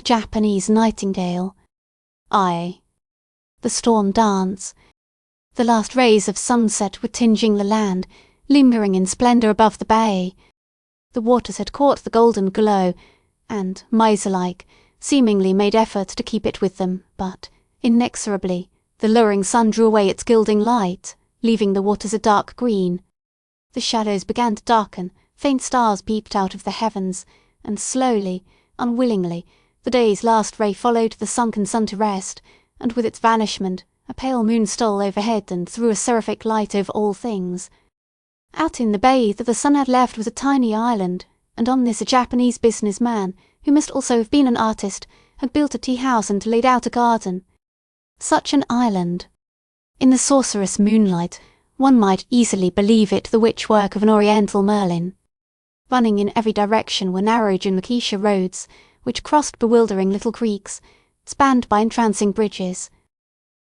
Japanese Nightingale. I. The storm dance. The last rays of sunset were tinging the land, lingering in splendour above the bay. The waters had caught the golden glow, and, miser-like, seemingly made effort to keep it with them, but, inexorably, the lowering sun drew away its gilding light, leaving the waters a dark green. The shadows began to darken, faint stars peeped out of the heavens, and slowly, unwillingly, the day's last ray followed the sunken sun to rest, and with its vanishment a pale moon stole overhead and threw a seraphic light over all things. Out in the bay that the sun had left was a tiny island, and on this a Japanese business man, who must also have been an artist, had built a tea house and laid out a garden. Such an island! In the sorcerous moonlight, one might easily believe it the witch work of an Oriental Merlin. Running in every direction were narrow jinrikisha roads, which crossed bewildering little creeks, spanned by entrancing bridges.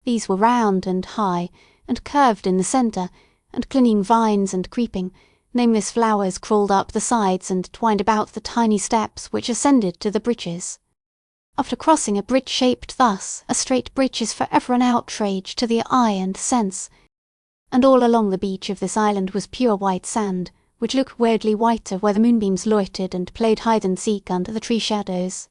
These were round and high, and curved in the centre, and clinging vines and creeping, nameless flowers crawled up the sides and twined about the tiny steps which ascended to the bridges. After crossing a bridge shaped thus, a straight bridge is forever an outrage to the eye and sense, and all along the beach of this island was pure white sand, which looked weirdly whiter where the moonbeams loitered and played hide-and-seek under the tree shadows.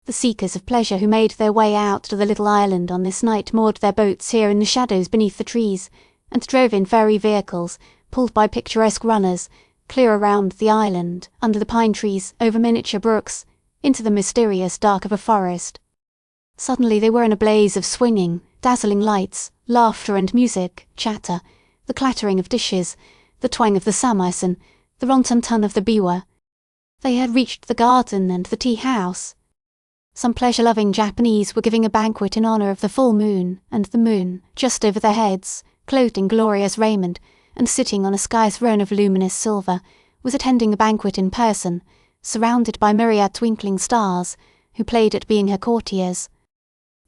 The seekers of pleasure who made their way out to the little island on this night moored their boats here in the shadows beneath the trees, and drove in fairy vehicles, pulled by picturesque runners, clear around the island, under the pine trees, over miniature brooks, into the mysterious dark of a forest. Suddenly they were in a blaze of swinging, dazzling lights, laughter and music, chatter, the clattering of dishes, the twang of the samisen, the ron-tun-tun of the biwa. They had reached the garden and the tea-house. Some pleasure-loving Japanese were giving a banquet in honour of the full moon, and the moon, just over their heads, clothed in glorious raiment, and sitting on a sky throne of luminous silver, was attending the banquet in person, surrounded by myriad twinkling stars, who played at being her courtiers.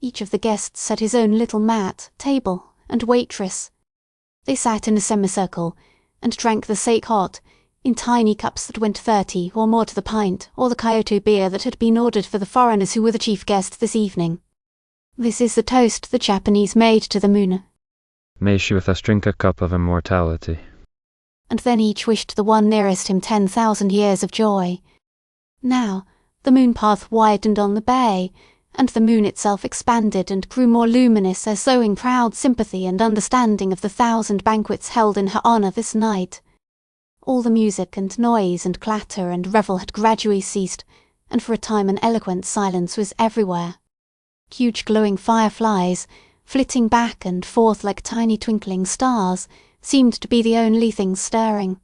Each of the guests had his own little mat, table, and waitress. They sat in a semicircle, and drank the sake hot, in tiny cups that went 30 or more to the pint, or the Kyoto beer that had been ordered for the foreigners who were the chief guest this evening. This is the toast the Japanese made to the moon. May she with us drink a cup of immortality. And then each wished the one nearest him 10,000 years of joy. Now, the moon path widened on the bay, and the moon itself expanded and grew more luminous as though in proud sympathy and understanding of the 1,000 banquets held in her honour this night. All the music and noise and clatter and revel had gradually ceased, and for a time an eloquent silence was everywhere. Huge glowing fireflies, flitting back and forth like tiny twinkling stars, seemed to be the only things stirring.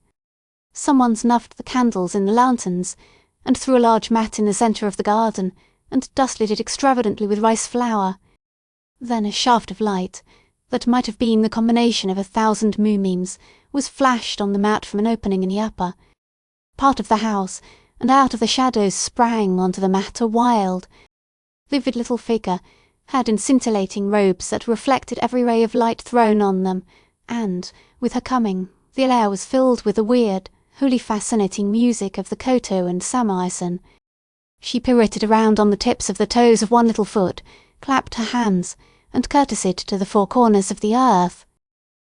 Someone snuffed the candles in the lanterns, and threw a large mat in the centre of the garden, and dusted it extravagantly with rice flour. Then a shaft of light, that might have been the combination of 1,000 moonbeams, was flashed on the mat from an opening in the upper. Part of the house, and out of the shadows sprang onto the mat a wild, vivid little figure, had in scintillating robes that reflected every ray of light thrown on them, and, with her coming, the air was filled with the weird, wholly fascinating music of the koto and samisen. She pirouetted around on the tips of the toes of one little foot, clapped her hands, and courtesied to the 4 corners of the earth.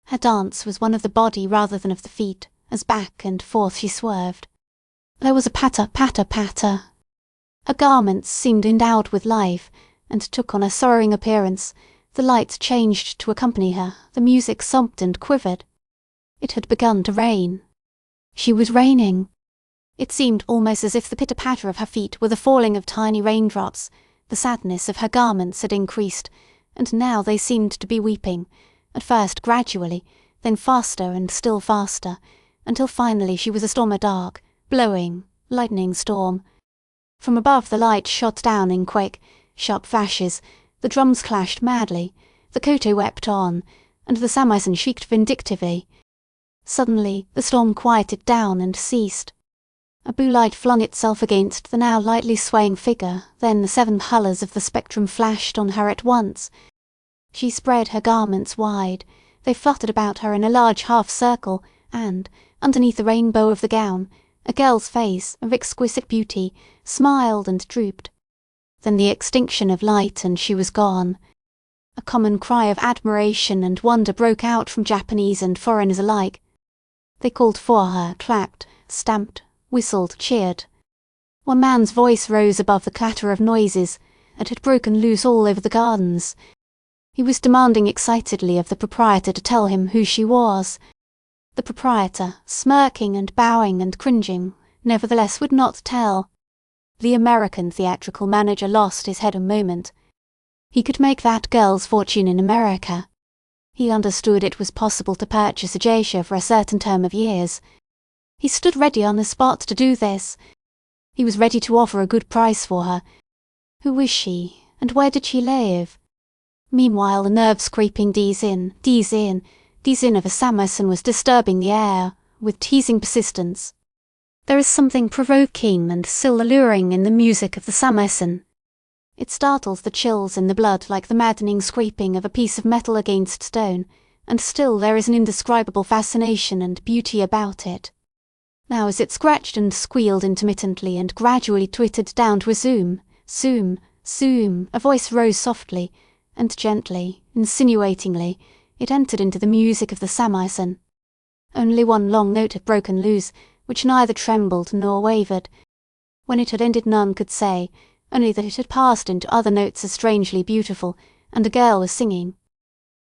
Her dance was one of the body rather than of the feet, as back and forth she swerved. There was a patter, patter, patter. Her garments seemed endowed with life, and took on a sorrowing appearance. The light changed to accompany her, the music sobbed and quivered. It had begun to rain. She was raining. It seemed almost as if the pitter-patter of her feet were the falling of tiny raindrops. The sadness of her garments had increased, and now they seemed to be weeping, at first gradually, then faster and still faster, until finally she was a storm dark, blowing, lightning storm. From above the light shot down in quick, sharp flashes, the drums clashed madly, the koto wept on, and the samisen shrieked vindictively. Suddenly the storm quieted down and ceased. A blue light flung itself against the now lightly swaying figure, then the 7 colours of the spectrum flashed on her at once. She spread her garments wide, they fluttered about her in a large half-circle, and, underneath the rainbow of the gown, a girl's face, of exquisite beauty, smiled and drooped. Then the extinction of light, and she was gone. A common cry of admiration and wonder broke out from Japanese and foreigners alike. They called for her, clapped, stamped, whistled, cheered. One man's voice rose above the clatter of noises that had broken loose all over the gardens. He was demanding excitedly of the proprietor to tell him who she was. The proprietor, smirking and bowing and cringing, nevertheless would not tell. The American theatrical manager lost his head a moment. He could make that girl's fortune in America. He understood it was possible to purchase a geisha for a certain term of years. He stood ready on the spot to do this. He was ready to offer a good price for her. Who was she, and where did she live? Meanwhile the nerves-creeping Dizin of a Samosan was disturbing the air with teasing persistence. There is something provoking and still alluring in the music of the Samosan. It startles the chills in the blood like the maddening scraping of a piece of metal against stone, and still there is an indescribable fascination and beauty about it. Now as it scratched and squealed intermittently and gradually twittered down to a zoom, a voice rose softly, and gently, insinuatingly, it entered into the music of the samisen. Only one long note had broken loose, which neither trembled nor wavered. When it had ended none could say, only that it had passed into other notes as strangely beautiful, and a girl was singing.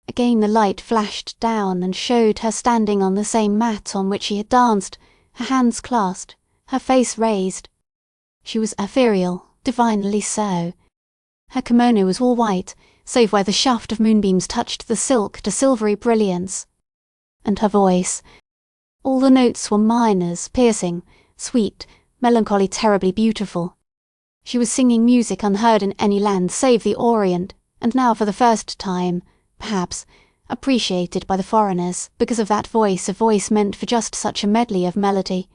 Again the light flashed down and showed her standing on the same mat on which she had danced, her hands clasped, her face raised. She was ethereal, divinely so. Her kimono was all white, save where the shaft of moonbeams touched the silk to silvery brilliance. And her voice. All the notes were minors, piercing, sweet, melancholy, terribly beautiful. She was singing music unheard in any land save the Orient, and now for the first time, perhaps, appreciated by the foreigners because of that voice, a voice meant for just such a medley of melody.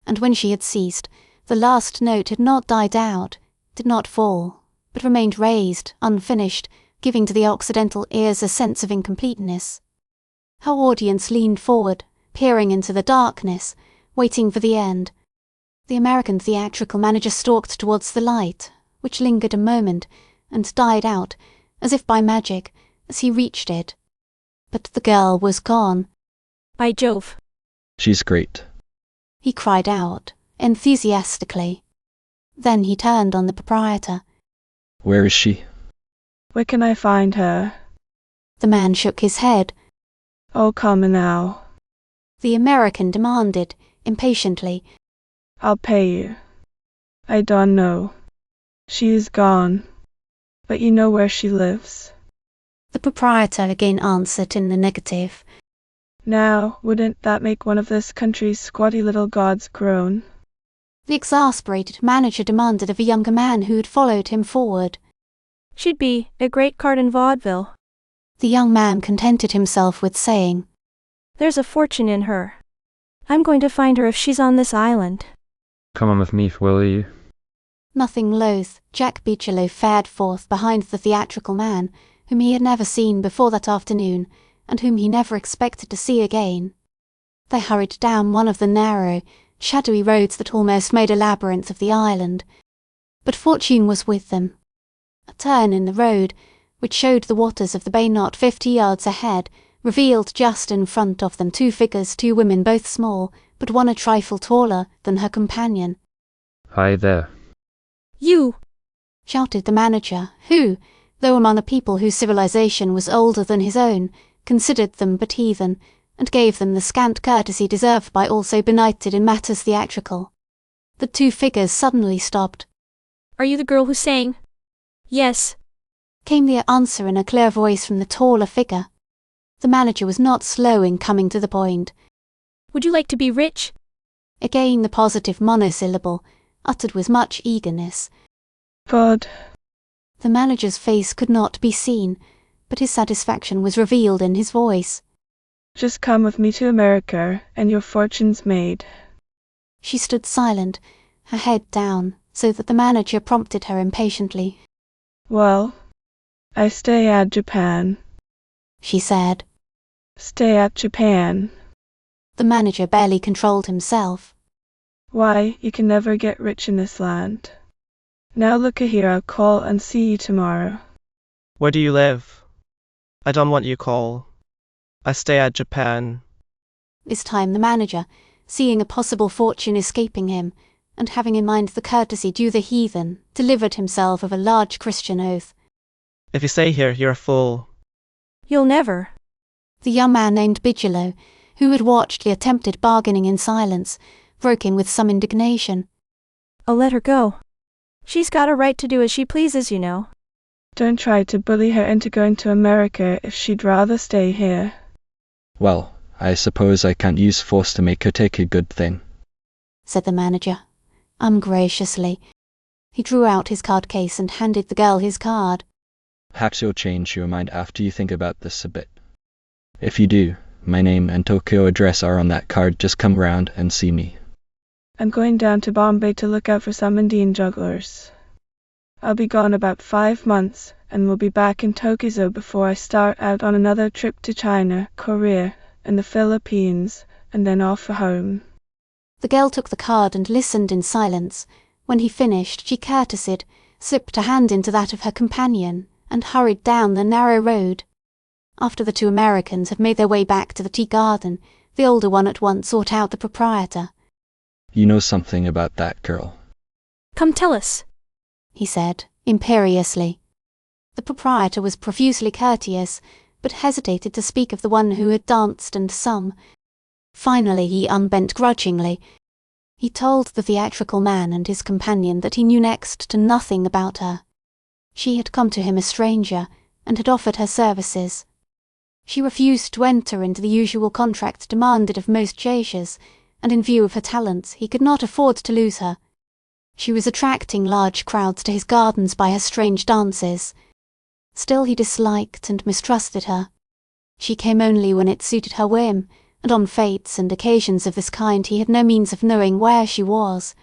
And when she had ceased, the last note had not died out, did not fall, but remained raised, unfinished, giving to the Occidental ears a sense of incompleteness. Her audience leaned forward, peering into the darkness, waiting for the end. The American theatrical manager stalked towards the light, which lingered a moment, and died out, as if by magic, as he reached it. But the girl was gone. By Jove! She's great, He cried out, enthusiastically. Then he turned on the proprietor. Where is she? Where can I find her? The man shook his head. Oh, come now. The American demanded, impatiently. I'll pay you. I don't know. She is gone. But you know where she lives. The proprietor again answered in the negative. Now, wouldn't that make one of this country's squatty little gods groan? The exasperated manager demanded of a younger man who had followed him forward. She'd be a great card in vaudeville. The young man contented himself with saying, There's a fortune in her. I'm going to find her if she's on this island. Come on with me, will you? Nothing loath, Jack Bigelow fared forth behind the theatrical man, whom he had never seen before that afternoon, and whom he never expected to see again. They hurried down one of the narrow, shadowy roads that almost made a labyrinth of the island. But fortune was with them. A turn in the road, which showed the waters of the bay not 50 yards ahead, revealed just in front of them two women both small, but one a trifle taller than her companion. Hi there. You! Shouted the manager, who, though among a people whose civilization was older than his own, considered them but heathen, and gave them the scant courtesy deserved by all so benighted in matters theatrical. The two figures suddenly stopped. Are you the girl who sang? Yes, Came the answer in a clear voice from the taller figure. The manager was not slow in coming to the point. Would you like to be rich? Again the positive monosyllable, uttered with much eagerness. God. The manager's face could not be seen, but his satisfaction was revealed in his voice. Just come with me to America, and your fortune's made. She stood silent, her head down, so that the manager prompted her impatiently. Well, I stay at Japan. She said. Stay at Japan. The manager barely controlled himself. Why, you can never get rich in this land. Now look a here, I'll call and see you tomorrow. Where do you live? I don't want you call. I stay at Japan. This time the manager, seeing a possible fortune escaping him, and having in mind the courtesy due the heathen, delivered himself of a large Christian oath. If you stay here, you're a fool. You'll never. The young man named Bigelow, who had watched the attempted bargaining in silence, broke in with some indignation. Oh, let her go. She's got a right to do as she pleases, you know. Don't try to bully her into going to America if she'd rather stay here. Well, I suppose I can't use force to make her take a good thing, said the manager, ungraciously. He drew out his card case and handed the girl his card. Perhaps you'll change your mind after you think about this a bit. If you do, my name and Tokyo address are on that card. Just come round and see me. I'm going down to Bombay to look out for some Indian jugglers. I'll be gone about 5 months, and will be back in Tokyo before I start out on another trip to China, Korea, and the Philippines, and then off for home. The girl took the card and listened in silence. When he finished, she courtesied, slipped a hand into that of her companion, and hurried down the narrow road. After the two Americans had made their way back to the tea garden, the older one at once sought out the proprietor. You know something about that girl. Come tell us, he said, imperiously. The proprietor was profusely courteous, but hesitated to speak of the one who had danced and sung. Finally he unbent grudgingly. He told the theatrical man and his companion that he knew next to nothing about her. She had come to him a stranger, and had offered her services. She refused to enter into the usual contract demanded of most geishas, and in view of her talents he could not afford to lose her. She was attracting large crowds to his gardens by her strange dances. Still he disliked and mistrusted her. She came only when it suited her whim, and on fates and occasions of this kind he had no means of knowing where she was.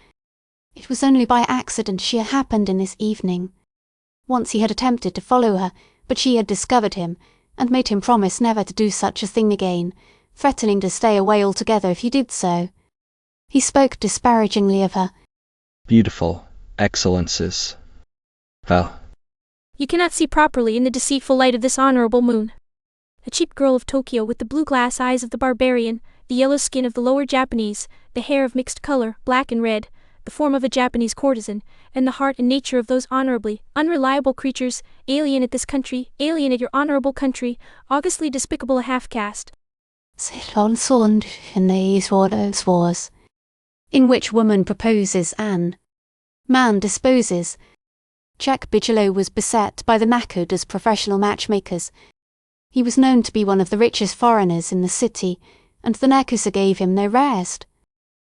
It was only by accident she had happened in this evening. Once he had attempted to follow her, but she had discovered him, and made him promise never to do such a thing again, threatening to stay away altogether if he did so. He spoke disparagingly of her. Beautiful, excellences. Well, you cannot see properly in the deceitful light of this honorable moon. A cheap girl of Tokyo with the blue glass eyes of the barbarian, the yellow skin of the lower Japanese, the hair of mixed color, black and red, the form of a Japanese courtesan, and the heart and nature of those honorably unreliable creatures, alien at this country, alien at your honorable country, augustly despicable a half-caste. In which woman proposes and man disposes. Jack Bigelow was beset by the knackered as professional matchmakers. He was known to be one of the richest foreigners in the city, and the Nekusa gave him no rest.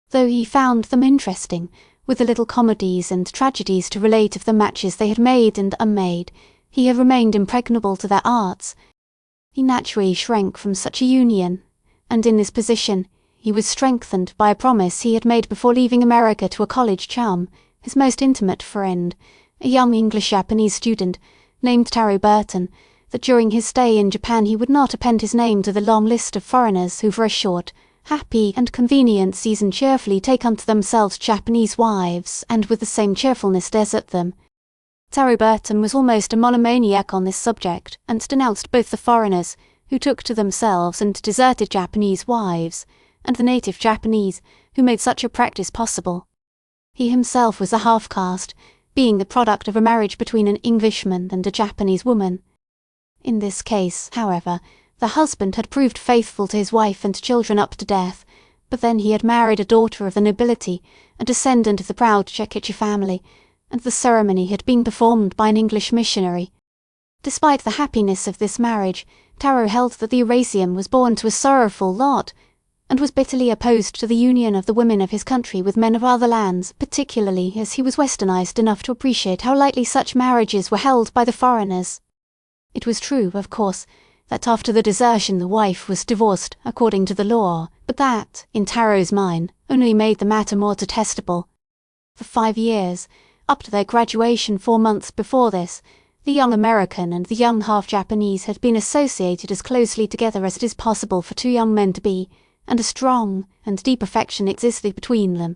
Though he found them interesting, with the little comedies and tragedies to relate of the matches they had made and unmade, he had remained impregnable to their arts. He naturally shrank from such a union, and in this position he was strengthened by a promise he had made before leaving America to a college chum, his most intimate friend, a young English-Japanese student named Taro Burton, that during his stay in Japan he would not append his name to the long list of foreigners who for a short, happy and convenient season cheerfully take unto themselves Japanese wives and with the same cheerfulness desert them. Taro Burton was almost a monomaniac on this subject, and denounced both the foreigners, who took to themselves and deserted Japanese wives, and the native Japanese, who made such a practice possible. He himself was a half-caste, being the product of a marriage between an Englishman and a Japanese woman. In this case, however, the husband had proved faithful to his wife and children up to death, but then he had married a daughter of the nobility, a descendant of the proud Chekichi family, and the ceremony had been performed by an English missionary. Despite the happiness of this marriage, Taro held that the Eurasian was born to a sorrowful lot, and was bitterly opposed to the union of the women of his country with men of other lands, particularly as he was westernized enough to appreciate how lightly such marriages were held by the foreigners. It was true, of course, that after the desertion the wife was divorced according to the law, but that, in Taro's mind, only made the matter more detestable. For 5 years, up to their graduation 4 months before this, the young American and the young half-Japanese had been associated as closely together as it is possible for two young men to be, and a strong and deep affection existed between them.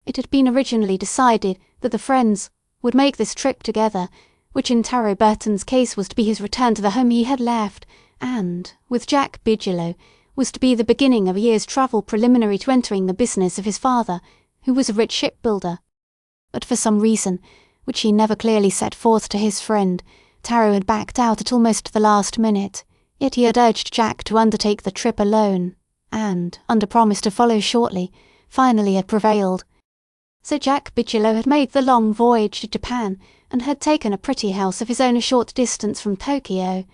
It had been originally decided that the friends, would make this trip together, which in Taro Burton's case was to be his return to the home he had left, and, with Jack Bigelow, was to be the beginning of a year's travel preliminary to entering the business of his father, who was a rich shipbuilder. But for some reason, which he never clearly set forth to his friend, Taro had backed out at almost the last minute, yet he had urged Jack to undertake the trip alone, and, under promise to follow shortly, finally had prevailed. So Jack Bigelow had made the long voyage to Japan, and had taken a pretty house of his own a short distance from Tokyo.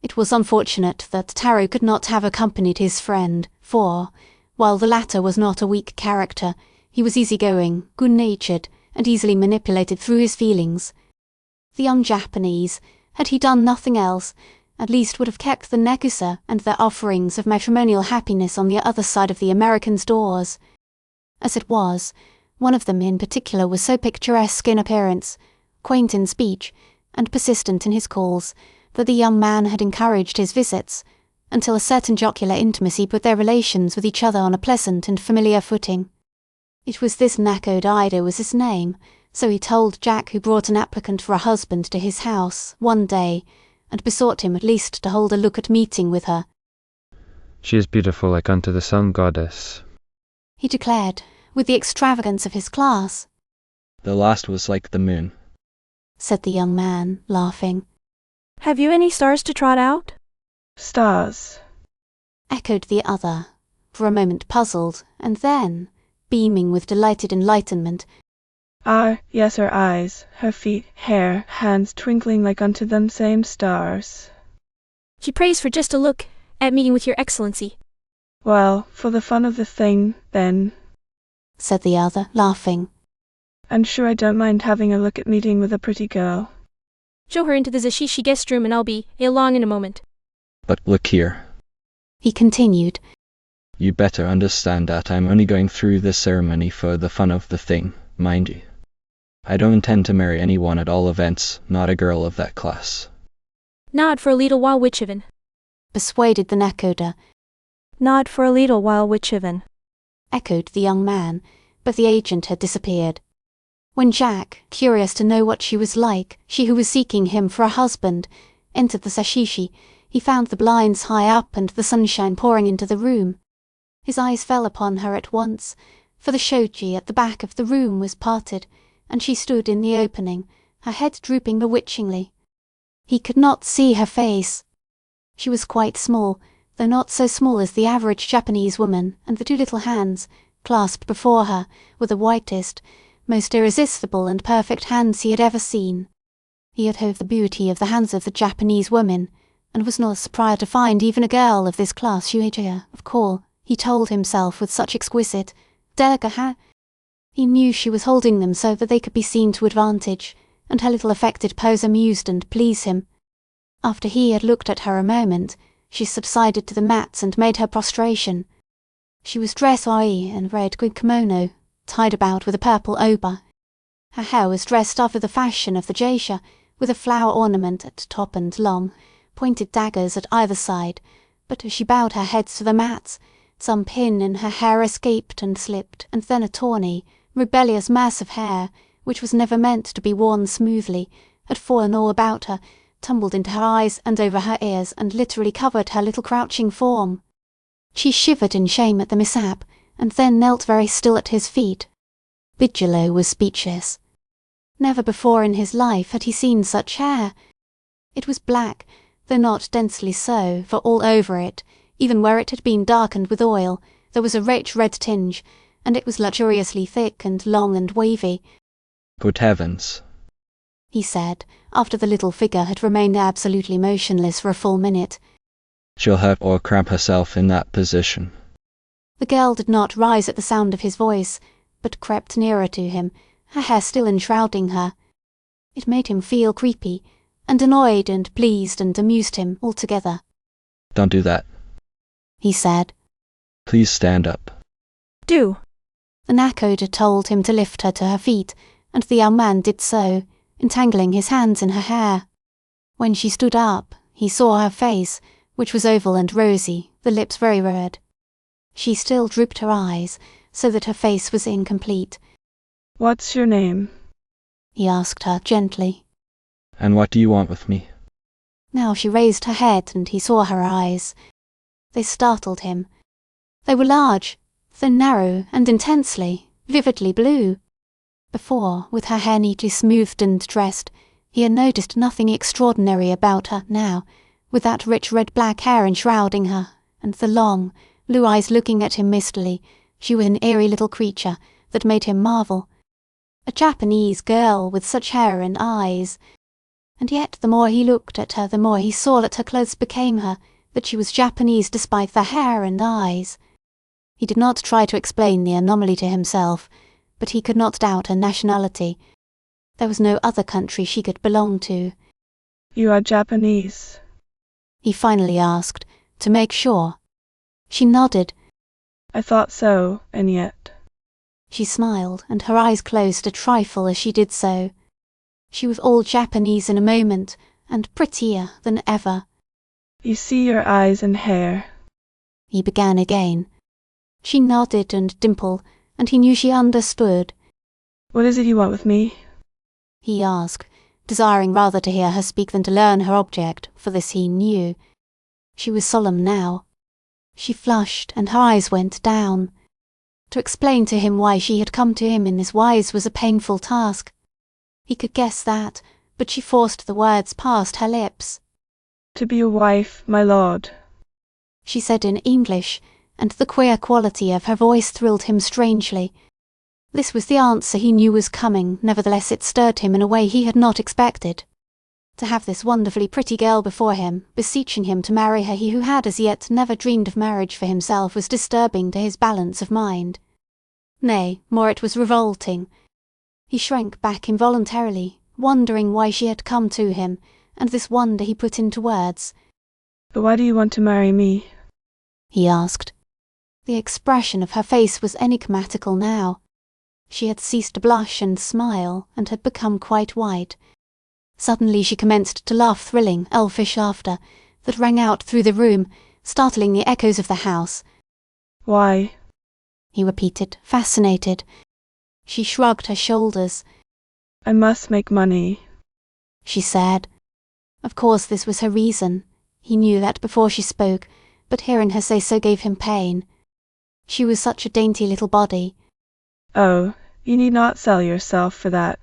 It was unfortunate that Taro could not have accompanied his friend, for, while the latter was not a weak character, he was easygoing, good-natured, and easily manipulated through his feelings. The young Japanese, had he done nothing else, at least would have kept the Nekusa and their offerings of matrimonial happiness on the other side of the Americans' doors. As it was, one of them in particular was so picturesque in appearance, quaint in speech, and persistent in his calls, that the young man had encouraged his visits, until a certain jocular intimacy put their relations with each other on a pleasant and familiar footing. It was this Nakoda Ida was his name, so he told Jack, who brought an applicant for a husband to his house, one day, and besought him at least to hold a look at meeting with her. She is beautiful like unto the sun goddess, he declared, with the extravagance of his class. The last was like the moon, said the young man, laughing. Have you any stars to trot out? Stars, echoed the other, for a moment puzzled, and then, beaming with delighted enlightenment, yes, her eyes, her feet, hair, hands twinkling like unto them same stars. She prays for just a look at meeting with your excellency. Well, for the fun of the thing, then, said the other, laughing. I'm sure I don't mind having a look at meeting with a pretty girl. Show her into the Zashishi guest room and I'll be along in a moment. but look here. He continued. You better understand that I'm only going through this ceremony for the fun of the thing, mind you. I don't intend to marry anyone at all events, not a girl of that class. Nod for a little while, Witchevan, Persuaded the Nakoda. Nod for a little while, Witchevan, Echoed the young man, but the agent had disappeared. When Jack, curious to know what she was like, she who was seeking him for a husband, entered the sashishi, he found the blinds high up and the sunshine pouring into the room. His eyes fell upon her at once, for the shoji at the back of the room was parted, and she stood in the opening, her head drooping bewitchingly. He could not see her face. She was quite small, though not so small as the average Japanese woman, and the two little hands, clasped before her, were the whitest, most irresistible and perfect hands he had ever seen. He had heard the beauty of the hands of the Japanese women, and was not surprised to find even a girl of this class shueijia of call, he told himself with such exquisite, delicate. He knew she was holding them so that they could be seen to advantage, and her little affected pose amused and pleased him. After he had looked at her a moment, she subsided to the mats and made her prostration. She was dressed in red kimono, tied about with a purple oba. Her hair was dressed after the fashion of the geisha, with a flower ornament at top and long, pointed daggers at either side, but as she bowed her head to the mats, some pin in her hair escaped and slipped, and then a tawny, rebellious mass of hair, which was never meant to be worn smoothly, had fallen all about her, tumbled into her eyes and over her ears, and literally covered her little crouching form. She shivered in shame at the mishap, and then knelt very still at his feet. Bigelow was speechless. Never before in his life had he seen such hair. It was black, though not densely so, for all over it, even where it had been darkened with oil, there was a rich red tinge, and it was luxuriously thick and long and wavy. Good heavens, he said, after the little figure had remained absolutely motionless for a full minute. She'll hurt or cramp herself in that position. The girl did not rise at the sound of his voice, but crept nearer to him, her hair still enshrouding her. It made him feel creepy, and annoyed and pleased and amused him altogether. Don't do that, he said. Please stand up. Do. The Nakoda told him to lift her to her feet, and the young man did so, entangling his hands in her hair. When she stood up, he saw her face, which was oval and rosy, the lips very red. She still drooped her eyes, so that her face was incomplete. What's your name? he asked her gently. And what do you want with me? Now she raised her head and he saw her eyes. They startled him. They were large, though narrow and intensely, vividly blue. Before, with her hair neatly smoothed and dressed, he had noticed nothing extraordinary about her. Now, with that rich red-black hair enshrouding her, and the long, blue eyes looking at him mistily, she was an eerie little creature that made him marvel. A Japanese girl with such hair and eyes. And yet the more he looked at her, the more he saw that her clothes became her, that she was Japanese despite the hair and eyes. He did not try to explain the anomaly to himself, but he could not doubt her nationality. There was no other country she could belong to. You are Japanese? He finally asked, to make sure. She nodded. I thought so, and yet. She smiled, and her eyes closed a trifle as she did so. She was all Japanese in a moment, and prettier than ever. You see your eyes and hair. He began again. She nodded and dimpled, and he knew she understood. What is it you want with me? He asked, desiring rather to hear her speak than to learn her object, for this he knew. She was solemn now. She flushed, and her eyes went down. To explain to him why she had come to him in this wise was a painful task. He could guess that, but she forced the words past her lips. To be your wife, my lord, she said in English, and the queer quality of her voice thrilled him strangely. This was the answer he knew was coming, nevertheless it stirred him in a way he had not expected. To have this wonderfully pretty girl before him, beseeching him to marry her, he who had as yet never dreamed of marriage for himself, was disturbing to his balance of mind. Nay, more, it was revolting. He shrank back involuntarily, wondering why she had come to him, and this wonder he put into words. But why do you want to marry me? He asked. The expression of her face was enigmatical now. She had ceased to blush and smile, and had become quite white. Suddenly she commenced to laugh thrilling, elfish laughter, that rang out through the room, startling the echoes of the house. Why? He repeated, fascinated. She shrugged her shoulders. I must make money, she said. Of course this was her reason. He knew that before she spoke, but hearing her say so gave him pain. She was such a dainty little body. Oh, you need not sell yourself for that,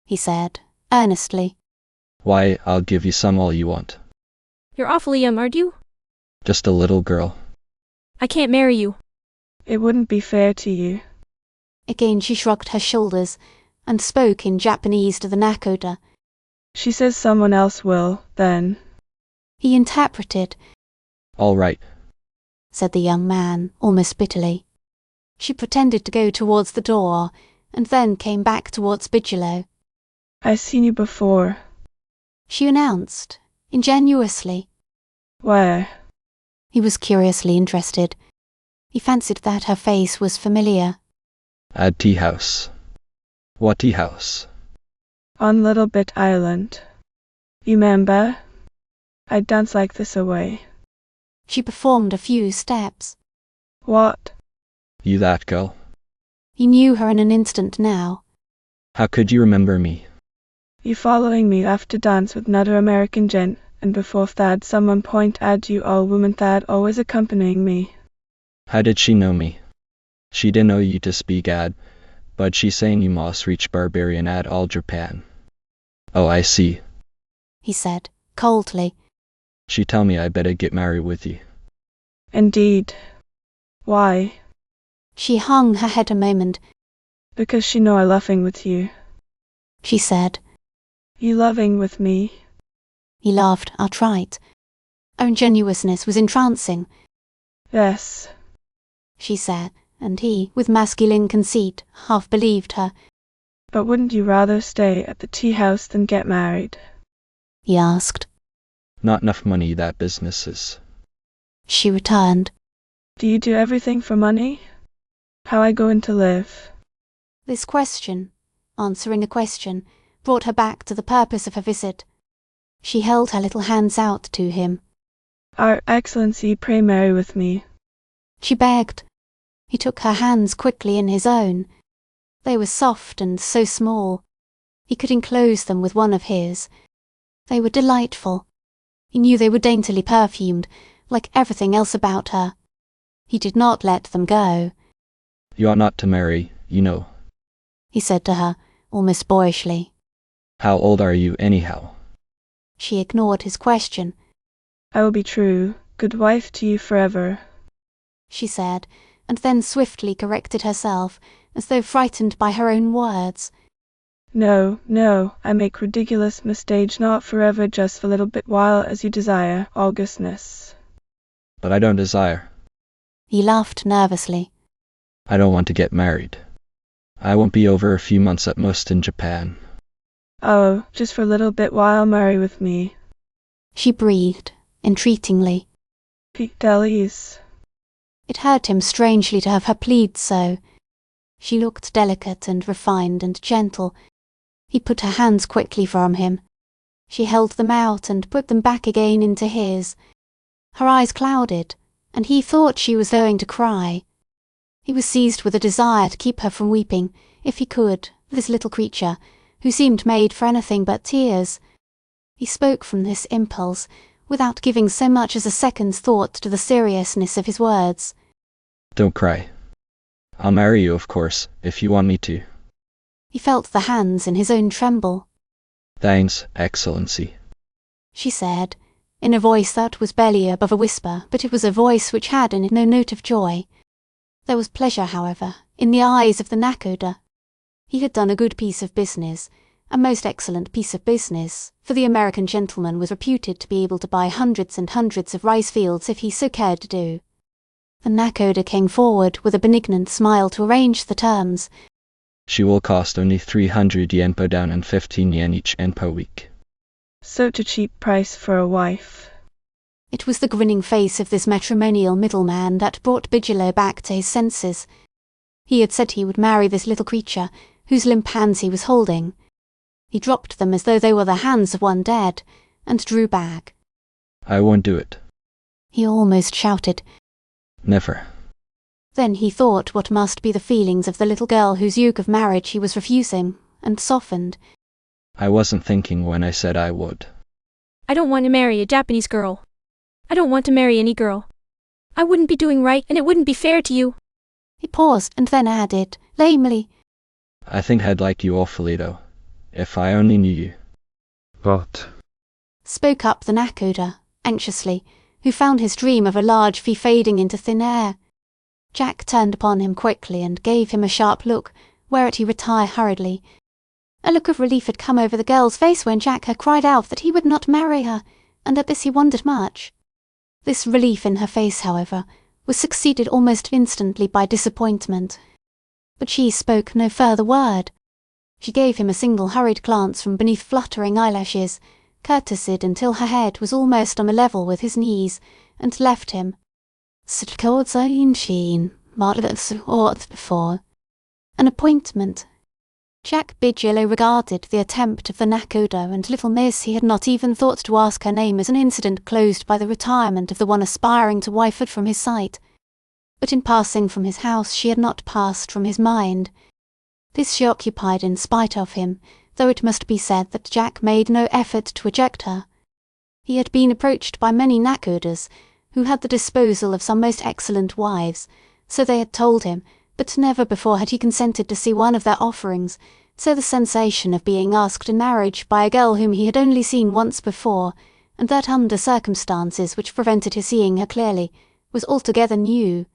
he said, earnestly. Why, I'll give you some all you want. You're awfully young, aren't you? Just a little girl. I can't marry you. It wouldn't be fair to you. Again she shrugged her shoulders, and spoke in Japanese to the nakoda. She says someone else will, then. He interpreted. All right, said the young man, almost bitterly. She pretended to go towards the door, and then came back towards Bigelow. I've seen you before. She announced, ingenuously. Where? He was curiously interested. He fancied that her face was familiar. at tea house. What tea house? On Little Bit Island. You remember? I'd dance like this away. She performed a few steps. What? You that girl? He knew her in an instant now. How could you remember me? You following me after dance with another American gent, and before that someone point at you all woman that always accompanying me. How did she know me? She didn't know you to speak ad, but she saying you must reach barbarian at all Japan. Oh, I see. He said, coldly. She tell me I better get married with you. Indeed. Why? She hung her head a moment. Because she know I loving with you. She said. You loving with me? He laughed outright. Her ingenuousness was entrancing. Yes. She said, and he, with masculine conceit, half believed her. But wouldn't you rather stay at the tea house than get married? He asked. Not enough money, that business is. She returned. Do you do everything for money? How I going to live? This question, answering a question, brought her back to the purpose of her visit. She held her little hands out to him. Our Excellency, pray marry with me. She begged. He took her hands quickly in his own. They were soft and so small. He could enclose them with one of his. They were delightful. He knew they were daintily perfumed, like everything else about her. He did not let them go. You ought not to marry, you know. He said to her, almost boyishly. How old are you, anyhow? She ignored his question. I will be true, good wife to you forever, she said, and then swiftly corrected herself, as though frightened by her own words. No, no, I make ridiculous mistake, not forever, just for little bit while as you desire, augustness. But I don't desire. He laughed nervously. I don't want to get married. I won't be over a few months at most in Japan. Oh, just for a little bit while marry with me, she breathed, entreatingly. Please. It hurt him strangely to have her plead so. She looked delicate and refined and gentle. He put her hands quickly from him. She held them out and put them back again into his. Her eyes clouded, and he thought she was going to cry. He was seized with a desire to keep her from weeping, if he could, this little creature, who seemed made for anything but tears. He spoke from this impulse, without giving so much as a second's thought to the seriousness of his words. Don't cry. I'll marry you, of course, if you want me to. He felt the hands in his own tremble. Thanks, Excellency, she said, in a voice that was barely above a whisper, but it was a voice which had in it no note of joy. There was pleasure, however, in the eyes of the nakoda. He had done a good piece of business, a most excellent piece of business, for the American gentleman was reputed to be able to buy hundreds and hundreds of rice fields if he so cared to do. The nakoda came forward with a benignant smile to arrange the terms. She will cost only 300 yen per down and 15 yen each and per week. Such a cheap price for a wife. It was the grinning face of this matrimonial middleman that brought Bigelow back to his senses. He had said he would marry this little creature, whose limp hands he was holding. He dropped them as though they were the hands of one dead, and drew back. I won't do it, he almost shouted. Never. Then he thought what must be the feelings of the little girl whose yoke of marriage he was refusing, and softened. I wasn't thinking when I said I would. I don't want to marry a Japanese girl. I don't want to marry any girl. I wouldn't be doing right, and it wouldn't be fair to you. He paused and then added, lamely, I think I'd like you awfully, though, if I only knew you. What? Spoke up the nakoda, anxiously, who found his dream of a large fee fading into thin air. Jack turned upon him quickly and gave him a sharp look, whereat he retired hurriedly. A look of relief had come over the girl's face when Jack had cried out that he would not marry her, and at this he wondered much. This relief in her face, however, was succeeded almost instantly by disappointment. But she spoke no further word. She gave him a single hurried glance from beneath fluttering eyelashes, courtesied until her head was almost on a level with his knees, and left him. An appointment. Jack Bigelow regarded the attempt of the nakoda and little miss he had not even thought to ask her name as an incident closed by the retirement of the one aspiring to wifehood from his sight. But in passing from his house she had not passed from his mind. This she occupied in spite of him, though it must be said that Jack made no effort to eject her. He had been approached by many nakodas, who had the disposal of some most excellent wives, so they had told him, but never before had he consented to see one of their offerings, so the sensation of being asked in marriage by a girl whom he had only seen once before, and that under circumstances which prevented his seeing her clearly, was altogether new.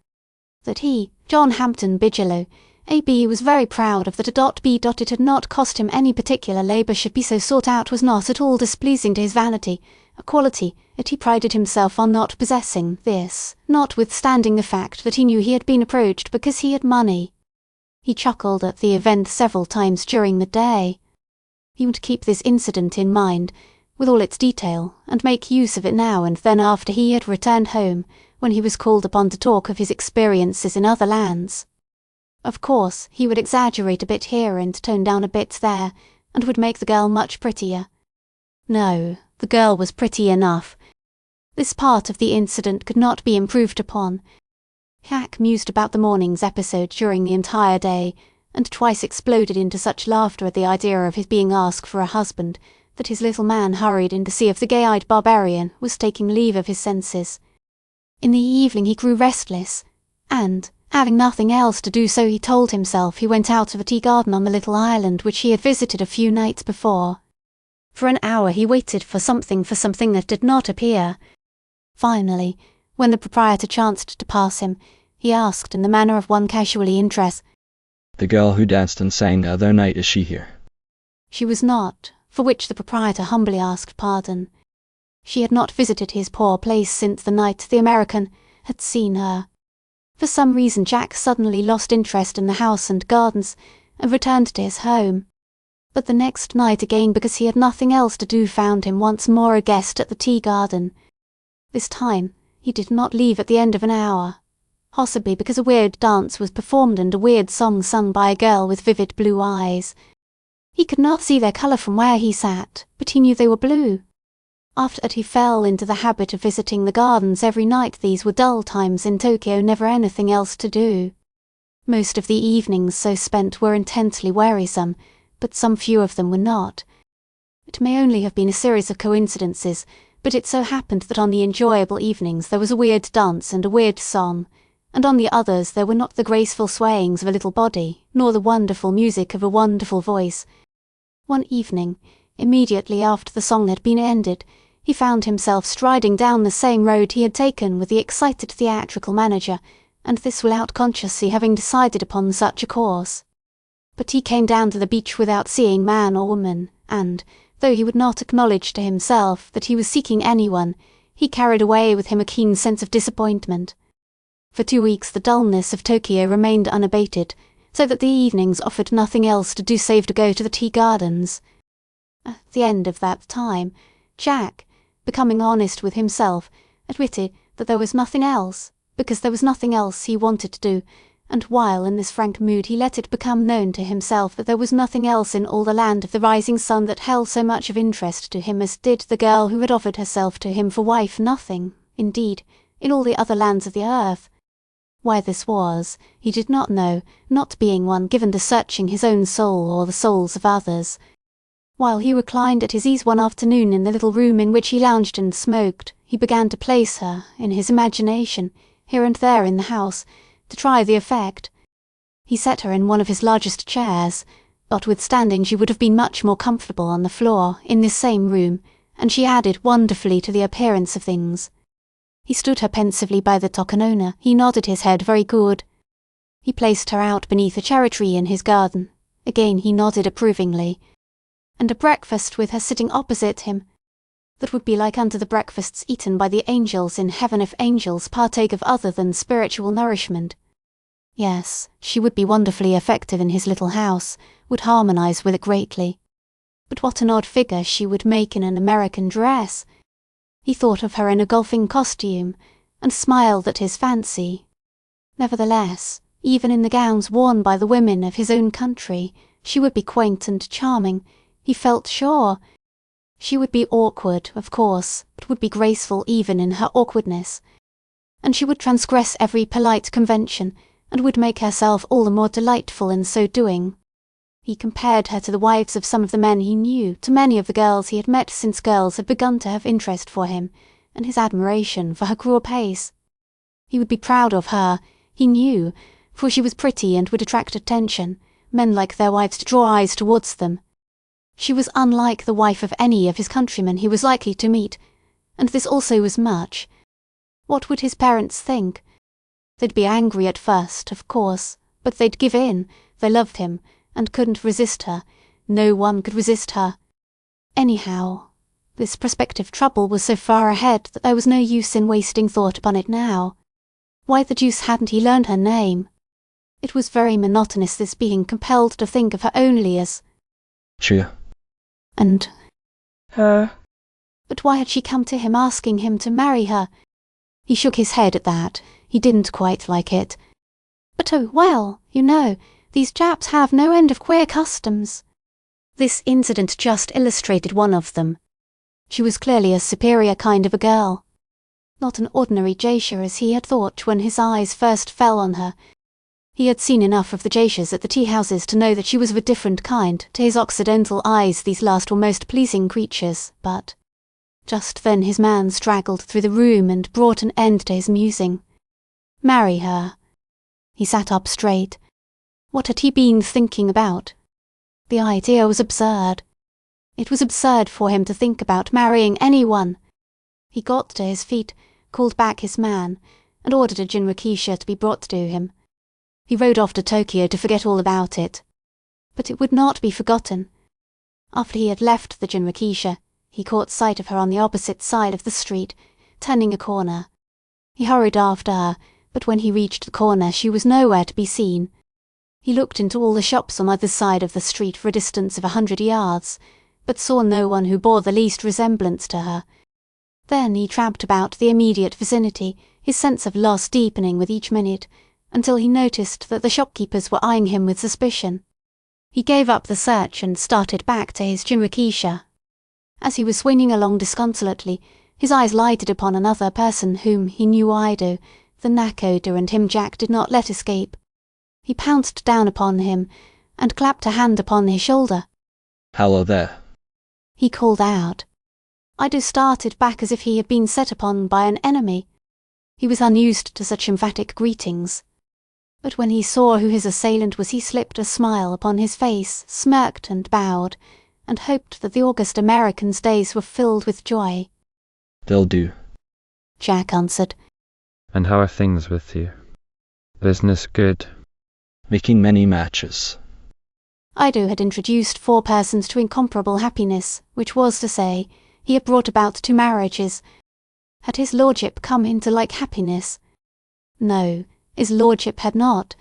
That he, John Hampton Bigelow, A.B., was very proud of that it had not cost him any particular labour should be so sought out was not at all displeasing to his vanity, a quality that he prided himself on not possessing, this, notwithstanding the fact that he knew he had been approached because he had money. He chuckled at the event several times during the day. He would keep this incident in mind, with all its detail, and make use of it now and then after he had returned home, when he was called upon to talk of his experiences in other lands. Of course, he would exaggerate a bit here and tone down a bit there, and would make the girl much prettier. No, the girl was pretty enough. This part of the incident could not be improved upon. Jack mused about the morning's episode during the entire day, and twice exploded into such laughter at the idea of his being asked for a husband that his little man hurried in to see if the gay-eyed barbarian was taking leave of his senses. In the evening he grew restless, and, having nothing else to do, so he told himself, he went out to the tea garden on the little island which he had visited a few nights before. For an hour he waited for something that did not appear. Finally, when the proprietor chanced to pass him, he asked in the manner of one casually interested, "The girl who danced and sang the other night, is she here?" She was not, for which the proprietor humbly asked pardon. She had not visited his poor place since the night the American had seen her. For some reason Jack suddenly lost interest in the house and gardens, and returned to his home. But the next night again, because he had nothing else to do, found him once more a guest at the tea garden. This time he did not leave at the end of an hour, possibly because a weird dance was performed and a weird song sung by a girl with vivid blue eyes. He could not see their colour from where he sat, but he knew they were blue. After that he fell into the habit of visiting the gardens every night. These were dull times in Tokyo, never anything else to do. Most of the evenings so spent were intensely wearisome, but some few of them were not. It may only have been a series of coincidences, but it so happened that on the enjoyable evenings there was a weird dance and a weird song, and on the others there were not the graceful swayings of a little body, nor the wonderful music of a wonderful voice. One evening, immediately after the song had been ended, he found himself striding down the same road he had taken with the excited theatrical manager, and this without consciously having decided upon such a course. But he came down to the beach without seeing man or woman, and, though he would not acknowledge to himself that he was seeking anyone, he carried away with him a keen sense of disappointment. For 2 weeks the dullness of Tokyo remained unabated, so that the evenings offered nothing else to do save to go to the tea gardens. At the end of that time, Jack, becoming honest with himself, admitted that there was nothing else, because there was nothing else he wanted to do, and while in this frank mood he let it become known to himself that there was nothing else in all the land of the rising sun that held so much of interest to him as did the girl who had offered herself to him for wife. Nothing, indeed, in all the other lands of the earth. Why this was, he did not know, not being one given to searching his own soul or the souls of others. While he reclined at his ease one afternoon in the little room in which he lounged and smoked, he began to place her, in his imagination, here and there in the house, to try the effect. He set her in one of his largest chairs, notwithstanding she would have been much more comfortable on the floor, in this same room, and she added wonderfully to the appearance of things. He stood her pensively by the tokonona. He nodded his head very good. He placed her out beneath a cherry tree in his garden. Again he nodded approvingly. And a breakfast with her sitting opposite him. That would be like unto the breakfasts eaten by the angels in heaven if angels partake of other than spiritual nourishment. Yes, she would be wonderfully effective in his little house, would harmonize with it greatly. But what an odd figure she would make in an American dress! He thought of her in a golfing costume, and smiled at his fancy. Nevertheless, even in the gowns worn by the women of his own country, she would be quaint and charming, he felt sure. She would be awkward, of course, but would be graceful even in her awkwardness. And she would transgress every polite convention, and would make herself all the more delightful in so doing. He compared her to the wives of some of the men he knew, to many of the girls he had met since girls had begun to have interest for him, and his admiration for her cruel pace. He would be proud of her, he knew, for she was pretty and would attract attention, men like their wives to draw eyes towards them. She was unlike the wife of any of his countrymen he was likely to meet, and this also was much. What would his parents think? They'd be angry at first, of course, but they'd give in. They loved him, and couldn't resist her. No one could resist her. Anyhow, this prospective trouble was so far ahead that there was no use in wasting thought upon it now. Why the deuce hadn't he learned her name? It was very monotonous, this being compelled to think of her only as Chia. And Her. But why had she come to him asking him to marry her? He shook his head at that. He didn't quite like it. But oh well, you know, these Japs have no end of queer customs. This incident just illustrated one of them. She was clearly a superior kind of a girl. Not an ordinary geisha as he had thought when his eyes first fell on her. He had seen enough of the geishas at the tea-houses to know that she was of a different kind. To his occidental eyes these last were most pleasing creatures, but just then his man straggled through the room and brought an end to his musing. Marry her. He sat up straight. What had he been thinking about? The idea was absurd. It was absurd for him to think about marrying anyone. He got to his feet, called back his man, and ordered a jinrikisha to be brought to him. He rode off to Tokyo to forget all about it. But it would not be forgotten. After he had left the jinrikisha, he caught sight of her on the opposite side of the street, turning a corner. He hurried after her, but when he reached the corner she was nowhere to be seen. He looked into all the shops on either side of the street for a distance of 100 yards, but saw no one who bore the least resemblance to her. Then he tramped about the immediate vicinity, his sense of loss deepening with each minute, until he noticed that the shopkeepers were eyeing him with suspicion. He gave up the search and started back to his jinrikisha. As he was swinging along disconsolately, his eyes lighted upon another person whom he knew Ido, the nakoda, and him Jack did not let escape. He pounced down upon him and clapped a hand upon his shoulder. Hello there. He called out. Ido started back as if he had been set upon by an enemy. He was unused to such emphatic greetings. But when he saw who his assailant was he slipped a smile upon his face, smirked and bowed, and hoped that the August American's days were filled with joy. They'll do. Jack answered. And how are things with you? Business good? Making many matches. Ido had introduced 4 persons to incomparable happiness, which was to say, he had brought about 2 marriages. Had his lordship come into like happiness? No, his lordship had not.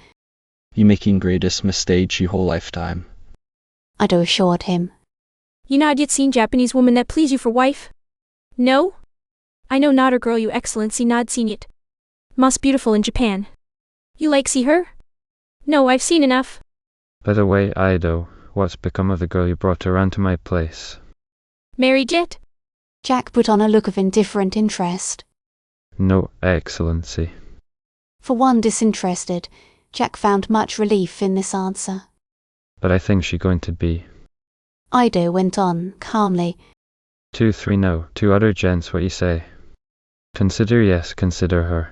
You making greatest mistakes your whole lifetime. Ido assured him. You not yet seen Japanese woman that please you for wife? No? I know not her girl you excellency not seen yet. Most beautiful in Japan. You like see her? No, I've seen enough. By the way, Ido, what's become of the girl you brought around to my place? Married yet? Jack put on a look of indifferent interest. No, Excellency. For one disinterested, Jack found much relief in this answer. But I think she going to be. Ido went on, calmly. 2, 3 no, 2 other gents, what you say? Consider yes, consider her.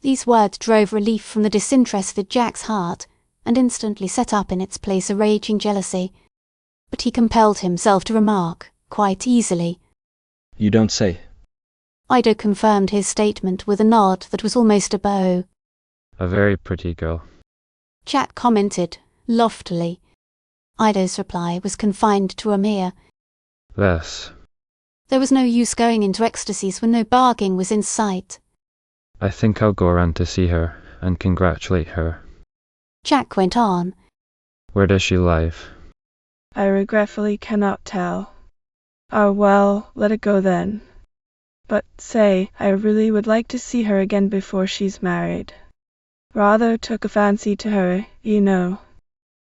These words drove relief from the disinterested Jack's heart, and instantly set up in its place a raging jealousy. But he compelled himself to remark, quite easily. You don't say. Ido confirmed his statement with a nod that was almost a bow. A very pretty girl. Jack commented, loftily. Ido's reply was confined to a mere Less. There was no use going into ecstasies when no bargaining was in sight. I think I'll go around to see her and congratulate her. Jack went on. Where does she live? I regretfully cannot tell. Ah, well, let it go then. But say, I really would like to see her again before she's married. Rather took a fancy to her, you know.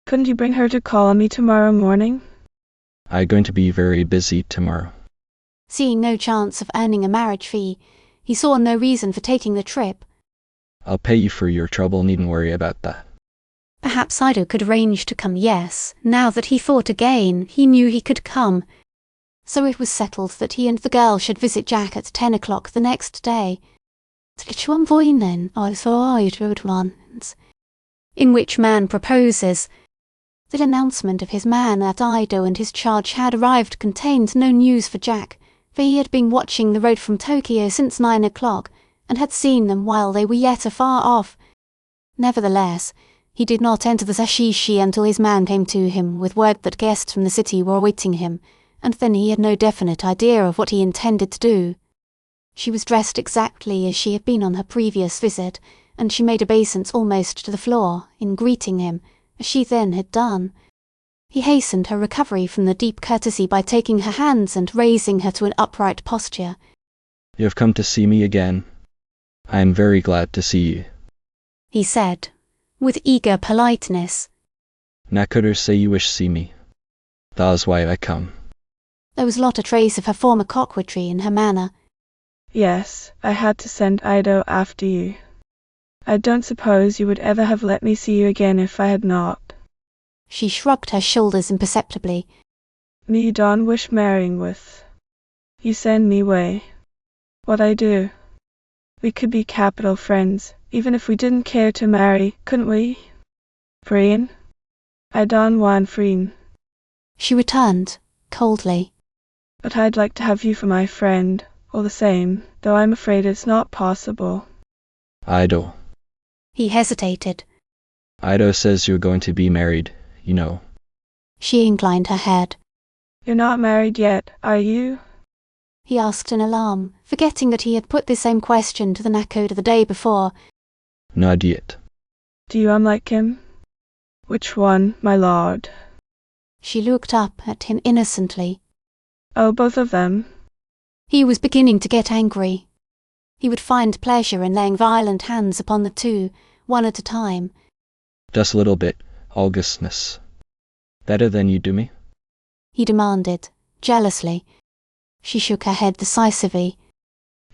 Couldn't you bring her to call on me tomorrow morning? I'm going to be very busy tomorrow. Seeing no chance of earning a marriage fee, he saw no reason for taking the trip. I'll pay you for your trouble, needn't worry about that. Perhaps Ido could arrange to come, yes. Now that he thought again, he knew he could come. So it was settled that he and the girl should visit Jack at 10 o'clock the next day. In which man proposes. The announcement of his man that Ido and his charge had arrived contained no news for Jack, for he had been watching the road from Tokyo since 9 o'clock, and had seen them while they were yet afar off. Nevertheless, he did not enter the sashishi until his man came to him with word that guests from the city were awaiting him, and then he had no definite idea of what he intended to do. She was dressed exactly as she had been on her previous visit, and she made obeisance almost to the floor, in greeting him, as she then had done. He hastened her recovery from the deep courtesy by taking her hands and raising her to an upright posture. You have come to see me again. I am very glad to see you, he said, with eager politeness. Nakoda say you wish see me. That is why I come. There was not a trace of her former coquetry in her manner. Yes, I had to send Ido after you. I don't suppose you would ever have let me see you again if I had not. She shrugged her shoulders imperceptibly. Me you don't wish marrying with. You send me away. What I do? We could be capital friends, even if we didn't care to marry, couldn't we? Friend? I don't want friend. She returned, coldly. But I'd like to have you for my friend, all the same, though I'm afraid it's not possible. Ido. He hesitated. Ido says you're going to be married, you know. She inclined her head. You're not married yet, are you? He asked in alarm, forgetting that he had put the same question to the Nakoda the day before. Not yet. Do you unlike him? Which one, my lord? She looked up at him innocently. Oh, both of them. He was beginning to get angry. He would find pleasure in laying violent hands upon the two, one at a time. Just a little bit, Augustness. Better than you do me? He demanded, jealously. She shook her head decisively.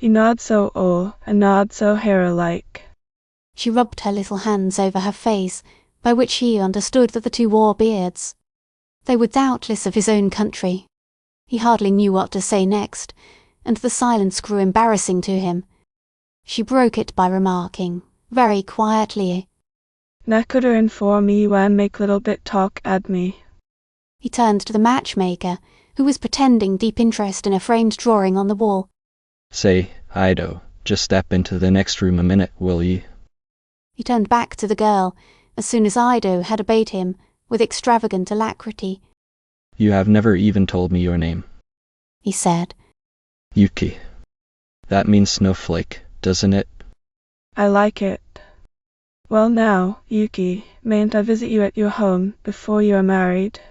You nod so old, and nod so hero-like. She rubbed her little hands over her face, by which he understood that the two wore beards. They were doubtless of his own country. He hardly knew what to say next, and the silence grew embarrassing to him. She broke it by remarking, very quietly, Nakoda inform me when make little bit talk at me. He turned to the matchmaker, who was pretending deep interest in a framed drawing on the wall. Say, Ido, just step into the next room a minute, will ye? He turned back to the girl, as soon as Ido had obeyed him, with extravagant alacrity. You have never even told me your name, he said. Yuki. That means snowflake, doesn't it? I like it. Well now, Yuki, mayn't I visit you at your home before you are married?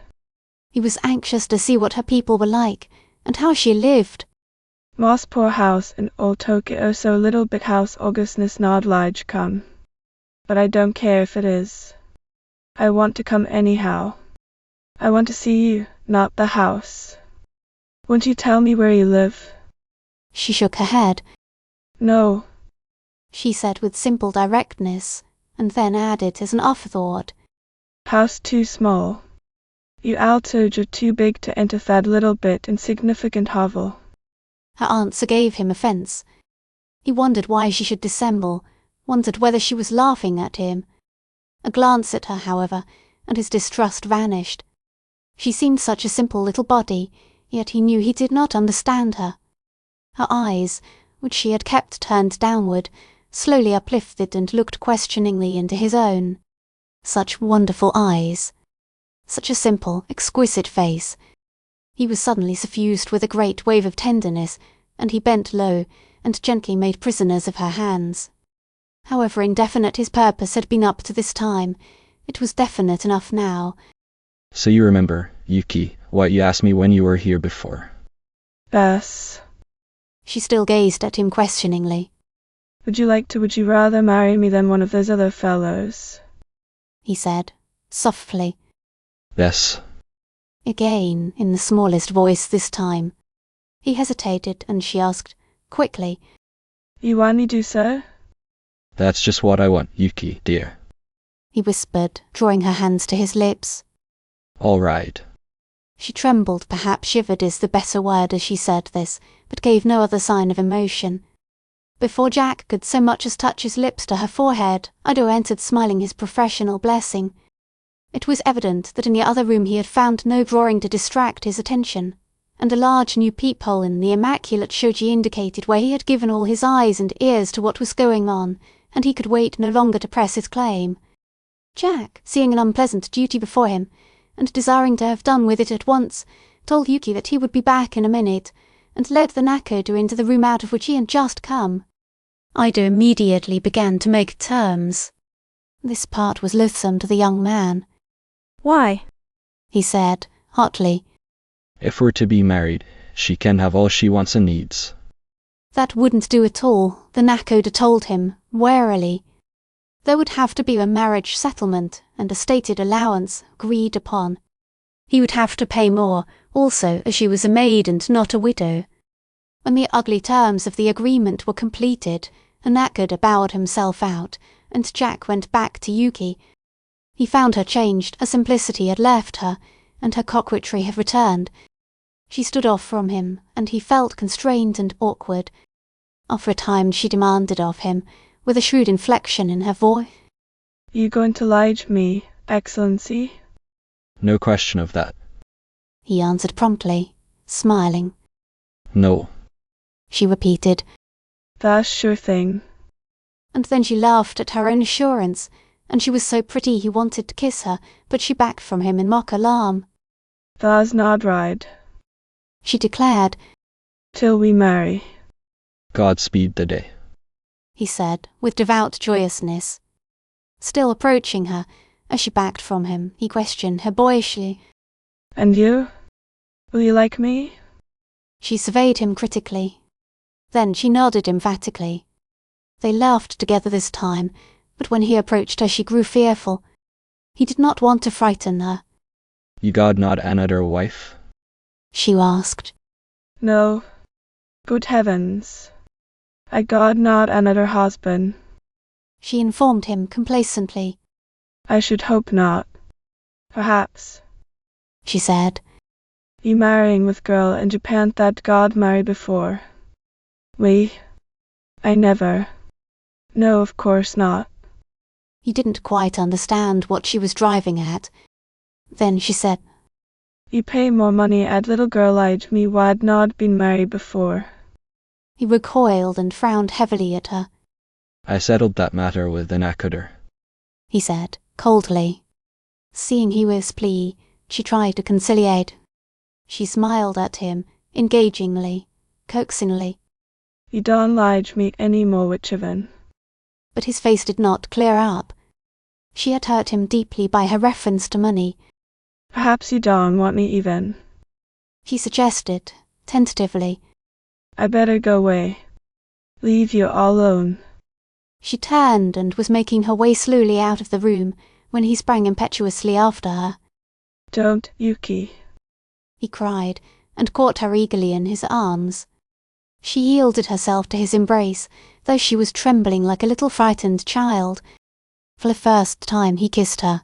He was anxious to see what her people were like, and how she lived. Moss poor house in old Tokyo, so little bit house Augustness not large come. But I don't care if it is. I want to come anyhow. I want to see you, not the house. Won't you tell me where you live? She shook her head. No, she said with simple directness, and then added as an afterthought. House too small. You altitude are too big to enter that little bit insignificant hovel. Her answer gave him offence. He wondered why she should dissemble, wondered whether she was laughing at him. A glance at her, however, and his distrust vanished. She seemed such a simple little body, yet he knew he did not understand her. Her eyes, which she had kept turned downward, slowly uplifted and looked questioningly into his own. Such wonderful eyes. Such a simple, exquisite face. He was suddenly suffused with a great wave of tenderness, and he bent low, and gently made prisoners of her hands. However indefinite his purpose had been up to this time, it was definite enough now. So you remember, Yuki, what you asked me when you were here before? Yes. She still gazed at him questioningly. Would you rather marry me than one of those other fellows? He said, softly. Yes. Again, in the smallest voice this time. He hesitated, and she asked, quickly, You want me do so? That's just what I want, Yuki, dear. He whispered, drawing her hands to his lips. All right. She trembled, perhaps shivered is the better word as she said this, but gave no other sign of emotion. Before Jack could so much as touch his lips to her forehead, Ido entered smiling his professional blessing. It was evident that in the other room he had found no drawing to distract his attention, and a large new peephole in the immaculate shoji indicated where he had given all his eyes and ears to what was going on, and he could wait no longer to press his claim. Jack, seeing an unpleasant duty before him, and desiring to have done with it at once, told Yuki that he would be back in a minute, and led the Nakoda into the room out of which he had just come. Ido immediately began to make terms. This part was loathsome to the young man. Why? He said, hotly. If we're to be married, she can have all she wants and needs. That wouldn't do at all, the Nakoda told him, warily. There would have to be a marriage settlement and a stated allowance agreed upon. He would have to pay more, also, as she was a maid and not a widow. When the ugly terms of the agreement were completed, the Nakoda bowed himself out, and Jack went back to Yuki. He found her changed, her simplicity had left her, and her coquetry had returned. She stood off from him, and he felt constrained and awkward. After a time she demanded of him, with a shrewd inflection in her voice, "You going to lige me, Excellency?" No question of that. He answered promptly, smiling. No. She repeated, "That's sure thing." and then she laughed at her own assurance, and she was so pretty he wanted to kiss her, but she backed from him in mock alarm. "Tha's not right," She declared, "till we marry." Godspeed the day. he said, with devout joyousness. Still approaching her, as she backed from him, he questioned her boyishly. "And you? Will you like me?" She surveyed him critically. Then she nodded emphatically. They laughed together this time, but when he approached her she grew fearful. He did not want to frighten her. You got not another wife? She asked. "No. Good heavens. I got not another husband." She informed him complacently. "I should hope not. Perhaps," She said. "you marrying with girl in Japan that God married before." I never. No, of course not." He didn't quite understand what she was driving at. Then she said, "You pay more money at little girl like me wad not been married before." He recoiled and frowned heavily at her. I settled that matter with the Nakoder. He said, coldly. Seeing he was pleased, she tried to conciliate. She smiled at him, engagingly, coaxingly, "You don't like me any more, Witchevan." but his face did not clear up. She had hurt him deeply by her reference to money. "Perhaps you don't want me even." She suggested, tentatively. "I better go away. Leave you all alone." She turned and was making her way slowly out of the room when he sprang impetuously after her. "Don't, Yuki." He cried, and caught her eagerly in his arms. She yielded herself to his embrace, though she was trembling like a little frightened child. For the first time he kissed her.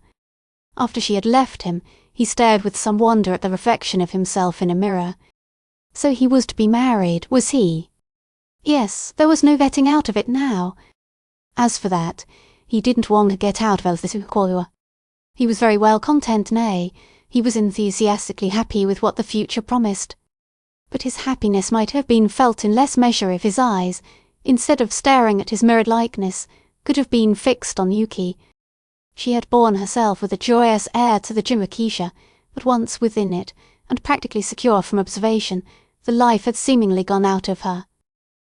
After she had left him, he stared with some wonder at the reflection of himself in a mirror. So he was to be married, was he? Yes, there was no getting out of it now. As for that, he didn't want to get out of this Ukoiwa. He was very well content, nay, he was enthusiastically happy with what the future promised. But his happiness might have been felt in less measure if his eyes, instead of staring at his mirrored likeness, could have been fixed on Yuki. She had borne herself with a joyous air to the jinrikisha, but once within it, and practically secure from observation, the life had seemingly gone out of her.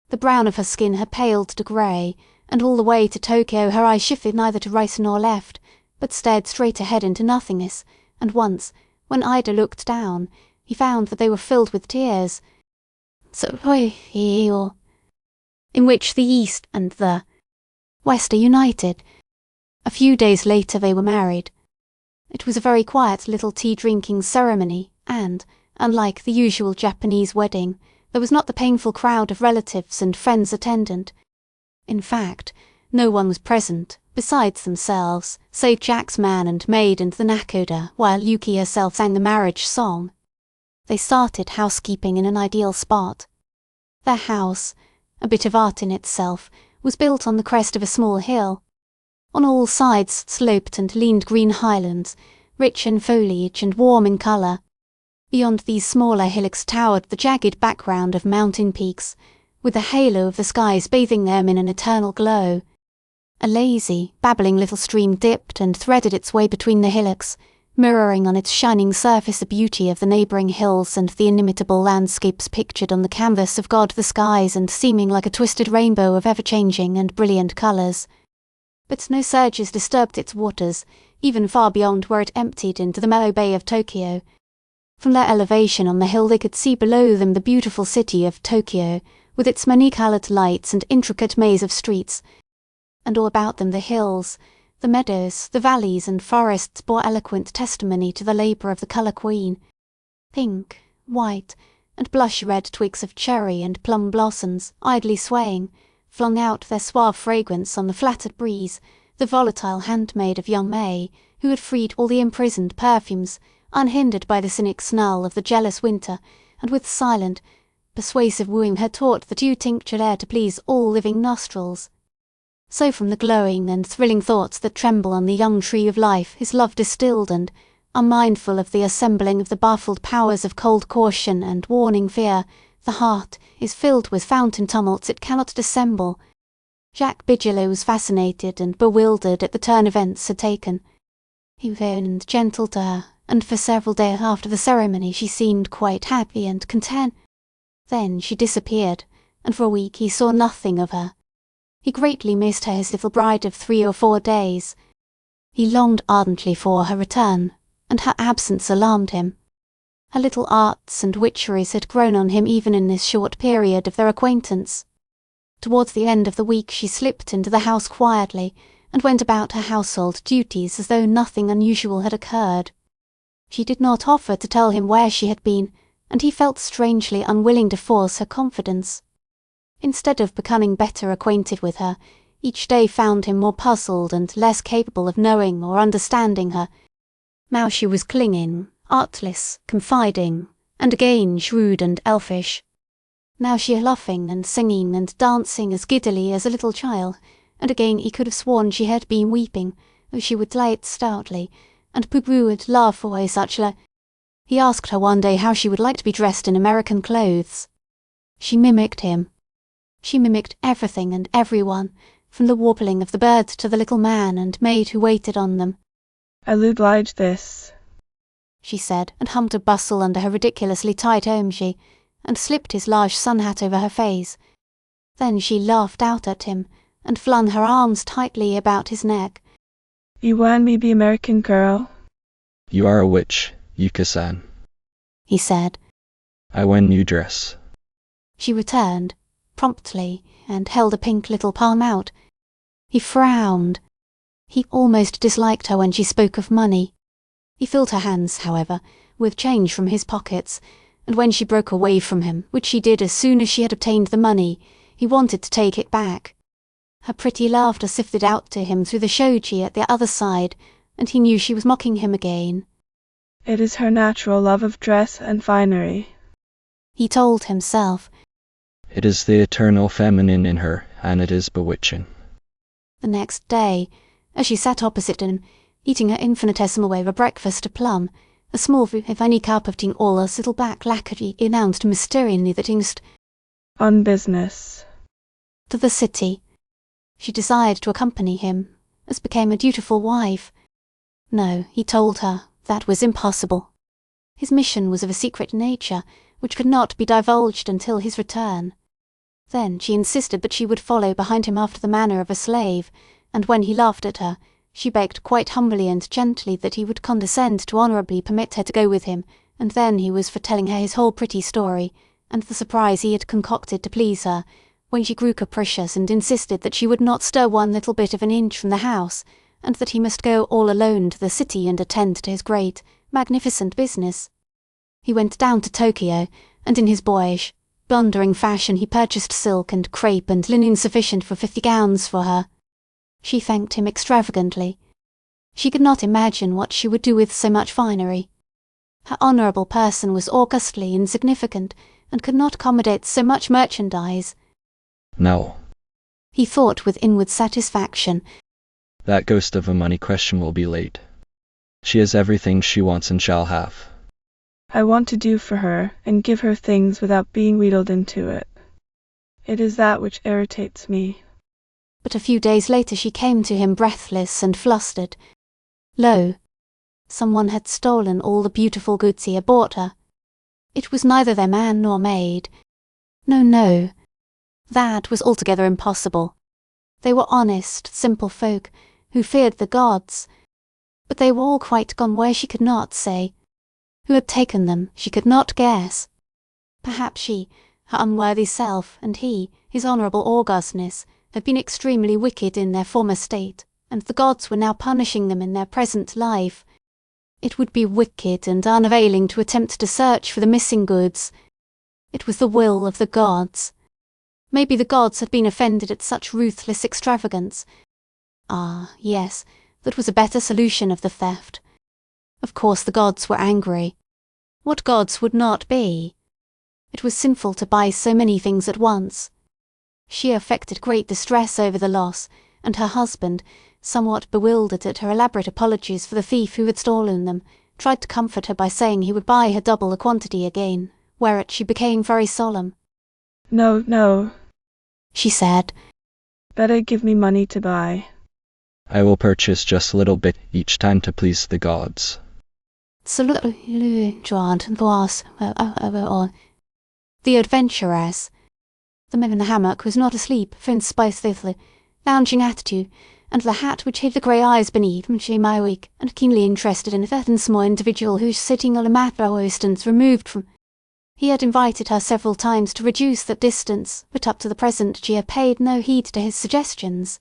The brown of her skin had paled to grey, and all the way to Tokyo her eyes shifted neither to right nor left, but stared straight ahead into nothingness, and once, when Ida looked down, he found that they were filled with tears, in which the East and the West are united. A few days later they were married. It was a very quiet little tea-drinking ceremony, and, unlike the usual Japanese wedding, there was not the painful crowd of relatives and friends attendant. In fact, no one was present, besides themselves, save Jack's man and maid and the nakoda, while Yuki herself sang the marriage song. They started housekeeping in an ideal spot. Their house, a bit of art in itself, was built on the crest of a small hill. On all sides sloped and leaned green highlands, rich in foliage and warm in colour. Beyond these smaller hillocks towered the jagged background of mountain peaks, with the halo of the skies bathing them in an eternal glow. A lazy, babbling little stream dipped and threaded its way between the hillocks, mirroring on its shining surface the beauty of the neighbouring hills and the inimitable landscapes pictured on the canvas of God the skies and seeming like a twisted rainbow of ever-changing and brilliant colours. But no surges disturbed its waters, even far beyond where it emptied into the mellow bay of Tokyo. From their elevation on the hill they could see below them the beautiful city of Tokyo, with its many-coloured lights and intricate maze of streets, and all about them the hills, the meadows, the valleys and forests bore eloquent testimony to the labour of the colour queen. Pink, white, and blush-red twigs of cherry and plum blossoms, idly swaying, flung out their suave fragrance on the flattered breeze, the volatile handmaid of young May, who had freed all the imprisoned perfumes, unhindered by the cynic snarl of the jealous winter, and with silent, persuasive wooing had taught the dew tinctured air to please all living nostrils. So from the glowing and thrilling thoughts that tremble on the young tree of life his love distilled, and, unmindful of the assembling of the baffled powers of cold caution and warning fear, the heart is filled with fountain tumults it cannot dissemble. Jacques Bigelow was fascinated and bewildered at the turn events had taken. He was fair and gentle to her, and for several days after the ceremony she seemed quite happy and content. Then she disappeared, and for a week he saw nothing of her. He greatly missed her, his little bride of 3 or 4 days. He longed ardently for her return, and her absence alarmed him. Her little arts and witcheries had grown on him even in this short period of their acquaintance. Towards the end of the week she slipped into the house quietly, and went about her household duties as though nothing unusual had occurred. She did not offer to tell him where she had been, and he felt strangely unwilling to force her confidence. Instead of becoming better acquainted with her, each day found him more puzzled and less capable of knowing or understanding her. Now she was clinging, artless, confiding, and again shrewd and elfish. Now she laughing and singing and dancing as giddily as a little child, and again he could have sworn she had been weeping, though she would lay it stoutly, and Pugru would laugh away such a... He asked her one day how she would like to be dressed in American clothes. She mimicked him. She mimicked everything and everyone, from the warbling of the bird to the little man and maid who waited on them. "I'll oblige this," she said, and hummed a bustle under her ridiculously tight omegi, and slipped his large sun hat over her face. Then she laughed out at him, and flung her arms tightly about his neck. "You want me be American girl?" You are a witch, Yuka-san. He said. I want new dress. She returned, promptly, and held a pink little palm out. He frowned. He almost disliked her when she spoke of money. He filled her hands, however, with change from his pockets, and when she broke away from him, which she did as soon as she had obtained the money, he wanted to take it back. Her pretty laughter sifted out to him through the shoji at the other side, and he knew she was mocking him again. "It is her natural love of dress and finery," he told himself. It is the eternal feminine in her, and it is bewitching. The next day, as she sat opposite him, eating her infinitesimal way of a breakfast of plum, a small if any cup of ting Ola's little black lacquey announced mysteriously that he must "on business" to the city. She desired to accompany him, as became a dutiful wife. No, he told her, that was impossible. His mission was of a secret nature, which could not be divulged until his return. Then she insisted that she would follow behind him after the manner of a slave, and when he laughed at her, she begged quite humbly and gently that he would condescend to honourably permit her to go with him, and then he was for telling her his whole pretty story, and the surprise he had concocted to please her, when she grew capricious and insisted that she would not stir one little bit of an inch from the house, and that he must go all alone to the city and attend to his great, magnificent business. He went down to Tokyo, and in his boyish, blundering fashion he purchased silk and crepe and linen sufficient for 50 gowns for her. She thanked him extravagantly. She could not imagine what she would do with so much finery. Her honourable person was augustly insignificant, and could not accommodate so much merchandise. No. He thought with inward satisfaction. That ghost of a money question will be laid. She has everything she wants and shall have. I want to do for her and give her things without being wheedled into it. It is that which irritates me. But a few days later she came to him breathless and flustered. Lo! Someone had stolen all the beautiful goods he had bought her. It was neither their man nor maid. No, no. That was altogether impossible. They were honest, simple folk, who feared the gods. But they were all quite gone where she could not say. Who had taken them, she could not guess. Perhaps she, her unworthy self, and he, his honourable augustness, had been extremely wicked in their former state, and the gods were now punishing them in their present life. It would be wicked and unavailing to attempt to search for the missing goods. It was the will of the gods. Maybe the gods had been offended at such ruthless extravagance. Ah, yes, that was a better solution of the theft. Of course the gods were angry. What gods would not be? It was sinful to buy so many things at once. She affected great distress over the loss, and her husband, somewhat bewildered at her elaborate apologies for the thief who had stolen them, tried to comfort her by saying he would buy her double the quantity again, whereat she became very solemn. No, no, She said, better give me money to buy. I will purchase just a little bit each time to please the gods. The adventuress. The man in the hammock was not asleep, for in spite of the lounging attitude, and the hat which hid the grey eyes beneath she my weak and keenly interested in a certain small individual who was sitting on a mat distance removed from. He had invited her several times to reduce that distance, but up to the present she had paid no heed to his suggestions.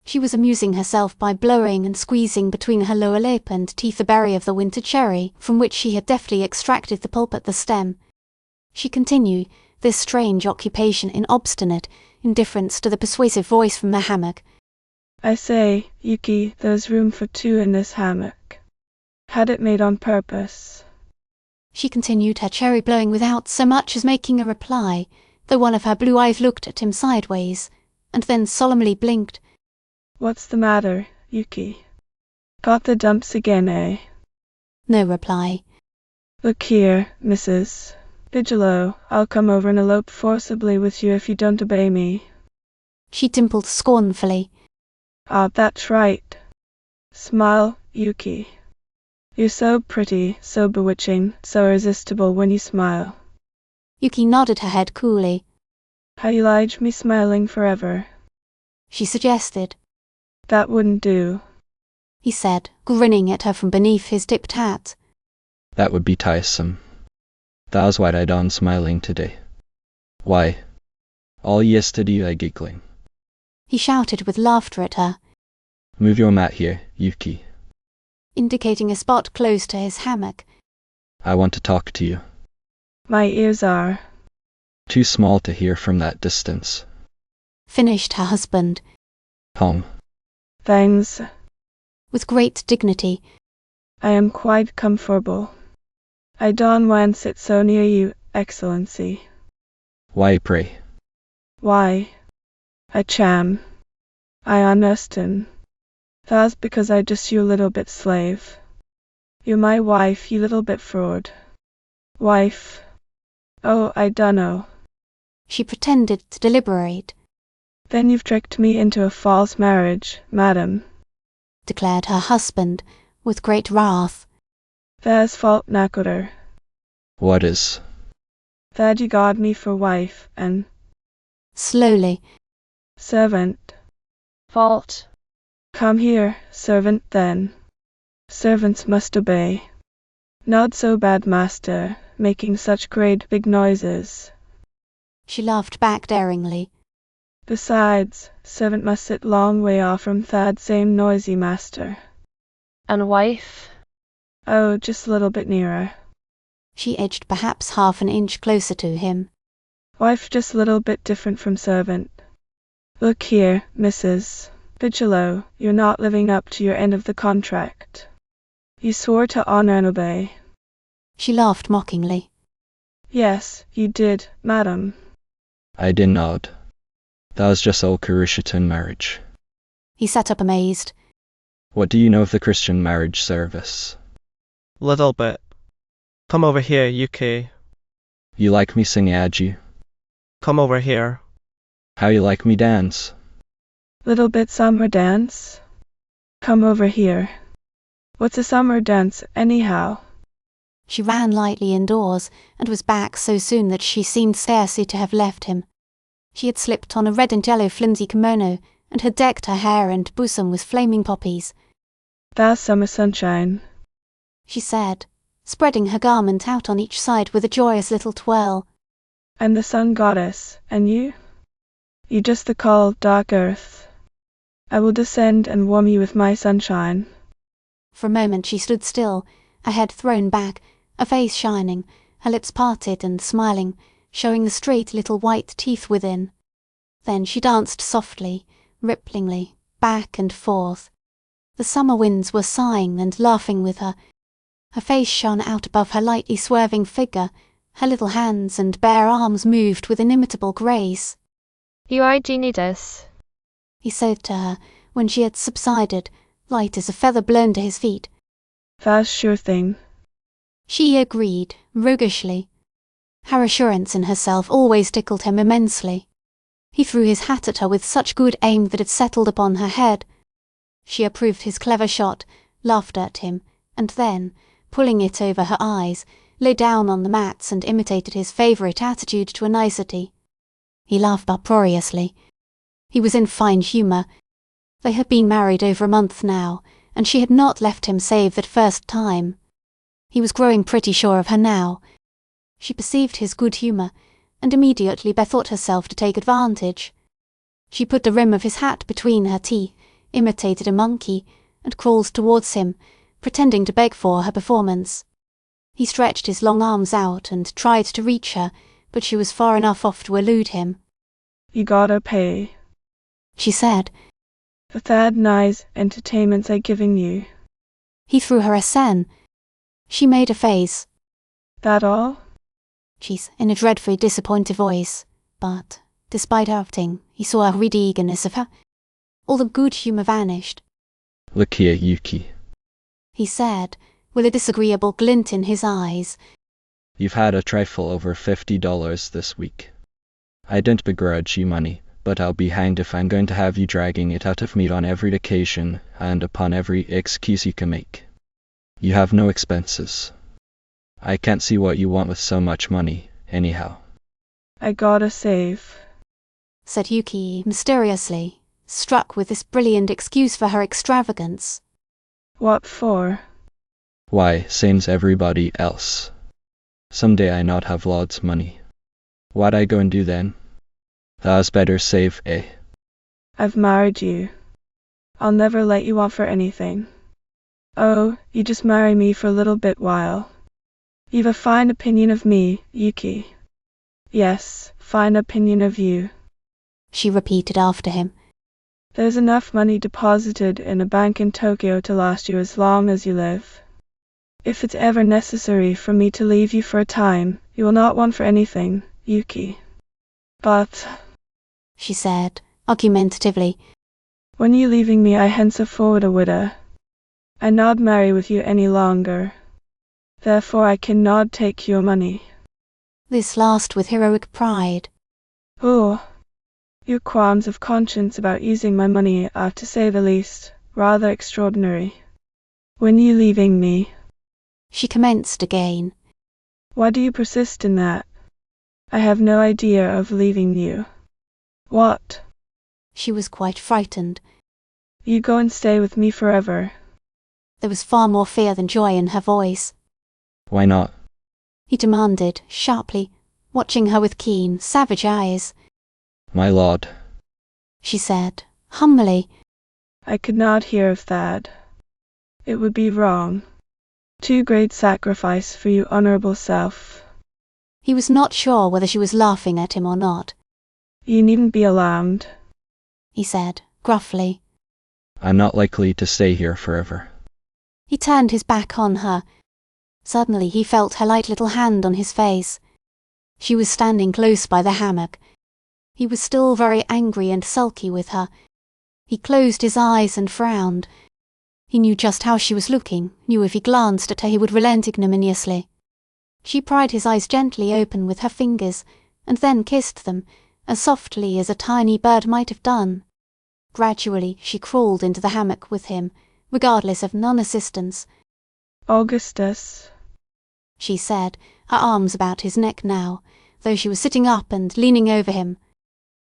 She was amusing herself by blowing and squeezing between her lower lip and teeth a berry of the winter cherry, from which she had deftly extracted the pulp at the stem. She continued this strange occupation in obstinate indifference to the persuasive voice from the hammock. I say, Yuki, there's room for two in this hammock. Had it made on purpose. She continued her cherry blowing without so much as making a reply, though one of her blue eyes looked at him sideways, and then solemnly blinked. What's the matter, Yuki? Got the dumps again, eh? No reply. Look here, Mrs. Bigelow, I'll come over and elope forcibly with you if you don't obey me. She dimpled scornfully. Ah, that's right. Smile, Yuki. You're so pretty, so bewitching, so irresistible when you smile. Yuki nodded her head coolly. How you like me smiling forever? She suggested. That wouldn't do, he said, grinning at her from beneath his tipped hat. That would be tiresome. That was why I done smiling today. Why? All yesterday I giggling. He shouted with laughter at her. Move your mat here, Yuki. Indicating a spot close to his hammock. I want to talk to you. My ears are too small to hear from that distance. Finished her husband. Home. Thanks. With great dignity. I am quite comfortable. I don't want to sit so near you, Excellency. Why, pray? Why? I cham. I understand. That's because I just you a little bit slave. You're my wife, you little bit fraud. Wife. Oh, I dunno. She pretended to deliberate. Then you've tricked me into a false marriage, madam, declared her husband, with great wrath. There's fault Nakoder. What is? That you got me for wife, and slowly. Servant. Fault. Come here, servant then. Servants must obey. Not so bad, master, making such great big noises. She laughed back daringly. Besides, servant must sit long way off from that same noisy master. And wife? Oh, just a little bit nearer. She edged perhaps half an inch closer to him. Wife just a little bit different from servant. Look here, Mrs. Bigelow, you're not living up to your end of the contract. You swore to honor and obey. She laughed mockingly. Yes, you did, madam. I did nod. That was just old Kurushitan marriage. He sat up amazed. What do you know of the Christian marriage service? Little bit. Come over here, Yuki. You like me sing Aji? Come over here. How you like me dance? Little bit summer dance? Come over here. What's a summer dance, anyhow? She ran lightly indoors, and was back so soon that she seemed scarcely to have left him. She had slipped on a red and yellow flimsy kimono, and had decked her hair and bosom with flaming poppies. That's summer sunshine, she said, spreading her garment out on each side with a joyous little twirl. I'm the sun goddess, and you? You just the cold, dark earth. I will descend and warm you with my sunshine. For a moment she stood still, her head thrown back, her face shining, her lips parted and smiling, showing the straight little white teeth within. Then she danced softly, ripplingly, back and forth. The summer winds were sighing and laughing with her. Her face shone out above her lightly swerving figure, her little hands and bare arms moved with inimitable grace. You are genius. He said to her, when she had subsided, light as a feather blown to his feet. Fast sure thing. She agreed, roguishly. Her assurance in herself always tickled him immensely. He threw his hat at her with such good aim that it settled upon her head. She approved his clever shot, laughed at him, and then, pulling it over her eyes, lay down on the mats and imitated his favourite attitude to a nicety. He laughed uproariously. He was in fine humour. They had been married over a month now, and she had not left him save that first time. He was growing pretty sure of her now. She perceived his good humour, and immediately bethought herself to take advantage. She put the rim of his hat between her teeth, imitated a monkey, and crawled towards him, pretending to beg for her performance. He stretched his long arms out and tried to reach her, but she was far enough off to elude him. You gotta pay, she said. for that nice entertainments I giving you. He threw her a sen. She made a face. That all? She's in a dreadfully disappointed voice, but, despite everything, he saw a ready eagerness of her. All the good humour vanished. Look here, Yuki. He said, with a disagreeable glint in his eyes. You've had a trifle over $50 this week. I don't begrudge you money, but I'll be hanged if I'm going to have you dragging it out of me on every occasion and upon every excuse you can make. You have no expenses. I can't see what you want with so much money, anyhow. I gotta save, said Yuki mysteriously, struck with this brilliant excuse for her extravagance. What for? Why, same's everybody else. Someday I not have lots money. What I go and do then? Tha's better save, eh? I've married you. I'll never let you off for anything. Oh, you just marry me for a little bit while. You've a fine opinion of me, Yuki. Yes, fine opinion of you, she repeated after him. There's enough money deposited in a bank in Tokyo to last you as long as you live. If it's ever necessary for me to leave you for a time, you will not want for anything, Yuki. But, she said, argumentatively, when you leaving me I henceforward a widow. I not marry with you any longer. Therefore I cannot take your money. This last with heroic pride. Oh, your qualms of conscience about using my money are, to say the least, rather extraordinary. When you leaving me, she commenced again. Why do you persist in that? I have no idea of leaving you. What? She was quite frightened. You go and stay with me forever. There was far more fear than joy in her voice. Why not? He demanded, sharply, watching her with keen, savage eyes. My lord, she said, humbly. I could not hear of that. It would be wrong. Too great sacrifice for your honourable self. He was not sure whether she was laughing at him or not. You needn't be alarmed, he said, gruffly. I'm not likely to stay here forever. He turned his back on her. Suddenly he felt her light little hand on his face. She was standing close by the hammock. He was still very angry and sulky with her. He closed his eyes and frowned. He knew just how she was looking, knew if he glanced at her he would relent ignominiously. She pried his eyes gently open with her fingers, and then kissed them, as softly as a tiny bird might have done. Gradually she crawled into the hammock with him, regardless of non-assistance. Augustus, she said, her arms about his neck now, though she was sitting up and leaning over him.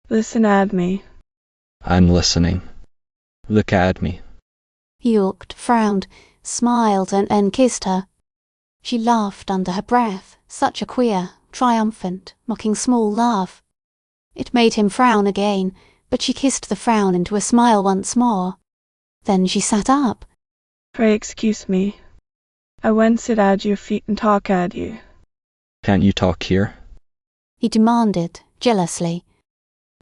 Listen at me. I'm listening. Look at me. He looked, frowned, smiled, and kissed her. She laughed under her breath, such a queer, triumphant, mocking small laugh. It made him frown again, but she kissed the frown into a smile once more. Then she sat up. Pray excuse me. I went sit at your feet and talk at you. Can't you talk here? He demanded, jealously.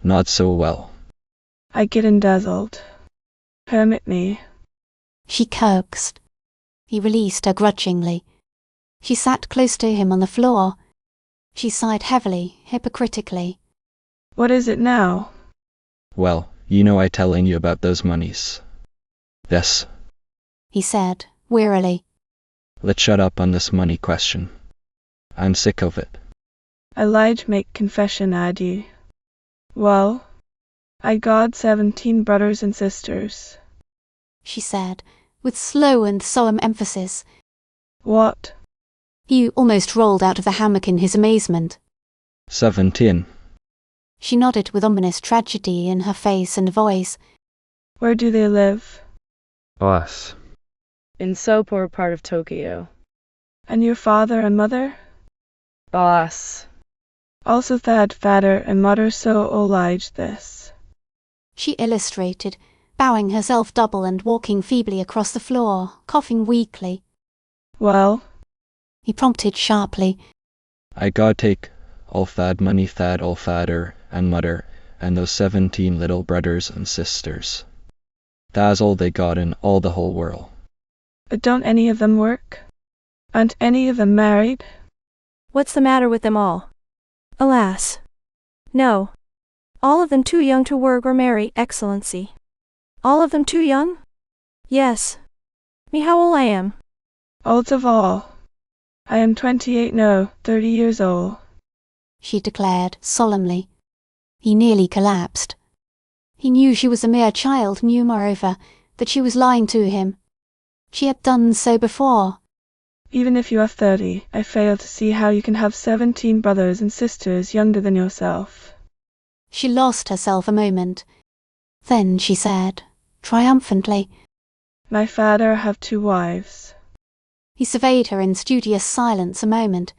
Not so well. I get dazzled. Permit me. She coaxed. He released her grudgingly. She sat close to him on the floor. She sighed heavily, hypocritically. What is it now? Well, you know I telling you about those monies. Yes. He said, wearily. Let's shut up on this money question. I'm sick of it. I lied to make confession, Addy. Well, I got 17 brothers and sisters. She said, with slow and solemn emphasis. What? He almost rolled out of the hammock in his amazement. 17. She nodded with ominous tragedy in her face and voice. Where do they live? Us. In so poor a part of Tokyo. And your father and mother? Us. Also Thad, father and mother so obliged this. She illustrated, bowing herself double and walking feebly across the floor, coughing weakly. Well? He prompted sharply. I gotta take all Thad money, Thad, all father and mother, and those 17 little brothers and sisters. That's all they got in all the whole world. But don't any of them work? Aren't any of them married? What's the matter with them all? Alas. No. All of them too young to work or marry, Excellency. All of them too young? Yes. Me how old I am? Old of all. I am 28, no, 30 years old. She declared solemnly. He nearly collapsed. He knew she was a mere child, knew, moreover, that she was lying to him. She had done so before. Even if you are 30, I fail to see how you can have 17 brothers and sisters younger than yourself. She lost herself a moment. Then she said, triumphantly, My father have 2 wives. He surveyed her in studious silence a moment.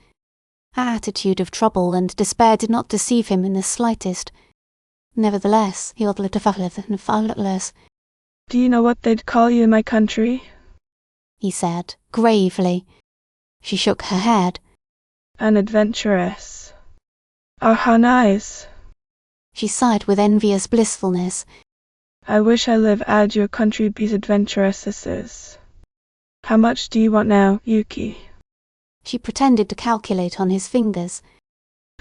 Her attitude of trouble and despair did not deceive him in the slightest. Nevertheless, he Do you know what they'd call you in my country? He said, gravely. She shook her head. An adventuress. Oh, how nice. She sighed with envious blissfulness. I wish I live at your country be's adventuresses. How much do you want now, Yuki? She pretended to calculate on his fingers.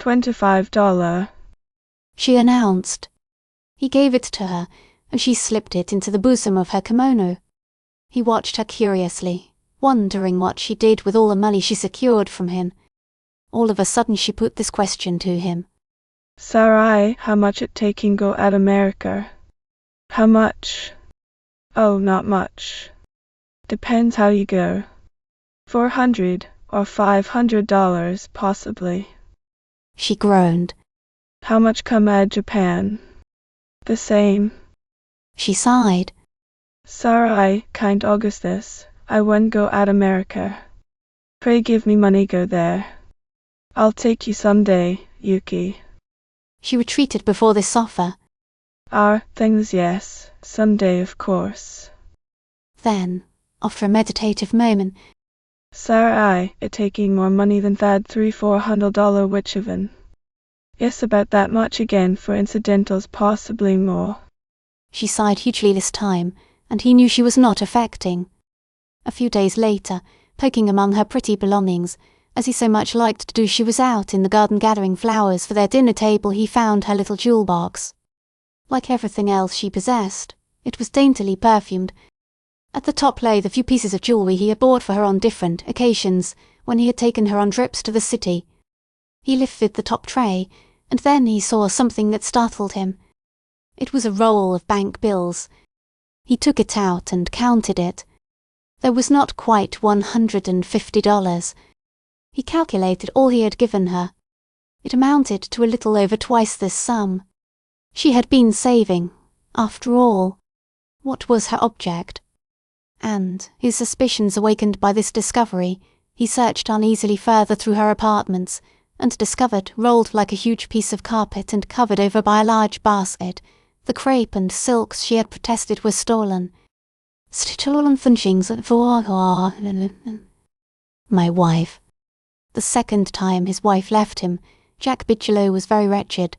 $25. She announced. He gave it to her, and she slipped it into the bosom of her kimono. He watched her curiously, wondering what she did with all the money she secured from him. All of a sudden she put this question to him. Sarai, how much it taking go at America? How much? Oh, not much. Depends how you go. $400 or $500 possibly. She groaned. How much come at Japan? The same. She sighed. Sarai, kind Augustus, I won't go at America. Pray give me money go there. I'll take you some day, Yuki. She retreated before this offer. Things yes, some day of course. Then, after a meditative moment, Sarai, it taking more money than that $300-400 which even. Yes, about that much again for incidentals, possibly more. She sighed hugely this time, and he knew she was not affecting. A few days later, poking among her pretty belongings, as he so much liked to do, she was out in the garden gathering flowers for their dinner table. He found her little jewel box. Like everything else she possessed, it was daintily perfumed. At the top lay the few pieces of jewellery he had bought for her on different occasions when he had taken her on trips to the city. He lifted the top tray, and then he saw something that startled him. It was a roll of bank bills. He took it out and counted it. There was not quite $150. He calculated all he had given her. It amounted to a little over twice this sum. She had been saving, after all. What was her object? And, his suspicions awakened by this discovery, he searched uneasily further through her apartments, and discovered, rolled like a huge piece of carpet and covered over by a large basket, the crepe and silks she had protested were stolen. My wife. The second time his wife left him, Jack Bigelow was very wretched.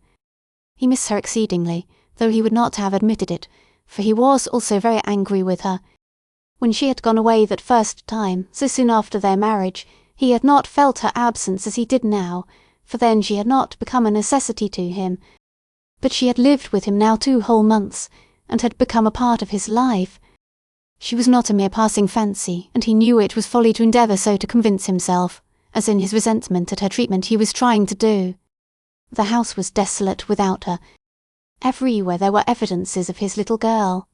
He missed her exceedingly, though he would not have admitted it, for he was also very angry with her. When she had gone away that first time, so soon after their marriage, he had not felt her absence as he did now, for then she had not become a necessity to him. But she had lived with him now 2 whole months, and had become a part of his life. She was not a mere passing fancy, and he knew it was folly to endeavour so to convince himself, as in his resentment at her treatment he was trying to do. The house was desolate without her. Everywhere there were evidences of his little girl.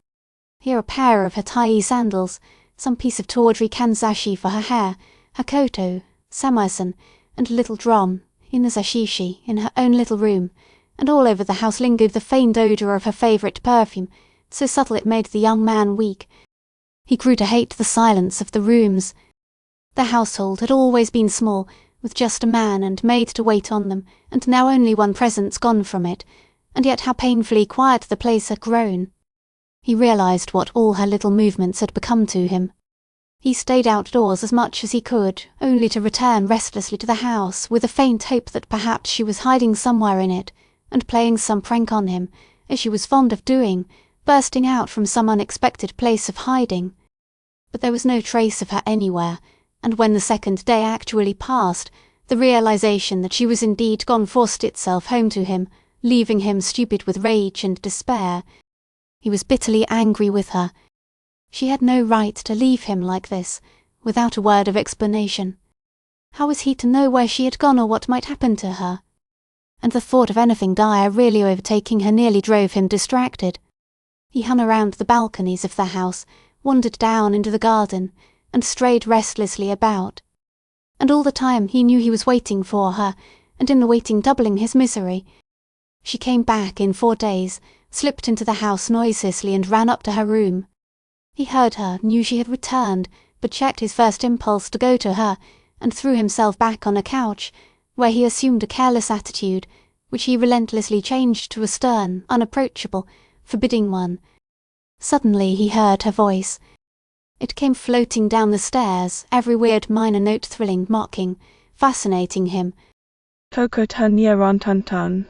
Here a pair of her tai sandals, some piece of tawdry kanzashi for her hair, her koto, samisen, and a little drum, inazashishi, in her own little room, and all over the house lingered the faint odour of her favourite perfume, so subtle it made the young man weak. He grew to hate the silence of the rooms. The household had always been small, with just a man and maid to wait on them, and now only one presence gone from it, and yet how painfully quiet the place had grown. He realised what all her little movements had become to him. He stayed outdoors as much as he could, only to return restlessly to the house with a faint hope that perhaps she was hiding somewhere in it, and playing some prank on him, as she was fond of doing, bursting out from some unexpected place of hiding. But there was no trace of her anywhere, and when the second day actually passed, the realisation that she was indeed gone forced itself home to him, leaving him stupid with rage and despair. He was bitterly angry with her. She had no right to leave him like this, without a word of explanation. How was he to know where she had gone or what might happen to her? And the thought of anything dire really overtaking her nearly drove him distracted. He hung around the balconies of the house, wandered down into the garden, and strayed restlessly about. And all the time he knew he was waiting for her, and in the waiting doubling his misery. She came back in 4 days, slipped into the house noiselessly and ran up to her room. He heard her, knew she had returned, but checked his first impulse to go to her, and threw himself back on a couch, where he assumed a careless attitude, which he relentlessly changed to a stern, unapproachable, forbidding one. Suddenly he heard her voice. It came floating down the stairs, every weird minor note thrilling, mocking, fascinating him. Tokotan yerontantan.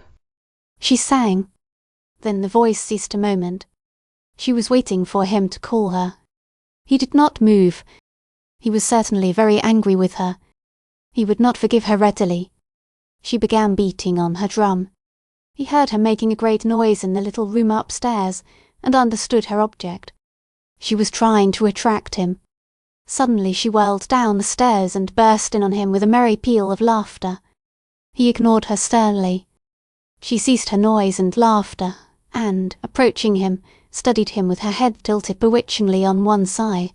She sang. Then the voice ceased a moment. She was waiting for him to call her. He did not move. He was certainly very angry with her. He would not forgive her readily. She began beating on her drum. He heard her making a great noise in the little room upstairs, and understood her object. She was trying to attract him. Suddenly she whirled down the stairs and burst in on him with a merry peal of laughter. He ignored her sternly. She ceased her noise and laughter, and, approaching him, studied him with her head tilted bewitchingly on one side.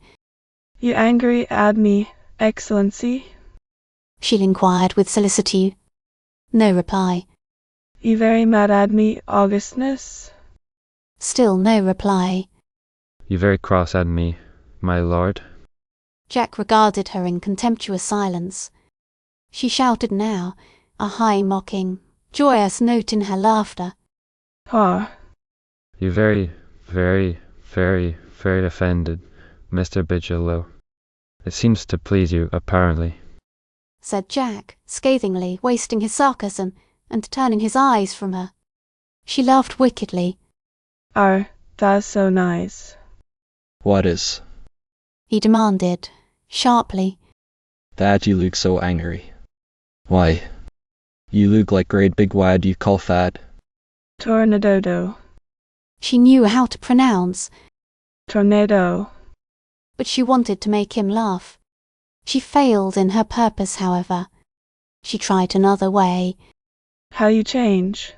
You angry at me, Excellency? She inquired with solicitude. No reply. You very mad at me, Augustness? Still no reply. You very cross at me, my lord? Jack regarded her in contemptuous silence. She shouted now, a high mocking, joyous note in her laughter. Ha! You very offended, Mr. Bigelow. It seems to please you, apparently, said Jack, scathingly, wasting his sarcasm, and turning his eyes from her. She laughed wickedly. That's so nice. What is? He demanded, sharply. That you look so angry. Why? You look like great big wad you call fat. Tornado. She knew how to pronounce. Tornado. But she wanted to make him laugh. She failed in her purpose, however. She tried another way. How you change?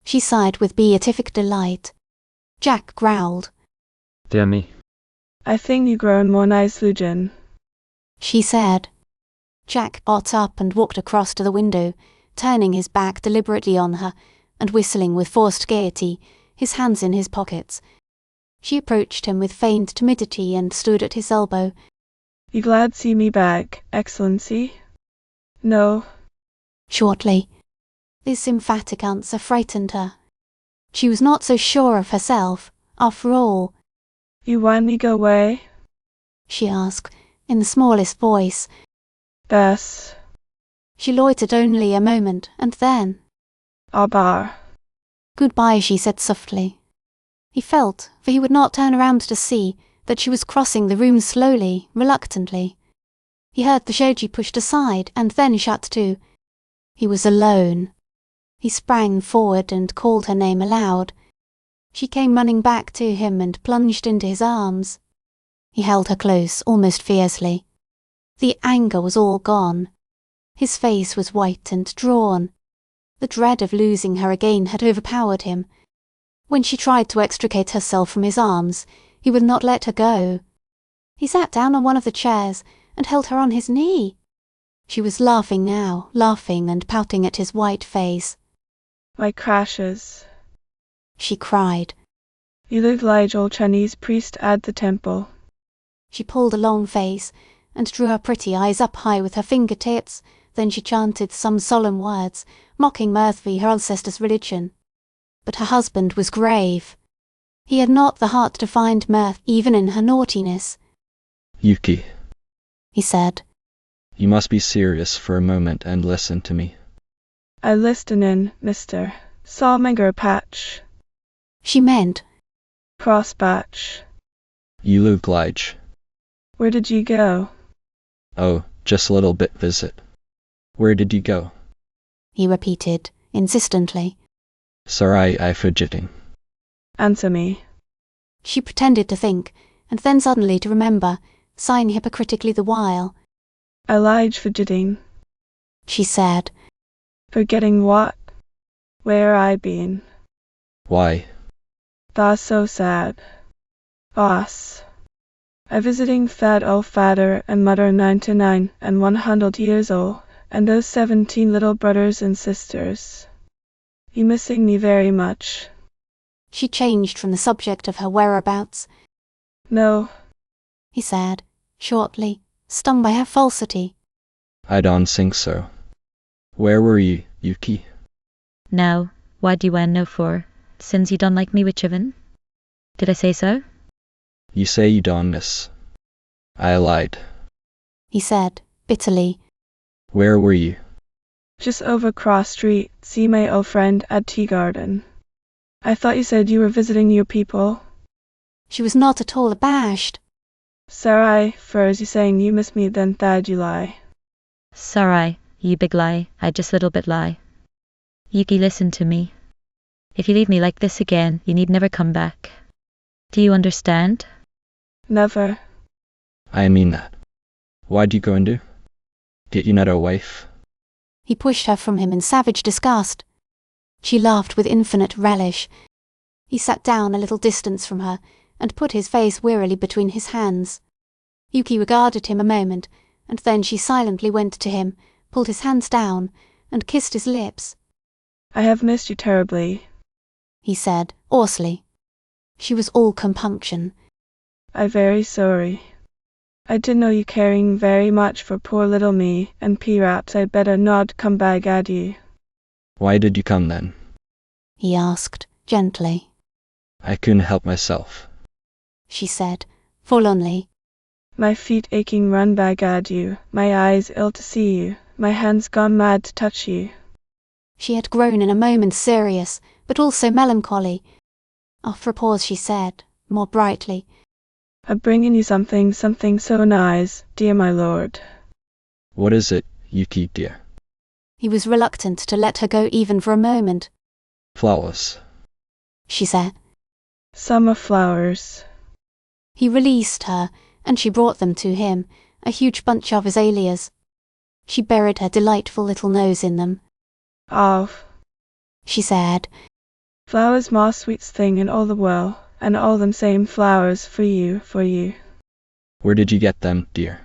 She sighed with beatific delight. Jack growled. Dear me. I think you grown more nice, Lujan. She said. Jack got up and walked across to the window, turning his back deliberately on her, and whistling with forced gaiety, his hands in his pockets. She approached him with feigned timidity and stood at his elbow. You glad see me back, Excellency? No. Shortly. This emphatic answer frightened her. She was not so sure of herself, after all. You want me go away? She asked, in the smallest voice. Bess. She loitered only a moment, and then. Abar. Goodbye, she said softly. He felt, for he would not turn around to see, that she was crossing the room slowly, reluctantly. He heard the shoji pushed aside and then shut to. He was alone. He sprang forward and called her name aloud. She came running back to him and plunged into his arms. He held her close, almost fiercely. The anger was all gone. His face was white and drawn. The dread of losing her again had overpowered him. When she tried to extricate herself from his arms, he would not let her go. He sat down on one of the chairs and held her on his knee. She was laughing now, laughing and pouting at his white face. My crashes, She cried. you look like old Chinese priest at the temple. She pulled a long face and drew her pretty eyes up high with her fingertips. Then she chanted some solemn words, mocking mirthfully her ancestors' religion. But her husband was grave. He had not the heart to find mirth even in her naughtiness. Yuki, He said. you must be serious for a moment and listen to me. I listenin', Mr. Sawminger Patch. She meant, Crosspatch. You look like. Where did you go? Oh, just a little bit visit. Where did you go? he repeated, insistently. Sorry, I fidgeting. Answer me. She pretended to think, and then suddenly to remember, sighing hypocritically the while. I lied fidgeting. She said, Forgetting what? Where I been? Why? That's so sad. Boss. I visiting fat old fader and mother 99 and 100 years old, and those 17 little brothers and sisters. You missing me very much. She changed from the subject of her whereabouts. No, He said, shortly, stung by her falsity. I don't think so. Where were you, Yuki? Now, what do you want to know for, since you don't like me with Chivin? Did I say so? You say you don't miss. I lied. He said, bitterly. Where were you? just over cross street, see my old friend at tea garden. I thought you said you were visiting your people. She was not at all abashed. Sarai, first you saying you miss me, then thad you lie. Sorry, you big lie, I just little bit lie. Yuki, listen to me. If you leave me like this again, you need never come back. Do you understand? Never. I mean that. Why'd you go and do? Get you not a wife? He pushed her from him in savage disgust. She laughed with infinite relish. He sat down a little distance from her and put his face wearily between his hands. Yuki regarded him a moment, and then she silently went to him, pulled his hands down, and kissed his lips. I have missed you terribly, he said, hoarsely. She was all compunction. I very sorry. I didn't know you caring very much for poor little me, and perhaps I'd better not come back at you. Why did you come then? He asked, gently. I couldn't help myself. She said, forlornly. My feet aching run back at you, my eyes ill to see you, my hands gone mad to touch you. She had grown in a moment serious, but also melancholy. After a pause she said, more brightly, I'm bringing you something so nice, dear my lord. What is it, Yuki dear? He was reluctant to let her go even for a moment. Flowers. She said. Summer flowers. He released her, and she brought them to him, a huge bunch of azaleas. She buried her delightful little nose in them. Of. She said. Flowers most sweetest thing in all the world, and all them same flowers for you. Where did you get them, dear?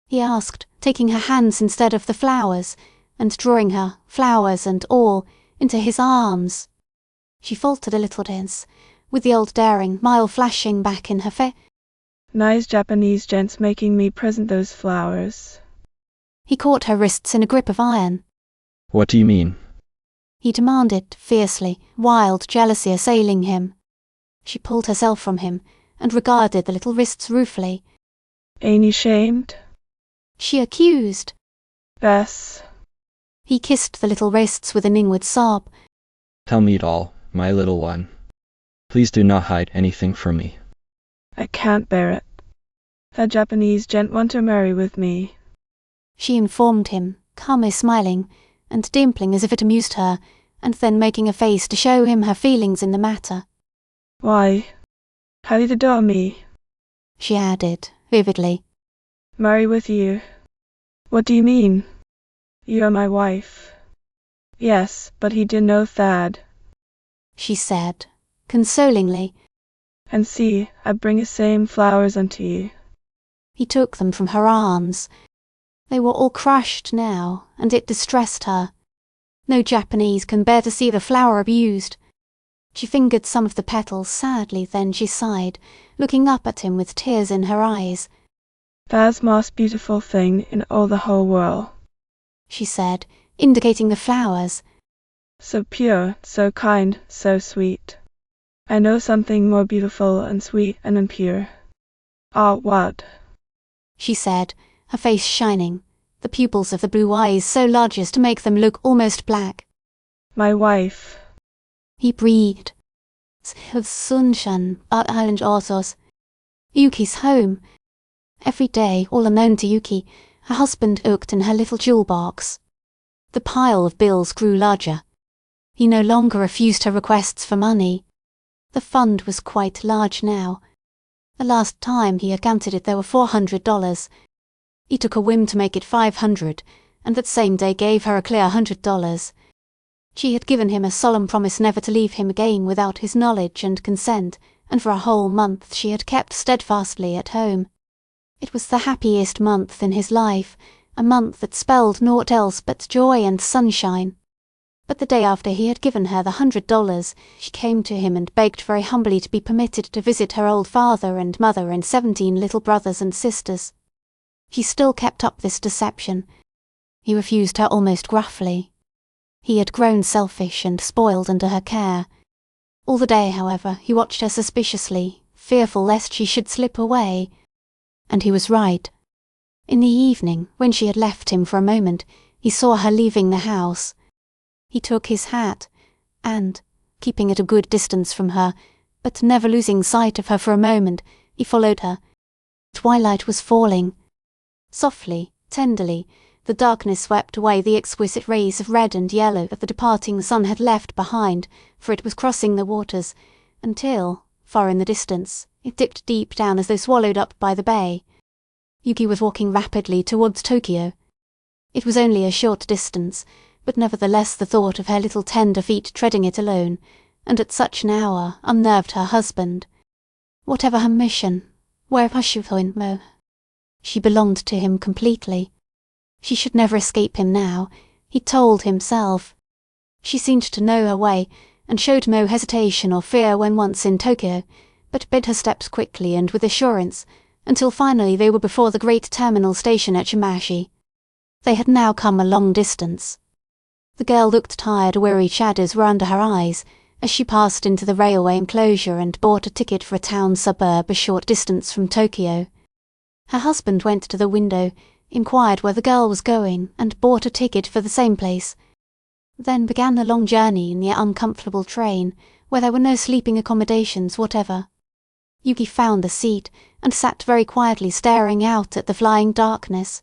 He asked, taking her hands instead of the flowers, and drawing her, flowers and all, into his arms. She faltered a little dance, with the old daring smile flashing back in her face. Nice Japanese gents making me present those flowers. He caught her wrists in a grip of iron. What do you mean? He demanded, fiercely, wild jealousy assailing him. She pulled herself from him, and regarded the little wrists ruefully. Ain't you shamed? She accused. Bess. He kissed the little wrists with an inward sob. Tell me it all, my little one. Please do not hide anything from me. I can't bear it. That Japanese gent want to marry with me. She informed him, calmly smiling, and dimpling as if it amused her, and then making a face to show him her feelings in the matter. Why? How you adore me? She added, vividly. Marry with you? What do you mean? You are my wife. Yes, but he didn't know Thad. She said, consolingly. And see, I bring the same flowers unto you. He took them from her arms. They were all crushed now, and it distressed her. No Japanese can bear to see the flower abused. She fingered some of the petals sadly, then she sighed, looking up at him with tears in her eyes. That's the most beautiful thing in all the whole world, she said, indicating the flowers. So pure, so kind, so sweet. I know something more beautiful and sweet and impure. Ah, what? She said, her face shining, the pupils of the blue eyes so large as to make them look almost black. My wife. He breathed. Sunshine, Island Orthos. Yuki's home. Every day, all unknown to Yuki, her husband looked in her little jewel box. The pile of bills grew larger. He no longer refused her requests for money. The fund was quite large now. The last time he accounted it there were $400. He took a whim to make it $500, and that same day gave her a clear $100. She had given him a solemn promise never to leave him again without his knowledge and consent, and for a whole month she had kept steadfastly at home. It was the happiest month in his life, a month that spelled naught else but joy and sunshine. But the day after he had given her the $100, she came to him and begged very humbly to be permitted to visit her old father and mother and 17 little brothers and sisters. He still kept up this deception. He refused her almost gruffly. He had grown selfish and spoiled under her care. All the day, however, he watched her suspiciously, fearful lest she should slip away. And he was right. In the evening, when she had left him for a moment, he saw her leaving the house. He took his hat, and, keeping at a good distance from her, but never losing sight of her for a moment, he followed her. Twilight was falling. Softly, tenderly, the darkness swept away the exquisite rays of red and yellow that the departing sun had left behind, for it was crossing the waters, until, far in the distance, it dipped deep down as though swallowed up by the bay. Yuki was walking rapidly towards Tokyo. It was only a short distance, but nevertheless the thought of her little tender feet treading it alone, and at such an hour, unnerved her husband. Whatever her mission, where Mo, she belonged to him completely. She should never escape him now, he told himself. She seemed to know her way, and showed no hesitation or fear when once in Tokyo, but bid her steps quickly and with assurance, until finally they were before the great terminal station at Shimashi. They had now come a long distance. The girl looked tired, weary shadows were under her eyes, as she passed into the railway enclosure and bought a ticket for a town suburb a short distance from Tokyo. Her husband went to the window, inquired where the girl was going, and bought a ticket for the same place. Then began the long journey in the uncomfortable train, where there were no sleeping accommodations whatever. Yuki found a seat, and sat very quietly staring out at the flying darkness.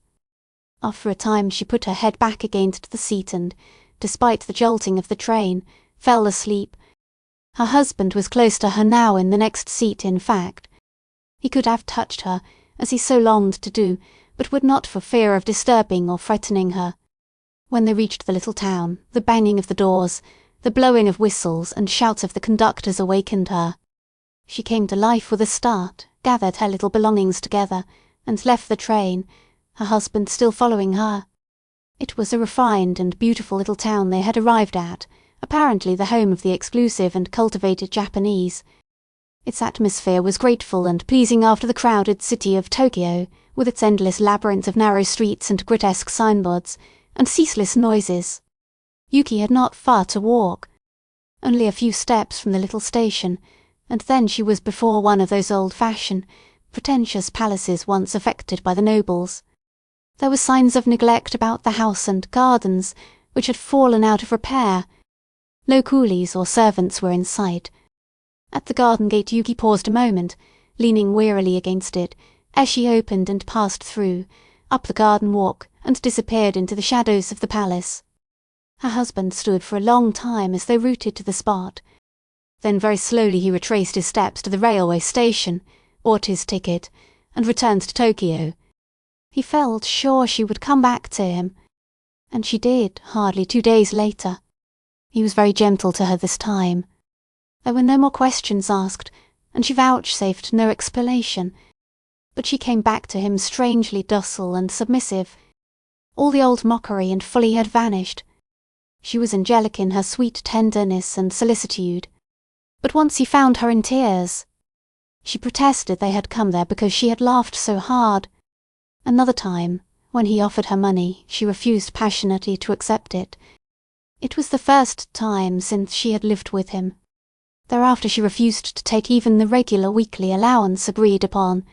After a time she put her head back against the seat and, despite the jolting of the train, fell asleep. Her husband was close to her now in the next seat, in fact. He could have touched her, as he so longed to do, but would not for fear of disturbing or frightening her. When they reached the little town, the banging of the doors, the blowing of whistles and shouts of the conductors awakened her. She came to life with a start, gathered her little belongings together, and left the train, her husband still following her. It was a refined and beautiful little town they had arrived at, apparently the home of the exclusive and cultivated Japanese. Its atmosphere was grateful and pleasing after the crowded city of Tokyo, with its endless labyrinth of narrow streets and grotesque signboards, and ceaseless noises. Yuki had not far to walk. Only a few steps from the little station, and then she was before one of those old-fashioned, pretentious palaces once affected by the nobles. There were signs of neglect about the house and gardens, which had fallen out of repair. No coolies or servants were in sight. At the garden gate Yuki paused a moment, leaning wearily against it, as she opened and passed through, up the garden walk, and disappeared into the shadows of the palace. Her husband stood for a long time as though rooted to the spot. Then very slowly he retraced his steps to the railway station, bought his ticket, and returned to Tokyo. He felt sure she would come back to him. And she did, hardly 2 days later. He was very gentle to her this time. There were no more questions asked, and she vouchsafed no explanation. But she came back to him strangely docile and submissive. All the old mockery and folly had vanished. She was angelic in her sweet tenderness and solicitude. But once he found her in tears. She protested they had come there because she had laughed so hard. Another time, when he offered her money, she refused passionately to accept it. It was the first time since she had lived with him. Thereafter she refused to take even the regular weekly allowance agreed upon.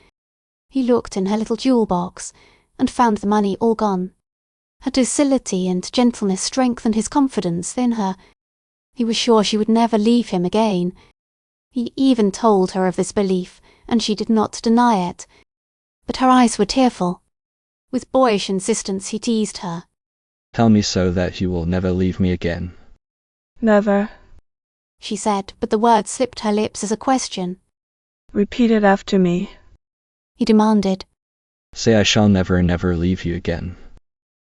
He looked in her little jewel box, and found the money all gone. Her docility and gentleness strengthened his confidence in her. He was sure she would never leave him again. He even told her of this belief, and she did not deny it. But her eyes were tearful. With boyish insistence he teased her. Tell me so that you will never leave me again. Never. She said, but the word slipped her lips as a question. Repeat it after me. He demanded. Say I shall never leave you again.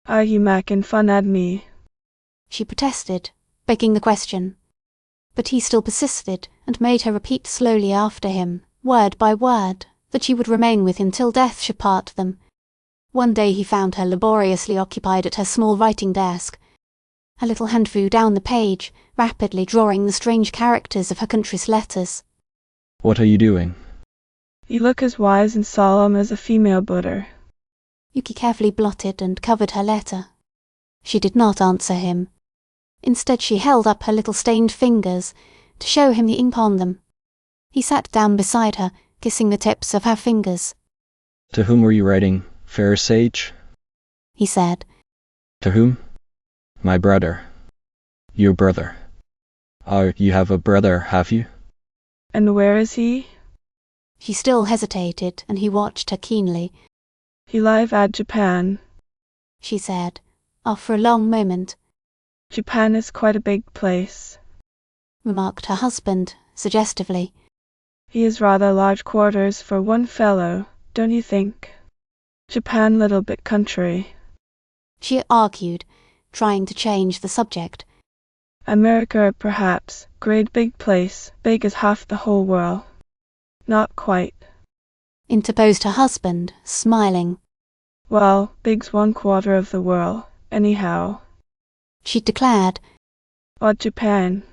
Are you making fun at me? She protested, begging the question. But he still persisted, and made her repeat slowly after him, word by word, that she would remain with him till death should part them. One day he found her laboriously occupied at her small writing desk. Her little hand flew down the page, rapidly drawing the strange characters of her country's letters. What are you doing? You look as wise and solemn as a female Buddha. Yuki carefully blotted and covered her letter. She did not answer him. Instead she held up her little stained fingers, to show him the ink on them. He sat down beside her, kissing the tips of her fingers. To whom were you writing, fair sage? He said. To whom? My brother. Your brother. Oh, you have a brother, have you? And where is he? She still hesitated, and he watched her keenly. He live at Japan, she said, after a long moment. Japan is quite a big place, remarked her husband, suggestively. He is rather large quarters for one fellow, don't you think? Japan little bit country. She argued, trying to change the subject. America perhaps, great big place, big as half the whole world. Not quite, interposed her husband, smiling. Well, big's 1/4 of the world, anyhow, she declared. What Japan?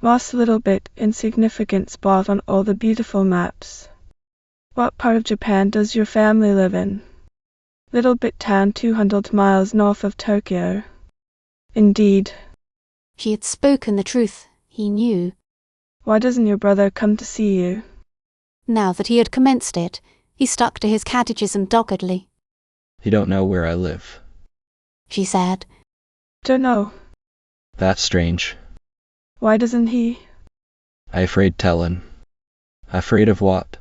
Most little bit insignificant spot on all the beautiful maps. What part of Japan does your family live in? Little bit town 200 miles north of Tokyo. Indeed. She had spoken the truth, he knew. Why doesn't your brother come to see you? Now that he had commenced it, he stuck to his catechism doggedly. He don't know where I live, she said. Don't know. That's strange. Why doesn't he? I afraid tellin'. Afraid of what?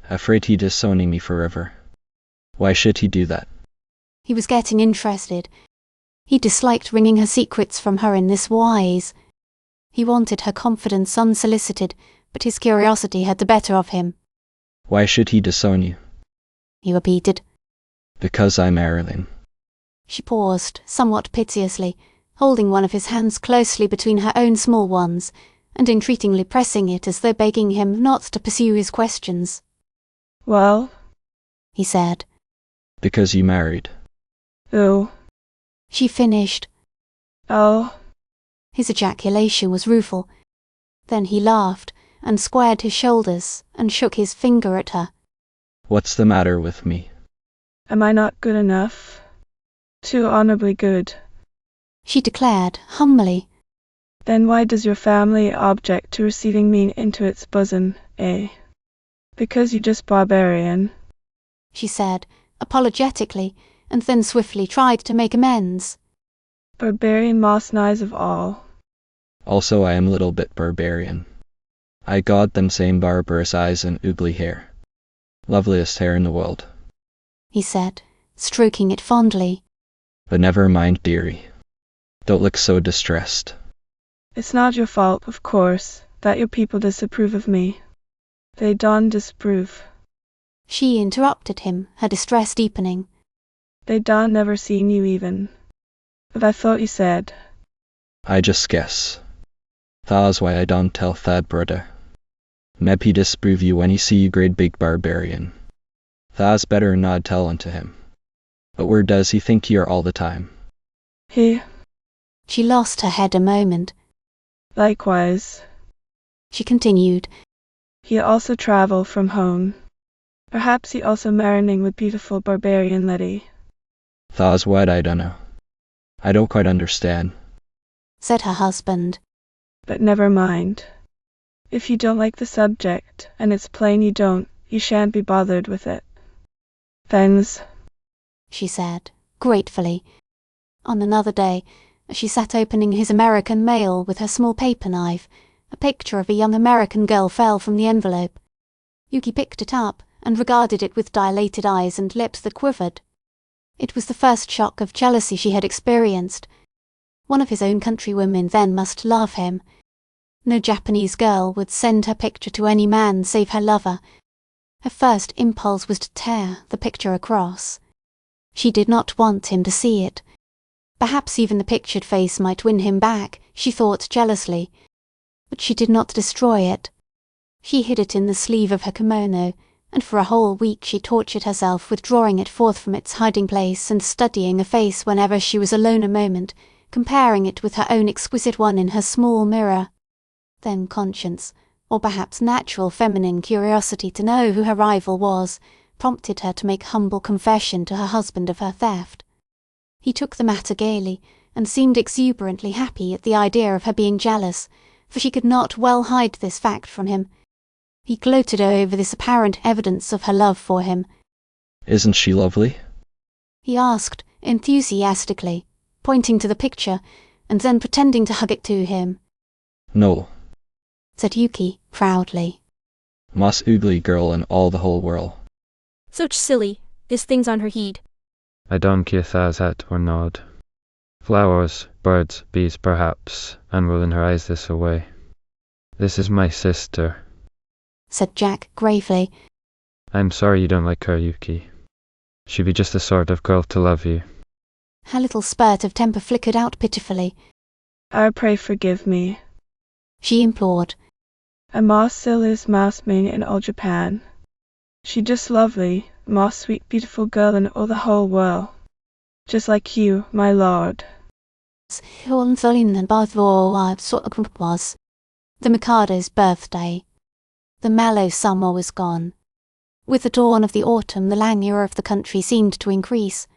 Afraid he disowning me forever. Why should he do that? He was getting interested. He disliked wringing her secrets from her in this wise. He wanted her confidence unsolicited, but his curiosity had the better of him. Why should he disown you? He repeated. Because I'm Marilyn. She paused, somewhat piteously, holding one of his hands closely between her own small ones, and entreatingly pressing it as though begging him not to pursue his questions. Well? He said. Because you married. Oh. She finished. Oh. His ejaculation was rueful. Then he laughed, and squared his shoulders, and shook his finger at her. What's the matter with me? Am I not good enough? Too honorably good, she declared, humbly. Then why does your family object to receiving me into its bosom, eh? Because you just barbarian, she said, apologetically, and then swiftly tried to make amends. Barbarian most nice of all. Also I am little bit barbarian. I got them same barbarous eyes and ugly hair. Loveliest hair in the world. he said, stroking it fondly. But never mind, dearie. Don't look so distressed. It's not your fault, of course, that your people disapprove of me. They don't disapprove. She interrupted him, her distress deepening. They don't never seen you even. But I thought you said. I just guess. Tha's why I don't tell Thad brother. Meb he disprove you when he see you great big barbarian. Tha's better not tell unto him. But where does he think you are all the time? He, She lost her head a moment. likewise, She continued, he also travel from home. Perhaps he also marrying with beautiful barbarian lady. Tha's what I dunno. I don't quite understand. said her husband. But never mind. If you don't like the subject, and it's plain you don't, you shan't be bothered with it. Thanks. She said, gratefully. On another day, as she sat opening his American mail with her small paper knife, a picture of a young American girl fell from the envelope. Yuki picked it up and regarded it with dilated eyes and lips that quivered. It was the first shock of jealousy she had experienced. One of his own countrywomen then must love him. No Japanese girl would send her picture to any man save her lover. Her first impulse was to tear the picture across. She did not want him to see it. Perhaps even the pictured face might win him back, she thought jealously. But she did not destroy it. She hid it in the sleeve of her kimono, and for a whole week she tortured herself with drawing it forth from its hiding place and studying a face whenever she was alone a moment, comparing it with her own exquisite one in her small mirror. Then conscience, or perhaps natural feminine curiosity to know who her rival was, prompted her to make humble confession to her husband of her theft. He took the matter gaily, and seemed exuberantly happy at the idea of her being jealous, for she could not well hide this fact from him. He gloated over this apparent evidence of her love for him. Isn't she lovely? He asked, enthusiastically, pointing to the picture, and then pretending to hug it to him. No. Said Yuki, proudly. Most ugly girl in all the whole world. Such silly, this thing's on her heed. I don't care Tha's hat or nod. Flowers, birds, bees perhaps, and will in her eyes this away. This is my sister, said Jack gravely. I'm sorry you don't like her, Yuki. She'd be just the sort of girl to love you. Her little spurt of temper flickered out pitifully. I pray forgive me. She implored. A most silliest mouse main in all Japan. She just lovely, most sweet beautiful girl in all the whole world. Just like you, my lord. Was the Mikado's birthday. The mellow summer was gone. With the dawn of the autumn the languor of the country seemed to increase.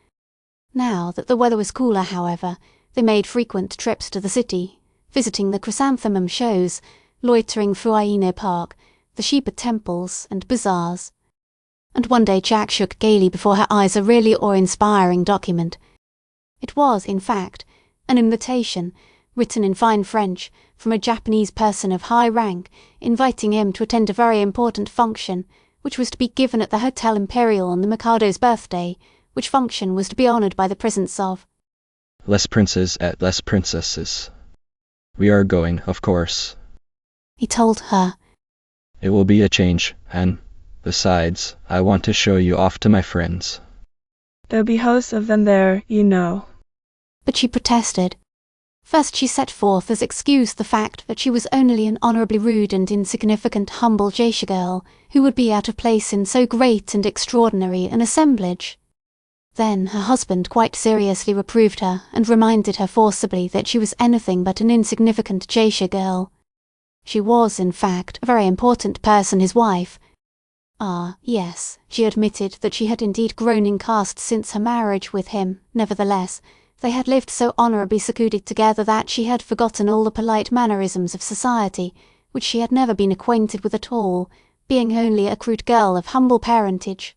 Now that the weather was cooler, however, they made frequent trips to the city, visiting the chrysanthemum shows, loitering through Aine Park, the Shiba temples and bazaars. And one day Jack shook gaily before her eyes a really awe-inspiring document. It was, in fact, an invitation, written in fine French, from a Japanese person of high rank, inviting him to attend a very important function, which was to be given at the Hotel Imperial on the Mikado's birthday, which function was to be honoured by the presence of less princes at less princesses. We are going, of course. He told her. It will be a change, and, besides, I want to show you off to my friends. There'll be hosts of them there, you know. But she protested. First she set forth as excuse the fact that she was only an honourably rude and insignificant humble geisha girl who would be out of place in so great and extraordinary an assemblage. Then her husband quite seriously reproved her and reminded her forcibly that she was anything but an insignificant geisha girl. She was, in fact, a very important person, his wife. Ah, yes, she admitted that she had indeed grown in caste since her marriage with him. Nevertheless, they had lived so honourably secluded together that she had forgotten all the polite mannerisms of society, which she had never been acquainted with at all, being only a crude girl of humble parentage.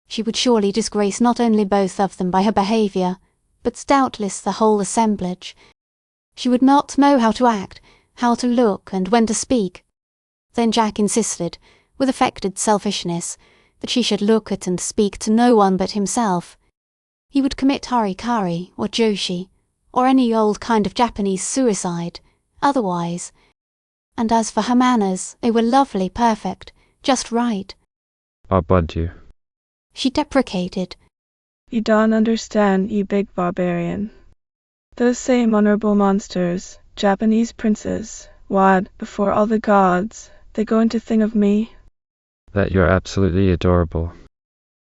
She would surely disgrace not only both of them by her behaviour, but doubtless the whole assemblage. She would not know how to act, how to look, and when to speak. Then Jack insisted, with affected selfishness, that she should look at and speak to no one but himself. He would commit harikari or joshi, or any old kind of Japanese suicide, otherwise. And as for her manners, they were lovely, perfect, just right. I'll bud you. She deprecated. You don't understand, you big barbarian. Those same honorable monsters, Japanese princes, what, before all the gods, they going to think of me? That you're absolutely adorable.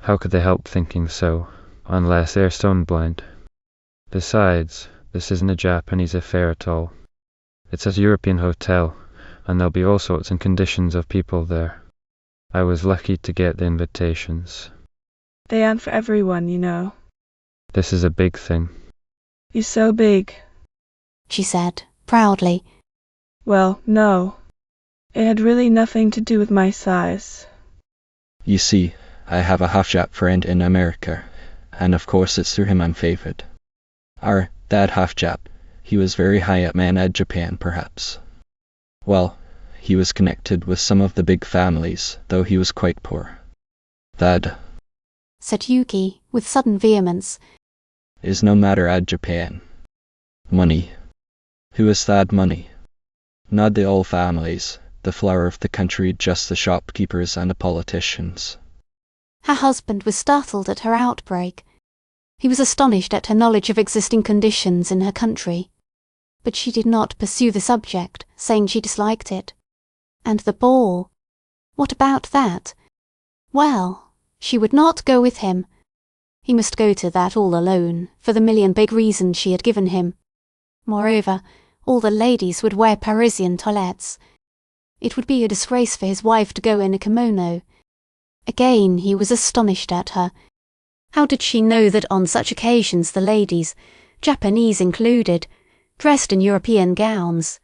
How could they help thinking so, unless they're stone blind? Besides, this isn't a Japanese affair at all. It's a European hotel, and there'll be all sorts and conditions of people there. I was lucky to get the invitations. They aren't for everyone, you know. This is a big thing. You're so big, she said, proudly. Well, no. It had really nothing to do with my size. You see, I have a half-Jap friend in America, and of course it's through him I'm favored. Our dad half-Jap, he was very high up man at Japan, perhaps. Well, he was connected with some of the big families, though he was quite poor. That, said Yuki, with sudden vehemence, is no matter at Japan. Money. Who is that money? Not the old families, the flower of the country, just the shopkeepers and the politicians. Her husband was startled at her outbreak. He was astonished at her knowledge of existing conditions in her country. But she did not pursue the subject, saying she disliked it. And the ball? What about that? Well, she would not go with him. He must go to that all alone, for the million big reasons she had given him. Moreover, all the ladies would wear Parisian toilettes. It would be a disgrace for his wife to go in a kimono. Again he was astonished at her. How did she know that on such occasions the ladies, Japanese included, dressed in European gowns?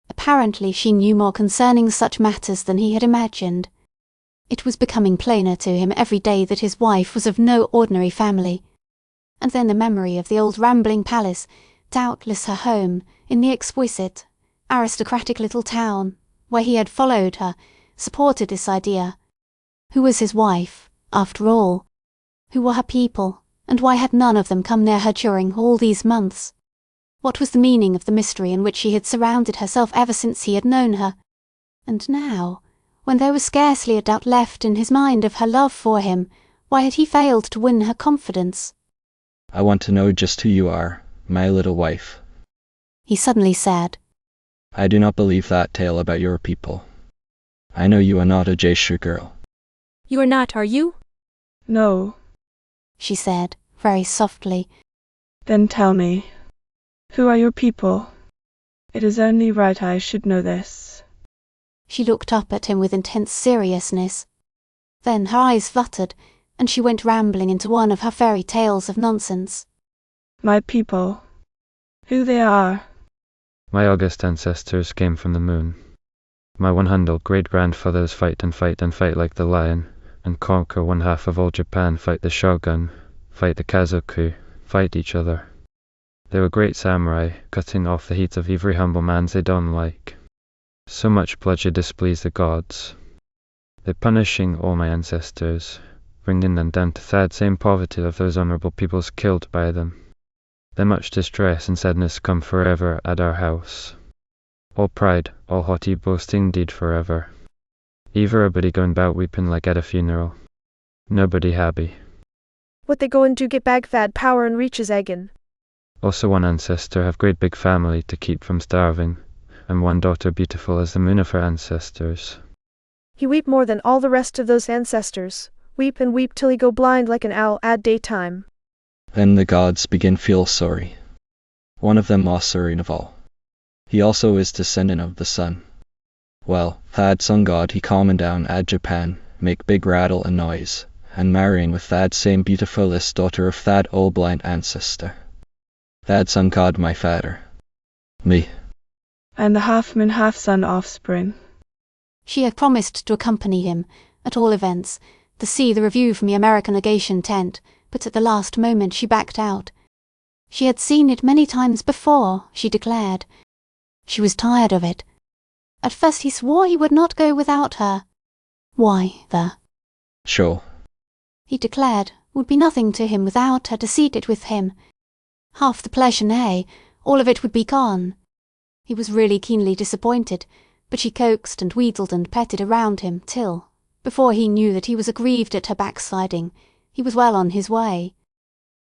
Apparently she knew more concerning such matters than he had imagined. It was becoming plainer to him every day that his wife was of no ordinary family. And then the memory of the old rambling palace, doubtless her home, in the exquisite, aristocratic little town, where he had followed her, supported this idea. Who was his wife, after all? Who were her people, and why had none of them come near her during all these months? What was the meaning of the mystery in which she had surrounded herself ever since he had known her? And now, when there was scarcely a doubt left in his mind of her love for him, why had he failed to win her confidence? I want to know just who you are, my little wife. He suddenly said. I do not believe that tale about your people. I know you are not a Jaishu girl. You are not, are you? No. She said, very softly. Then tell me, who are your people? It is only right I should know this. She looked up at him with intense seriousness. Then her eyes fluttered, and she went rambling into one of her fairy tales of nonsense. My people. Who they are? My august ancestors came from the moon. My 100 great-grandfathers fight and fight and fight like the lion, and conquer one half of all Japan, fight the shogun, fight the kazoku, fight each other. They were great samurai, cutting off the heat of every humble man they don't like. So much bloodshed displeased the gods. They punishing all my ancestors, bringing them down to that same poverty of those honourable peoples killed by them. Then much distress and sadness come forever at our house. All pride, all haughty boasting deed forever. Everybody going about weeping like at a funeral. Nobody happy. What they go and do get Baghdad power and reaches again. Also one ancestor have great big family to keep from starving, and one daughter beautiful as the moon of her ancestors. He weep more than all the rest of those ancestors, weep and weep till he go blind like an owl at daytime. Then the gods begin feel sorry. One of them most sorry of all. He also is descendant of the sun. Well, that sun god he calming down at Japan, make big rattle and noise, and marrying with that same beautifulest daughter of that old blind ancestor. That sun god my father. Me. And the half-man half-son offspring. She had promised to accompany him, at all events, to see the review from the American legation tent, but at the last moment she backed out. She had seen it many times before, she declared. She was tired of it. At first he swore he would not go without her. Why, Sure. he declared, would be nothing to him without her to seated with him. Half the pleasure, nay, all of it would be gone. He was really keenly disappointed, but she coaxed and wheedled and petted around him till, before he knew that he was aggrieved at her backsliding, he was well on his way.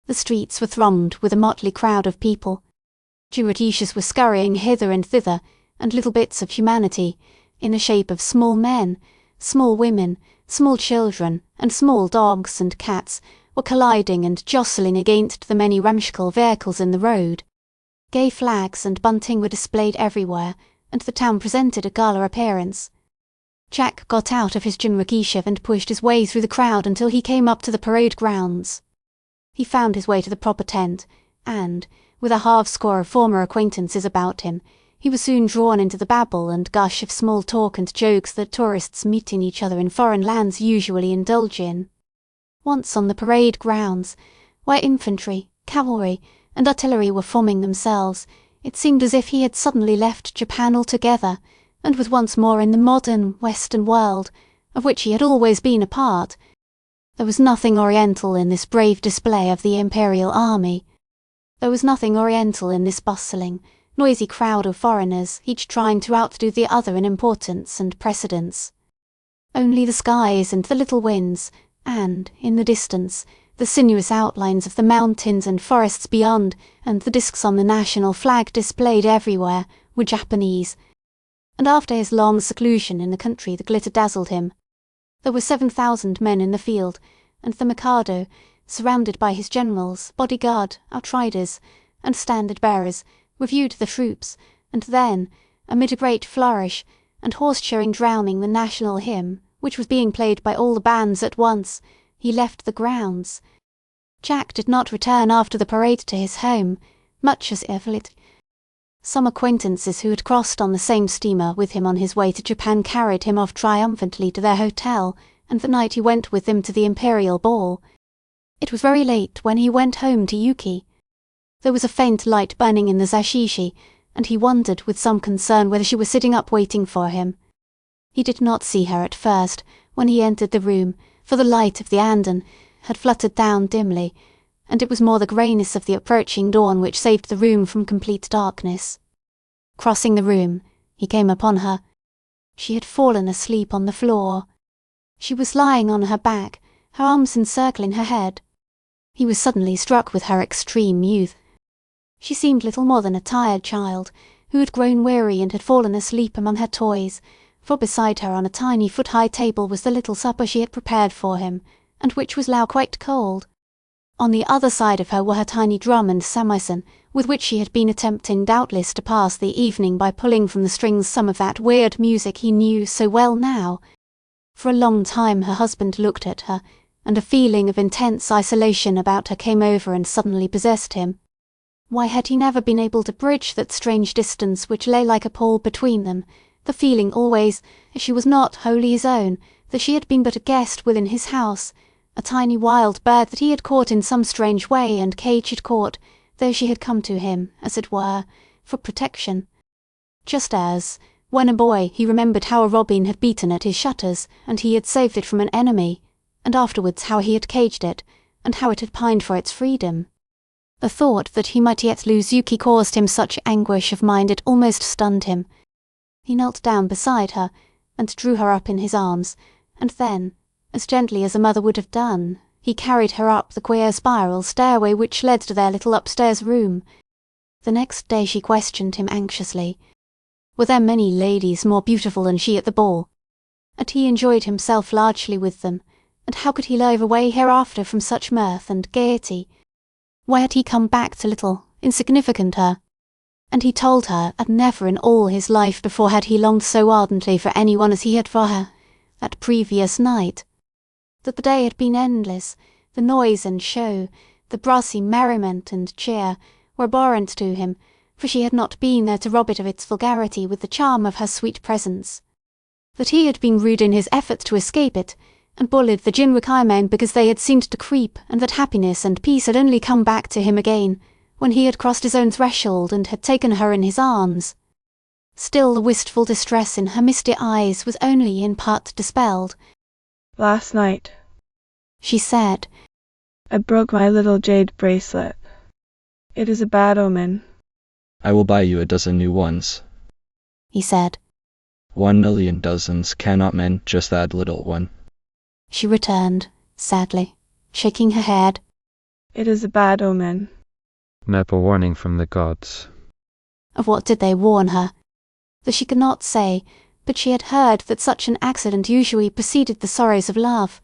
The streets were thronged with a motley crowd of people. Jinrikishas were scurrying hither and thither, and little bits of humanity, in the shape of small men, small women, small children, and small dogs and cats, were colliding and jostling against the many ramshackle vehicles in the road. Gay flags and bunting were displayed everywhere, and the town presented a gala appearance. Jack got out of his jinrikisha and pushed his way through the crowd until he came up to the parade grounds. He found his way to the proper tent, and, with a half-score of former acquaintances about him, he was soon drawn into the babble and gush of small talk and jokes that tourists meeting each other in foreign lands usually indulge in. Once on the parade grounds, where infantry, cavalry, and artillery were forming themselves, it seemed as if he had suddenly left Japan altogether, and was once more in the modern, Western world, of which he had always been a part. There was nothing Oriental in this brave display of the Imperial Army. There was nothing Oriental in this bustling, noisy crowd of foreigners, each trying to outdo the other in importance and precedence. Only the skies and the little winds, and, in the distance, the sinuous outlines of the mountains and forests beyond, and the discs on the national flag displayed everywhere, were Japanese, and after his long seclusion in the country the glitter dazzled him. There were 7,000 men in the field, and the Mikado, surrounded by his generals, bodyguard, outriders, and standard-bearers, reviewed the troops, and then, amid a great flourish, and horse-showing drowning the national hymn, which was being played by all the bands at once, he left the grounds. Jack did not return after the parade to his home, much as if some acquaintances who had crossed on the same steamer with him on his way to Japan carried him off triumphantly to their hotel, and that night he went with them to the Imperial Ball. It was very late when he went home to Yuki. There was a faint light burning in the zashishi, and he wondered with some concern whether she was sitting up waiting for him. He did not see her at first, when he entered the room, for the light of the andon had fluttered down dimly, and it was more the greyness of the approaching dawn which saved the room from complete darkness. Crossing the room, he came upon her. She had fallen asleep on the floor. She was lying on her back, her arms encircling her head. He was suddenly struck with her extreme youth. She seemed little more than a tired child, who had grown weary and had fallen asleep among her toys, for beside her on a tiny foot-high table was the little supper she had prepared for him, and which was now quite cold. On the other side of her were her tiny drum and samisen, with which she had been attempting doubtless to pass the evening by pulling from the strings some of that weird music he knew so well now. For a long time her husband looked at her, and a feeling of intense isolation about her came over and suddenly possessed him. Why had he never been able to bridge that strange distance which lay like a pall between them, the feeling always, as she was not wholly his own, that she had been but a guest within his house, a tiny wild bird that he had caught in some strange way and Cage had caught, though she had come to him, as it were, for protection. Just as, when a boy, he remembered how a robin had beaten at his shutters, and he had saved it from an enemy, and afterwards how he had caged it, and how it had pined for its freedom. The thought that he might yet lose Yuki caused him such anguish of mind it almost stunned him. He knelt down beside her, and drew her up in his arms, and then, as gently as a mother would have done, he carried her up the queer spiral stairway which led to their little upstairs room. The next day she questioned him anxiously. Were there many ladies more beautiful than she at the ball? And he enjoyed himself largely with them, and how could he live away hereafter from such mirth and gaiety? Why had he come back to little, insignificant her? And he told her that never in all his life before had he longed so ardently for anyone as he had for her, that previous night. That the day had been endless, the noise and show, the brassy merriment and cheer, were abhorrent to him, for she had not been there to rob it of its vulgarity with the charm of her sweet presence. That he had been rude in his effort to escape it, and bullied the jinrikisha men because they had seemed to creep, and that happiness and peace had only come back to him again, when he had crossed his own threshold and had taken her in his arms. Still the wistful distress in her misty eyes was only in part dispelled. Last night, She said, I broke my little jade bracelet. It is a bad omen. I will buy you a dozen new ones. he said. 1,000,000 dozens cannot mend just that little one. She returned, sadly, shaking her head. It is a bad omen. Meb, a warning from the gods. Of what did they warn her? That she could not say, but she had heard that such an accident usually preceded the sorrows of love.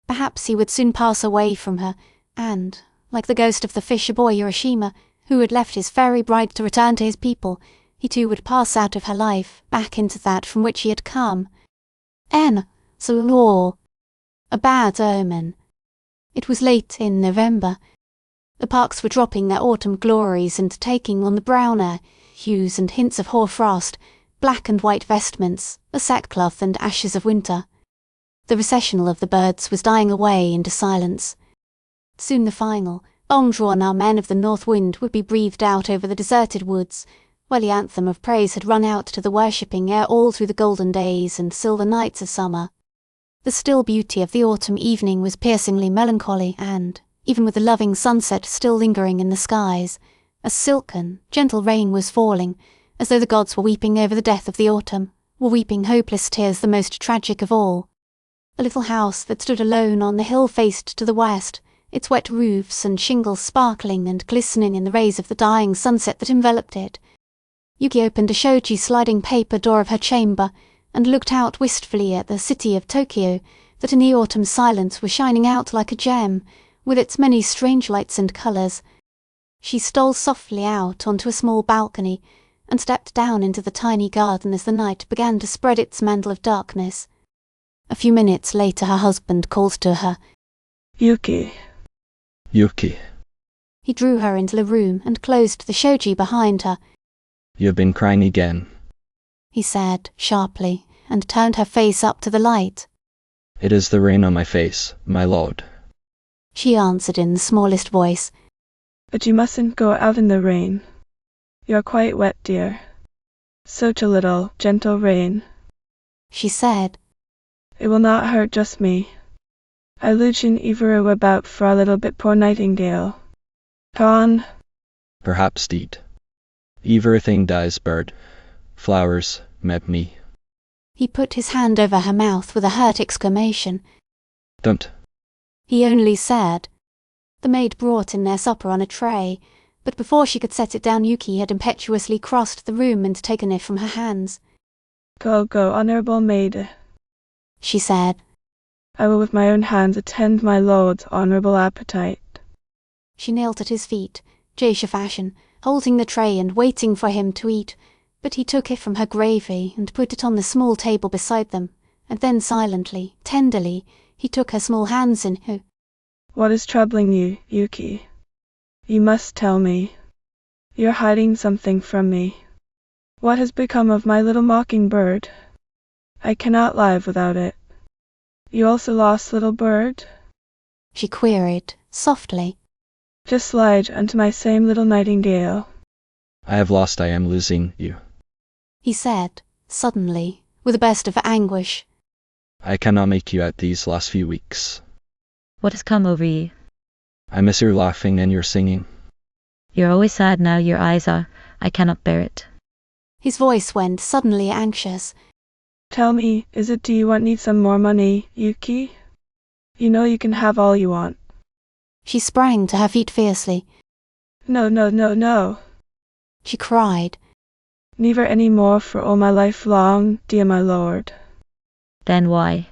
Perhaps he would soon pass away from her, and, like the ghost of the fisher boy Urashima, who had left his fairy bride to return to his people, he too would pass out of her life, back into that from which he had come. So law. A bad omen. It was late in November. The parks were dropping their autumn glories and taking on the browner hues and hints of hoar-frost, black and white vestments, the sackcloth and ashes of winter. The recessional of the birds was dying away into silence. Soon the final, long-drawn Amen of the north wind would be breathed out over the deserted woods, while the anthem of praise had rung out to the worshipping air all through the golden days and silver nights of summer. The still beauty of the autumn evening was piercingly melancholy and, even with the loving sunset still lingering in the skies, a silken, gentle rain was falling, as though the gods were weeping over the death of the autumn, were weeping hopeless tears the most tragic of all. A little house that stood alone on the hill faced to the west, its wet roofs and shingles sparkling and glistening in the rays of the dying sunset that enveloped it. Yuki opened a shoji sliding paper door of her chamber and looked out wistfully at the city of Tokyo that in the autumn silence was shining out like a gem, with its many strange lights and colours. She stole softly out onto a small balcony and stepped down into the tiny garden as the night began to spread its mantle of darkness. A few minutes later her husband called to her. Yuki. Yuki, He drew her into the room and closed the shoji behind her. you have been crying again. He said, sharply, and turned her face up to the light. It is the rain on my face, my lord. She answered in the smallest voice. But you mustn't go out in the rain. You're quite wet, dear. Such a little, gentle rain. She said. It will not hurt just me. I loochen Ivaru about for a little bit, poor Nightingale. Gone. Perhaps deed. Everything dies, bird. Flowers, meb me. He put his hand over her mouth with a hurt exclamation. Don't. He only said. The maid brought in their supper on a tray, but before she could set it down Yuki had impetuously crossed the room and taken it from her hands. Go, go, honourable maid. She said. I will with my own hands attend my lord's honourable appetite. She knelt at his feet, geisha fashion, holding the tray and waiting for him to eat, but he took it from her gravely and put it on the small table beside them, and then silently, tenderly, he took her small hands in his. What is troubling you, Yuki? You must tell me. You're hiding something from me. What has become of my little mockingbird? I cannot live without it. You also lost little bird? She queried, softly. Just slide unto my same little nightingale. I have lost, I am losing you. He said, suddenly, with a burst of anguish. I cannot make you out these last few weeks. What has come over you? I miss your laughing and your singing. You're always sad now, your eyes are. I cannot bear it. His voice went suddenly anxious. Tell me, do you need some more money, Yuki? You know you can have all you want. She sprang to her feet fiercely. No, no, no, no. She cried. Never any more for all my life long, dear my lord. Then why?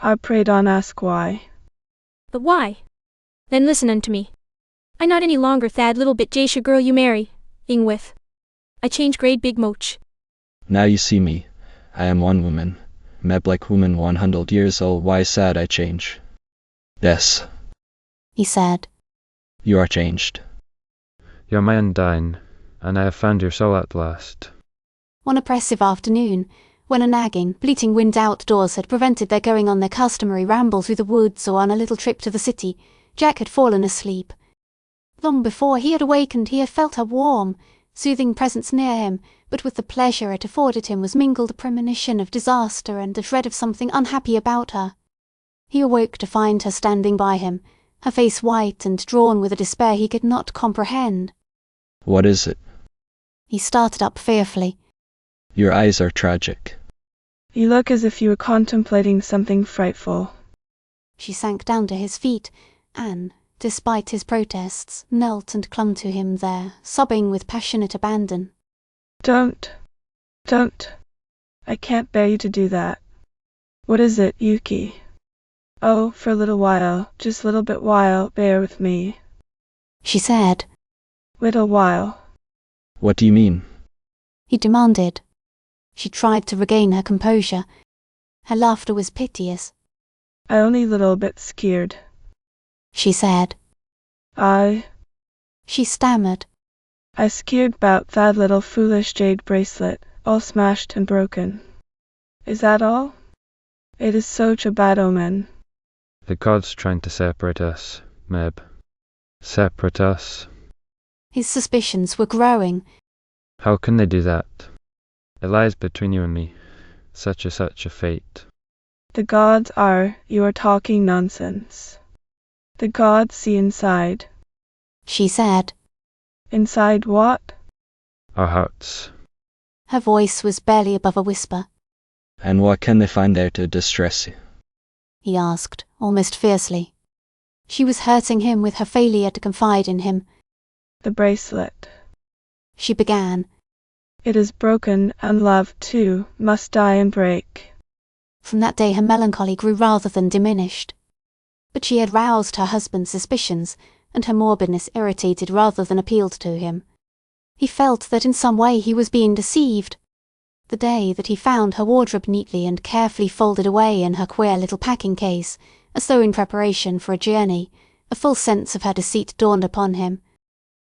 I pray don't ask why. But why? Then listen unto me. I not any longer thad little bit geisha girl you marry, ing with. I change grade big moch. Now you see me. I am one woman. Meb like woman 100 years old, why sad I change. Yes. He said. You are changed. You're my Undine, and I have found your soul at last. One oppressive afternoon, when a nagging, bleating wind outdoors had prevented their going on their customary ramble through the woods or on a little trip to the city, Jack had fallen asleep. Long before he had awakened he had felt her warm, soothing presence near him, but with the pleasure it afforded him was mingled a premonition of disaster and a dread of something unhappy about her. He awoke to find her standing by him, her face white and drawn with a despair he could not comprehend. What is it? He started up fearfully. Your eyes are tragic. You look as if you were contemplating something frightful. She sank down to his feet and, despite his protests, knelt and clung to him there, sobbing with passionate abandon. Don't. I can't bear you to do that. What is it, Yuki? Oh, for a little while, just a little bit while, bear with me. She said. Little while. What do you mean? He demanded. She tried to regain her composure. Her laughter was piteous. I only little bit scared. She said. She stammered. I scared 'bout that little foolish jade bracelet, all smashed and broken. Is that all? It is such a bad omen. The gods trying to separate us, Meb. Separate us. His suspicions were growing. How can they do that? It lies between you and me. Such a fate. The gods are, you are talking nonsense. The gods see inside. She said. Inside what? Our hearts. Her voice was barely above a whisper. And what can they find there to distress you? He asked, almost fiercely. She was hurting him with her failure to confide in him. The bracelet. She began. It is broken, and love, too, must die and break. From that day her melancholy grew rather than diminished. But she had roused her husband's suspicions, and her morbidness irritated rather than appealed to him. He felt that in some way he was being deceived. The day that he found her wardrobe neatly and carefully folded away in her queer little packing case, as though in preparation for a journey, a full sense of her deceit dawned upon him.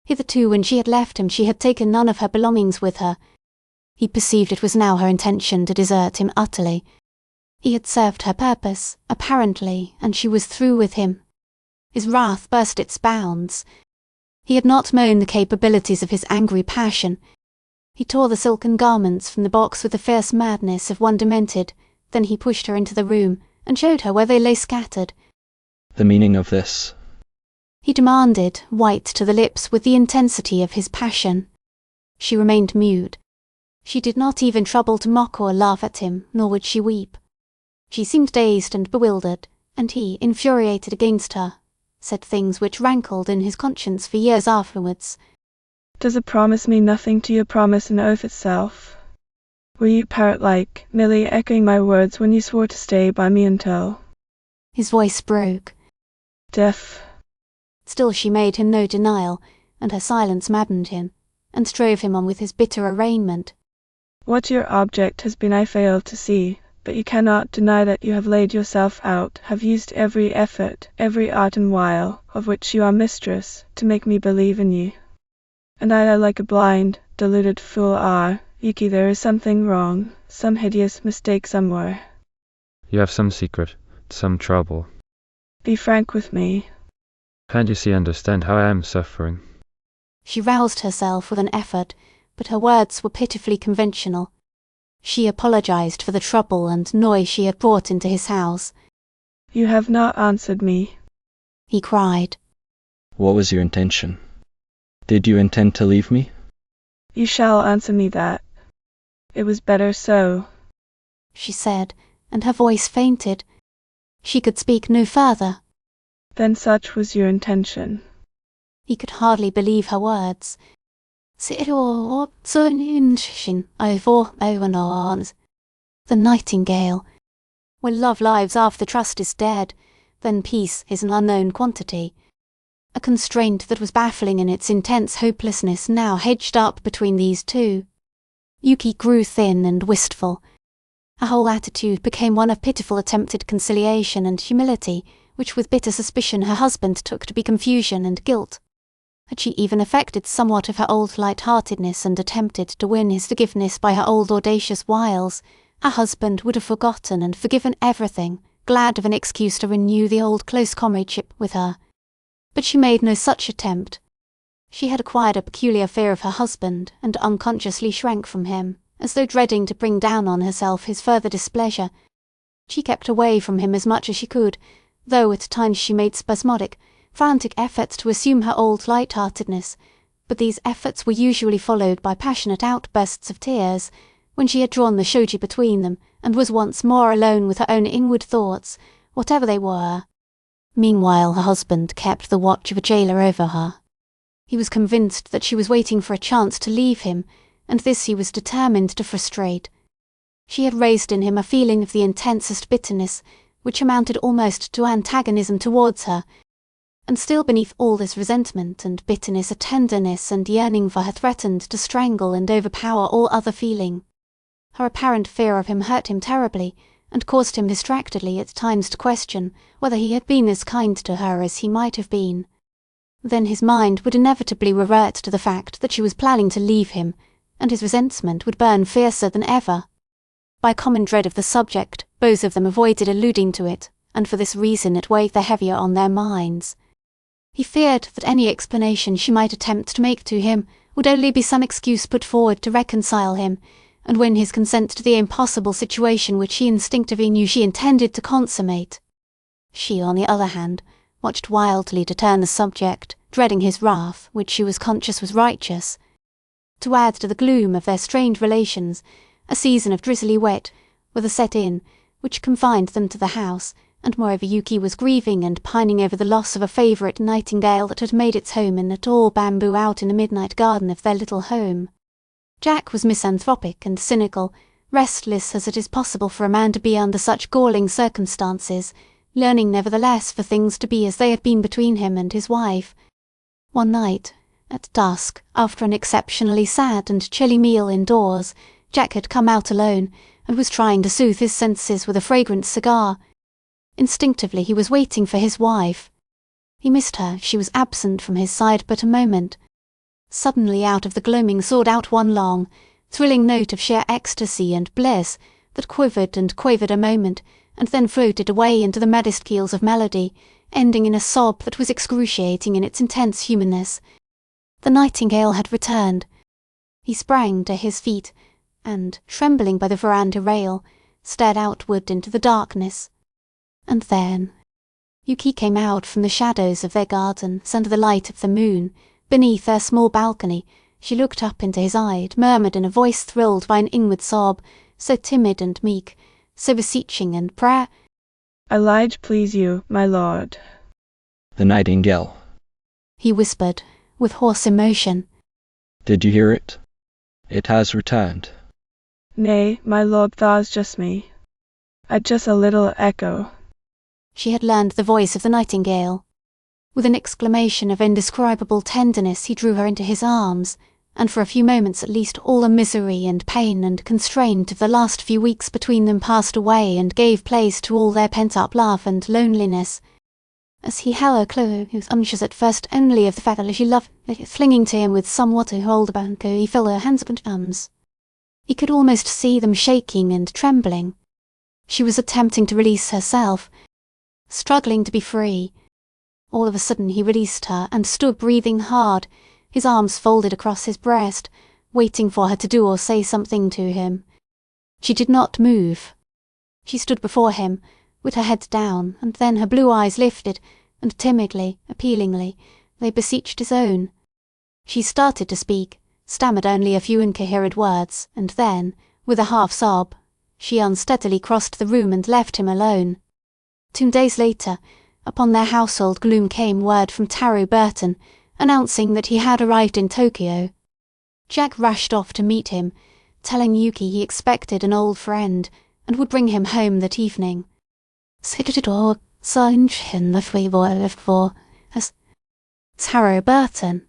Hitherto when she had left him she had taken none of her belongings with her. He perceived it was now her intention to desert him utterly. He had served her purpose, apparently, and she was through with him. His wrath burst its bounds. He had not known the capabilities of his angry passion. He tore the silken garments from the box with the fierce madness of one demented, then he pushed her into the room and showed her where they lay scattered. The meaning of this? He demanded, white to the lips with the intensity of his passion. She remained mute. She did not even trouble to mock or laugh at him, nor would she weep. She seemed dazed and bewildered, and he, infuriated against her, said things which rankled in his conscience for years afterwards. Does a promise mean nothing to you, a promise an oath itself? Were you parrot-like, merely echoing my words when you swore to stay by me until... His voice broke. Death. Still she made him no denial, and her silence maddened him, and drove him on with his bitter arraignment. What your object has been I fail to see, but you cannot deny that you have laid yourself out, have used every effort, every art and wile, of which you are mistress, to make me believe in you. And I like a blind, deluded fool Yuki, there is something wrong, some hideous mistake somewhere. You have some secret, some trouble. Be frank with me. Can't you understand how I am suffering? She roused herself with an effort, but her words were pitifully conventional. She apologized for the trouble and noise she had brought into his house. You have not answered me, he cried. What was your intention? Did you intend to leave me? You shall answer me that. It was better so, she said, and her voice fainted. She could speak no further. Then such was your intention. He could hardly believe her words. The Nightingale. When love lives after trust is dead, then peace is an unknown quantity. A constraint that was baffling in its intense hopelessness now hedged up between these two. Yuki grew thin and wistful. Her whole attitude became one of pitiful attempted conciliation and humility, which with bitter suspicion her husband took to be confusion and guilt. Had she even affected somewhat of her old light-heartedness and attempted to win his forgiveness by her old audacious wiles, her husband would have forgotten and forgiven everything, glad of an excuse to renew the old close comradeship with her. But she made no such attempt. She had acquired a peculiar fear of her husband and unconsciously shrank from him, as though dreading to bring down on herself his further displeasure. She kept away from him as much as she could, though at times she made spasmodic, frantic efforts to assume her old light-heartedness, but these efforts were usually followed by passionate outbursts of tears, when she had drawn the shoji between them and was once more alone with her own inward thoughts, whatever they were. Meanwhile her husband kept the watch of a jailer over her. He was convinced that she was waiting for a chance to leave him, and this he was determined to frustrate. She had raised in him a feeling of the intensest bitterness, which amounted almost to antagonism towards her, and still beneath all this resentment and bitterness a tenderness and yearning for her threatened to strangle and overpower all other feeling. Her apparent fear of him hurt him terribly, and caused him distractedly at times to question whether he had been as kind to her as he might have been. Then his mind would inevitably revert to the fact that she was planning to leave him, and his resentment would burn fiercer than ever. By common dread of the subject, both of them avoided alluding to it, and for this reason it weighed the heavier on their minds. He feared that any explanation she might attempt to make to him would only be some excuse put forward to reconcile him, and win his consent to the impossible situation which he instinctively knew she intended to consummate. She, on the other hand, watched wildly to turn the subject, dreading his wrath, which she was conscious was righteous. To add to the gloom of their strained relations, a season of drizzly wet, with a set-in, which confined them to the house, and moreover Yuki was grieving and pining over the loss of a favourite nightingale that had made its home in the tall bamboo out in the midnight garden of their little home. Jack was misanthropic and cynical, restless as it is possible for a man to be under such galling circumstances, learning nevertheless for things to be as they had been between him and his wife. One night, at dusk, after an exceptionally sad and chilly meal indoors, Jack had come out alone, and was trying to soothe his senses with a fragrant cigar. Instinctively he was waiting for his wife. He missed her, she was absent from his side but a moment. Suddenly out of the gloaming soared out one long, thrilling note of sheer ecstasy and bliss that quivered and quavered a moment, and then floated away into the maddest keels of melody, ending in a sob that was excruciating in its intense humanness. The nightingale had returned. He sprang to his feet, and, trembling by the veranda rail, stared outward into the darkness. And then Yuki came out from the shadows of their gardens under the light of the moon. Beneath their small balcony, she looked up into his eye, murmured in a voice thrilled by an inward sob, so timid and meek, so beseeching and "I lied to please you, my lord." The nightingale. He whispered, with hoarse emotion. Did you hear it? It has returned. Nay, my lord, tha's just me. Just a little echo. She had learned the voice of the nightingale. With an exclamation of indescribable tenderness he drew her into his arms, and for a few moments at least all the misery and pain and constraint of the last few weeks between them passed away and gave place to all their pent-up love and loneliness. As he held her close, he was unconscious at first only of the fact that she loved, flinging to him with somewhat to hold about her, he felt her hands up and arms. He could almost see them shaking and trembling. She was attempting to release herself, struggling to be free. All of a sudden he released her and stood breathing hard, his arms folded across his breast, waiting for her to do or say something to him. She did not move. She stood before him, with her head down, and then her blue eyes lifted, and timidly, appealingly, they beseeched his own. She started to speak, stammered only a few incoherent words, and then, with a half-sob, she unsteadily crossed the room and left him alone. 2 days later, upon their household gloom came word from Taro Burton, announcing that he had arrived in Tokyo. Jack rushed off to meet him, telling Yuki he expected an old friend, and would bring him home that evening. As Taro Burton.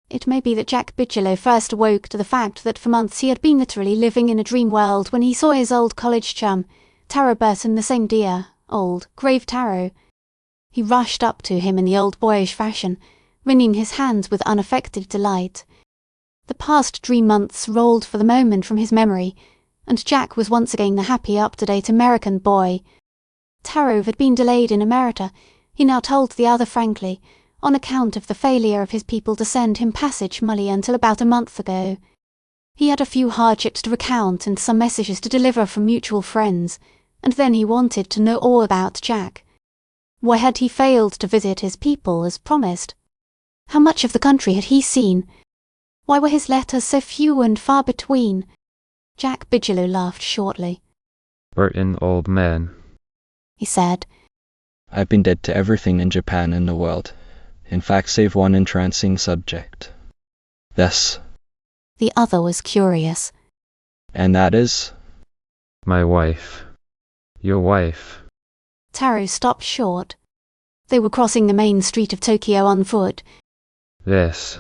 It may be that Jack Bigelow first awoke to the fact that for months he had been literally living in a dream world when he saw his old college chum, Taro Burton, the same dear, old, grave Taro. He rushed up to him in the old boyish fashion, wringing his hands with unaffected delight. The past dream months rolled for the moment from his memory, and Jack was once again the happy, up-to-date American boy. Taro had been delayed in America, he now told the other frankly, on account of the failure of his people to send him passage money until about a month ago. He had a few hardships to recount and some messages to deliver from mutual friends, and then he wanted to know all about Jack. Why had he failed to visit his people as promised? How much of the country had he seen? Why were his letters so few and far between? Jack Bigelow laughed shortly. "Burton, old man," he said. I've been dead to everything in Japan and the world. In fact, save one entrancing subject. This. The other was curious. And that is? "My wife. Your wife." Taro stopped short. They were crossing the main street of Tokyo on foot. "Yes,"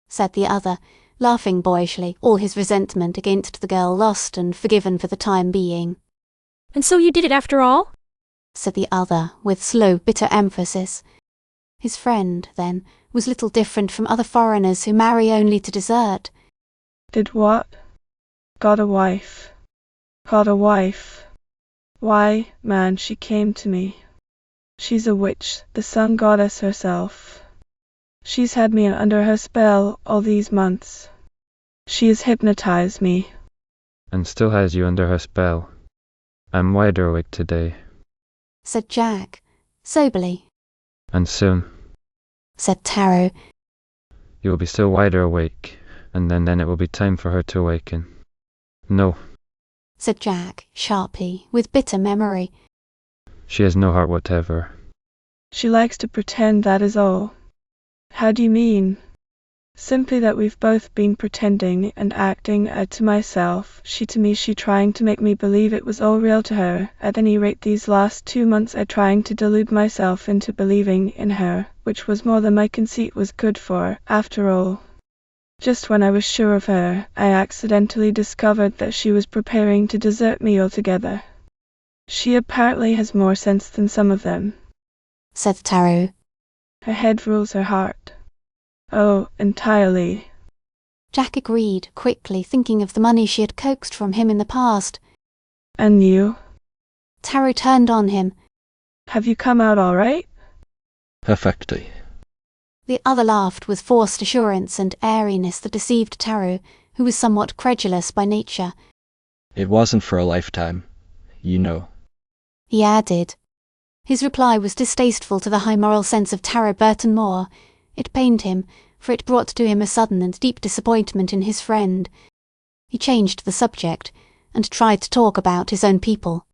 said the other, laughing boyishly, all his resentment against the girl lost and forgiven for the time being. "And so you did it after all?" said the other, with slow, bitter emphasis. His friend, then, was little different from other foreigners who marry only to desert. Did what? Got a wife. Got a wife. Why, man, she came to me. She's a witch, the sun goddess herself. She's had me under her spell all these months. She has hypnotized me. "And still has you under her spell. I'm wider awake today." said Jack, soberly. "And soon," said Taro. "you will be still wider awake, and then it will be time for her to awaken." "No," said Jack, sharply, with bitter memory. "she has no heart whatever." She likes to pretend, that is all. How do you mean? Simply that we've both been pretending and acting to myself, she to me, she trying to make me believe it was all real to her. At any rate, these last 2 months I trying to delude myself into believing in her, which was more than my conceit was good for, after all. Just when I was sure of her, I accidentally discovered that she was preparing to desert me altogether. She apparently has more sense than some of them," said Taro. "Her head rules her heart. Oh, entirely." Jack agreed, quickly, thinking of the money she had coaxed from him in the past. "And you? Taro turned on him. Have you come out all right?" Perfectly. The other laughed with forced assurance and airiness that deceived Taro, who was somewhat credulous by nature. It wasn't for a lifetime, you know. He added. His reply was distasteful to the high moral sense of Taro Burton Moore. It pained him, for it brought to him a sudden and deep disappointment in his friend. He changed the subject, and tried to talk about his own people.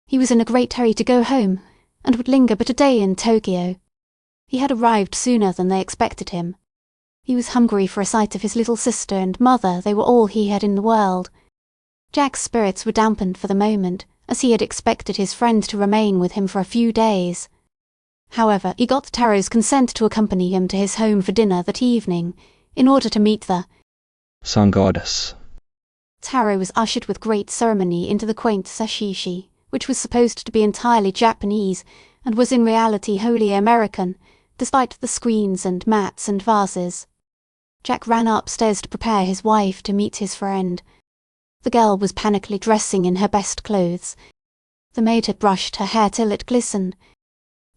He was in a great hurry to go home, and would linger but a day in Tokyo. He had arrived sooner than they expected him. He was hungry for a sight of his little sister and mother. They were all he had in the world. Jack's spirits were dampened for the moment, as he had expected his friend to remain with him for a few days. However, he got Taro's consent to accompany him to his home for dinner that evening, in order to meet the sun goddess. Taro was ushered with great ceremony into the quaint sashishi, which was supposed to be entirely Japanese, and was in reality wholly American, despite the screens and mats and vases. Jack ran upstairs to prepare his wife to meet his friend. The girl was panically dressing in her best clothes. The maid had brushed her hair till it glistened.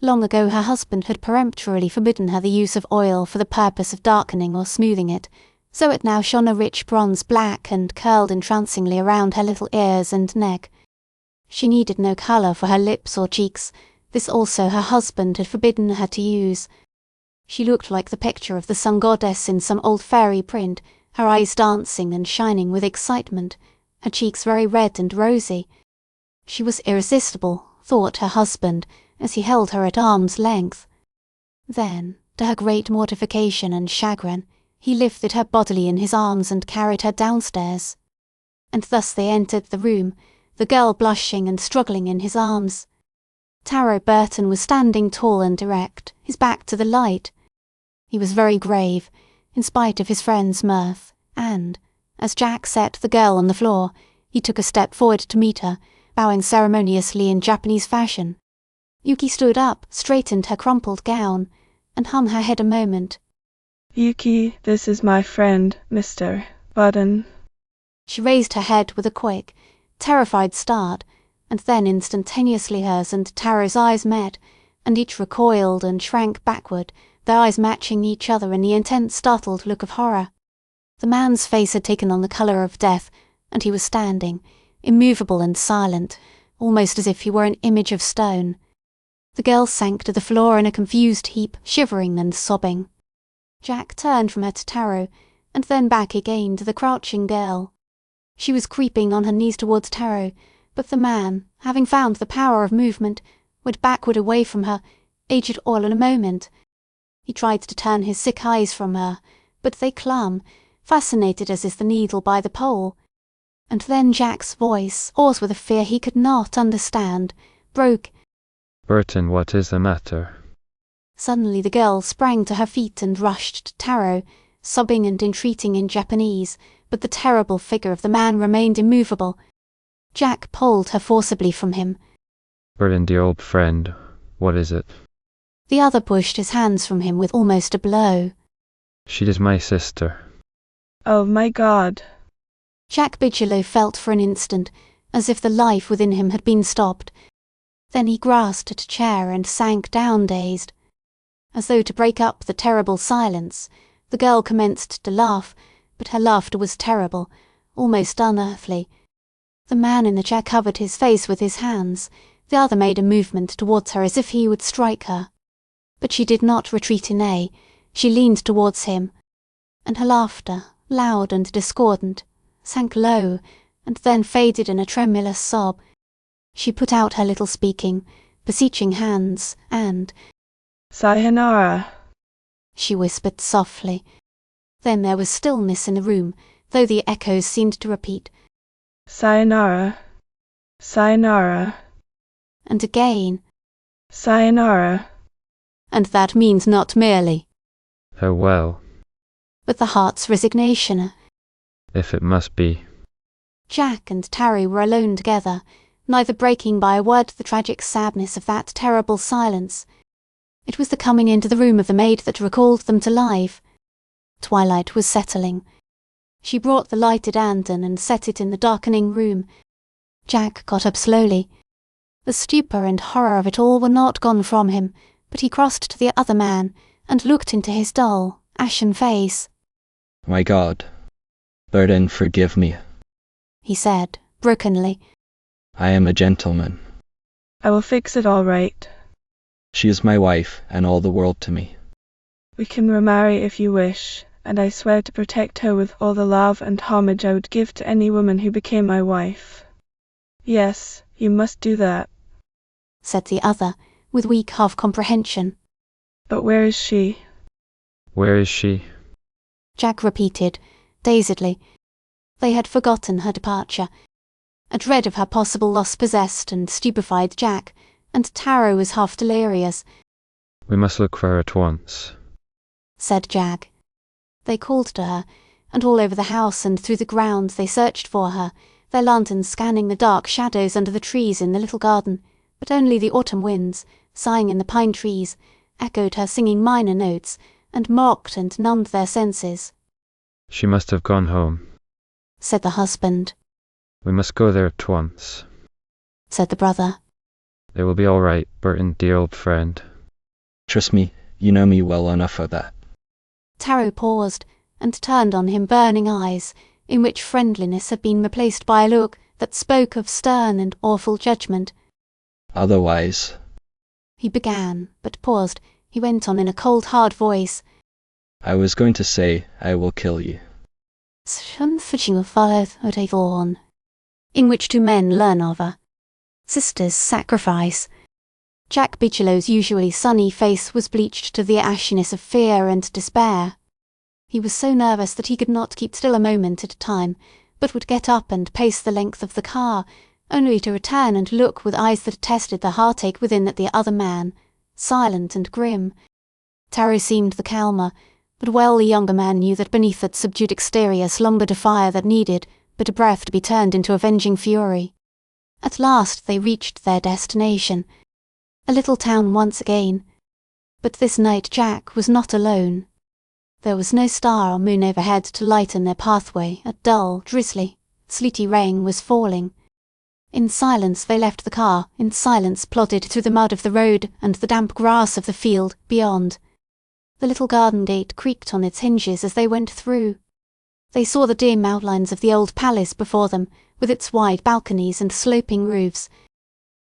Long ago her husband had peremptorily forbidden her the use of oil for the purpose of darkening or smoothing it, so it now shone a rich bronze black and curled entrancingly around her little ears and neck. She needed no colour for her lips or cheeks. This also her husband had forbidden her to use. She looked like the picture of the sun goddess in some old fairy print, her eyes dancing and shining with excitement, her cheeks very red and rosy. She was irresistible, thought her husband, as he held her at arm's length. Then, to her great mortification and chagrin, he lifted her bodily in his arms and carried her downstairs. And thus they entered the room, the girl blushing and struggling in his arms. Taro Burton was standing tall and erect, his back to the light. He was very grave, in spite of his friend's mirth, and, as Jack set the girl on the floor, he took a step forward to meet her, bowing ceremoniously in Japanese fashion. Yuki stood up, straightened her crumpled gown, and hung her head a moment. "Yuki, this is my friend, Mr. Burton." She raised her head with a quick, terrified start, and then instantaneously hers and Taro's eyes met, and each recoiled and shrank backward, their eyes matching each other in the intense, startled look of horror. The man's face had taken on the colour of death, and he was standing, immovable and silent, almost as if he were an image of stone. The girl sank to the floor in a confused heap, shivering and sobbing. Jack turned from her to Taro, and then back again to the crouching girl. She was creeping on her knees towards Taro, but the man, having found the power of movement, went backward away from her, aged all in a moment. He tried to turn his sick eyes from her, but they clung, fascinated as is the needle by the pole. And then Jack's voice, hoarse with a fear he could not understand, broke. Burton, what is the matter? Suddenly the girl sprang to her feet and rushed to Taro, sobbing and entreating in Japanese, but the terrible figure of the man remained immovable. Jack pulled her forcibly from him. Burton, dear old friend, what is it? The other pushed his hands from him with almost a blow. She is my sister. Oh my God. Jack Bigelow felt for an instant as if the life within him had been stopped. Then he grasped at a chair and sank down dazed. As though to break up the terrible silence, the girl commenced to laugh, but her laughter was terrible, almost unearthly. The man in the chair covered his face with his hands. The other made a movement towards her as if he would strike her. But she did not retreat in A. She leaned towards him, and her laughter, loud and discordant, sank low, and then faded in a tremulous sob. She put out her little speaking, beseeching hands, and Sayonara, she whispered softly. Then there was stillness in the room, though the echoes seemed to repeat, Sayonara, Sayonara, and again, Sayonara. and that means not merely, Farewell, but the heart's resignation. if it must be. Jack and Taro were alone together, neither breaking by a word the tragic sadness of that terrible silence. It was the coming into the room of the maid that recalled them to life. Twilight was settling. She brought the lighted lantern and set it in the darkening room. Jack got up slowly. The stupor and horror of it all were not gone from him, but he crossed to the other man and looked into his dull, ashen face. My God. Burton, forgive me. He said, brokenly. I am a gentleman. I will fix it all right. She is my wife, and all the world to me. We can remarry if you wish, and I swear to protect her with all the love and homage I would give to any woman who became my wife. Yes, you must do that, said the other, with weak half-comprehension. But where is she? Where is she? Jack repeated, dazedly. They had forgotten her departure. A dread of her possible loss possessed and stupefied Jack, and Taro was half delirious. We must look for her at once, said Jack. They called to her, and all over the house and through the grounds they searched for her, their lanterns scanning the dark shadows under the trees in the little garden, but only the autumn winds, sighing in the pine trees, echoed her singing minor notes, and mocked and numbed their senses. She must have gone home, said the husband. We must go there at once, said the brother. It will be all right, Burton, dear old friend. Trust me, you know me well enough for that. Taro paused, and turned on him burning eyes, in which friendliness had been replaced by a look that spoke of stern and awful judgment. Otherwise, he began, but paused. He went on in a cold, hard voice. I was going to say, I will kill you. In which two men learn of a sister's sacrifice. Jack Bigelow's usually sunny face was bleached to the ashiness of fear and despair. He was so nervous that he could not keep still a moment at a time, but would get up and pace the length of the car, only to return and look with eyes that attested the heartache within at the other man, silent and grim. Taro seemed the calmer, but well the younger man knew that beneath that subdued exterior slumbered a fire that needed but a breath to be turned into avenging fury. At last they reached their destination, a little town once again. But this night Jack was not alone. There was no star or moon overhead to lighten their pathway. A dull, drizzly, sleety rain was falling. In silence they left the car, in silence plodded through the mud of the road and the damp grass of the field beyond. The little garden gate creaked on its hinges as they went through. They saw the dim outlines of the old palace before them, with its wide balconies and sloping roofs.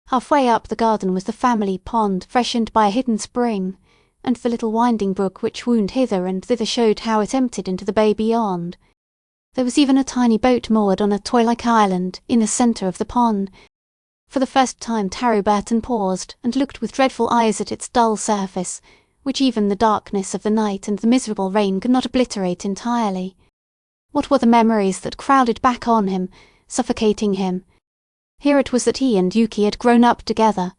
Halfway up the garden was the family pond freshened by a hidden spring, and the little winding brook which wound hither and thither showed how it emptied into the bay beyond. There was even a tiny boat moored on a toy-like island in the centre of the pond. For the first time Taro Burton paused and looked with dreadful eyes at its dull surface, which even the darkness of the night and the miserable rain could not obliterate entirely. What were the memories that crowded back on him, suffocating him? Here it was that he and Yuki had grown up together.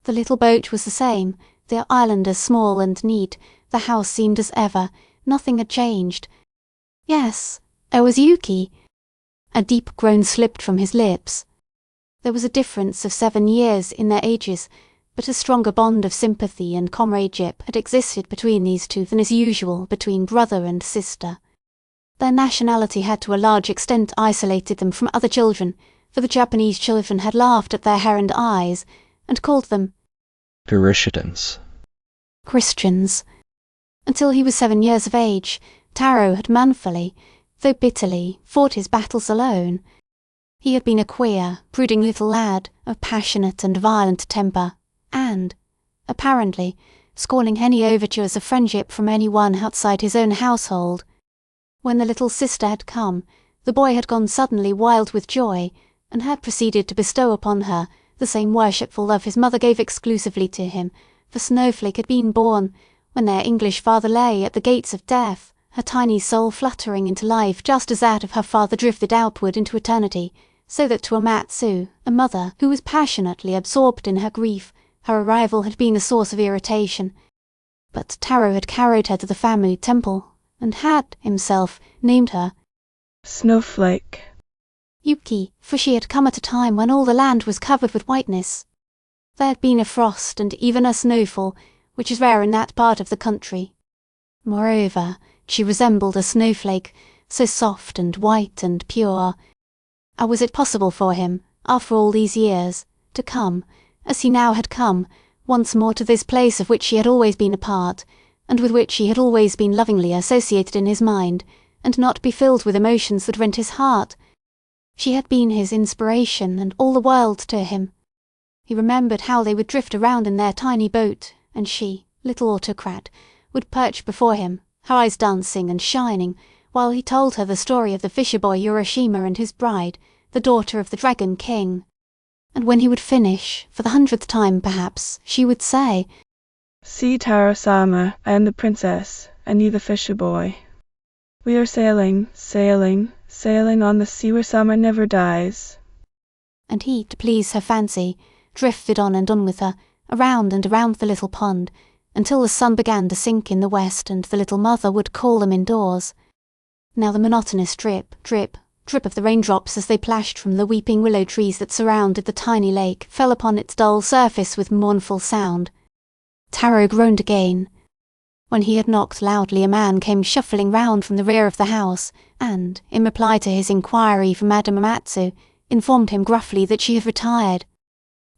The little boat was the same, the island as small and neat, the house seemed as ever, nothing had changed. Yes, there was Yuki. A deep groan slipped from his lips. There was a difference of 7 years in their ages, but a stronger bond of sympathy and comradeship had existed between these two than is usual between brother and sister. Their nationality had to a large extent isolated them from other children, for the Japanese children had laughed at their hair and eyes, and called them Christians. Until he was 7 years of age, Taro had manfully, though bitterly, fought his battles alone. He had been a queer, brooding little lad of passionate and violent temper, and, apparently, scorning any overtures of friendship from any one outside his own household. When the little sister had come, the boy had gone suddenly wild with joy, and had proceeded to bestow upon her the same worshipful love his mother gave exclusively to him, for Snowflake had been born when their English father lay at the gates of death, her tiny soul fluttering into life just as that of her father drifted outward into eternity, so that to Amatsu, a mother who was passionately absorbed in her grief, her arrival had been a source of irritation. But Taro had carried her to the family temple, and had, himself, named her Snowflake. Yuki, for she had come at a time when all the land was covered with whiteness. There had been a frost and even a snowfall, which is rare in that part of the country. Moreover, she resembled a snowflake, so soft and white and pure. How was it possible for him, after all these years, to come, as he now had come, once more to this place of which he had always been a part, and with which he had always been lovingly associated in his mind, and not be filled with emotions that rent his heart? She had been his inspiration and all the world to him. He remembered how they would drift around in their tiny boat, and she, little autocrat, would perch before him, her eyes dancing and shining, while he told her the story of the fisher boy Urashima and his bride, the daughter of the Dragon King. And when he would finish, for the 100th time perhaps, she would say, "See, Taro-sama, I am the princess, and you the fisher boy. We are sailing, sailing, sailing on the sea where summer never dies." And he, to please her fancy, drifted on and on with her, around and around the little pond, until the sun began to sink in the west and the little mother would call them indoors. Now the monotonous drip, drip, drip of the raindrops as they plashed from the weeping willow trees that surrounded the tiny lake fell upon its dull surface with mournful sound. Taro groaned again. When he had knocked loudly, a man came shuffling round from the rear of the house, and, in reply to his inquiry for Madame Amatsu, informed him gruffly that she had retired.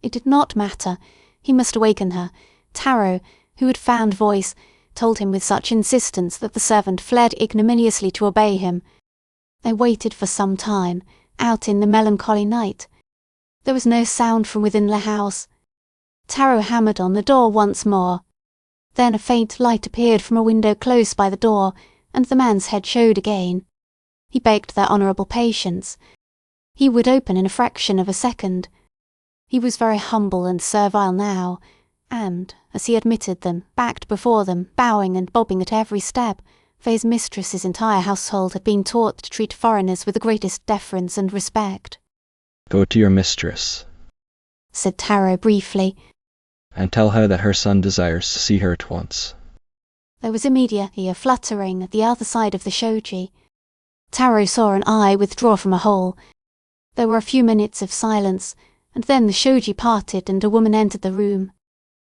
It did not matter. He must awaken her. Taro, who had found voice, told him with such insistence that the servant fled ignominiously to obey him. They waited for some time, out in the melancholy night. There was no sound from within the house. Taro hammered on the door once more. Then a faint light appeared from a window close by the door, and the man's head showed again. He begged their honourable patience. He would open in a fraction of a second. He was very humble and servile now, and, as he admitted them, backed before them, bowing and bobbing at every step, for his mistress's entire household had been taught to treat foreigners with the greatest deference and respect. "Go to your mistress," said Taro briefly, "and tell her that her son desires to see her at once." There was immediately a fluttering at the other side of the shoji. Taro saw an eye withdraw from a hole. There were a few minutes of silence, and then the shoji parted and a woman entered the room.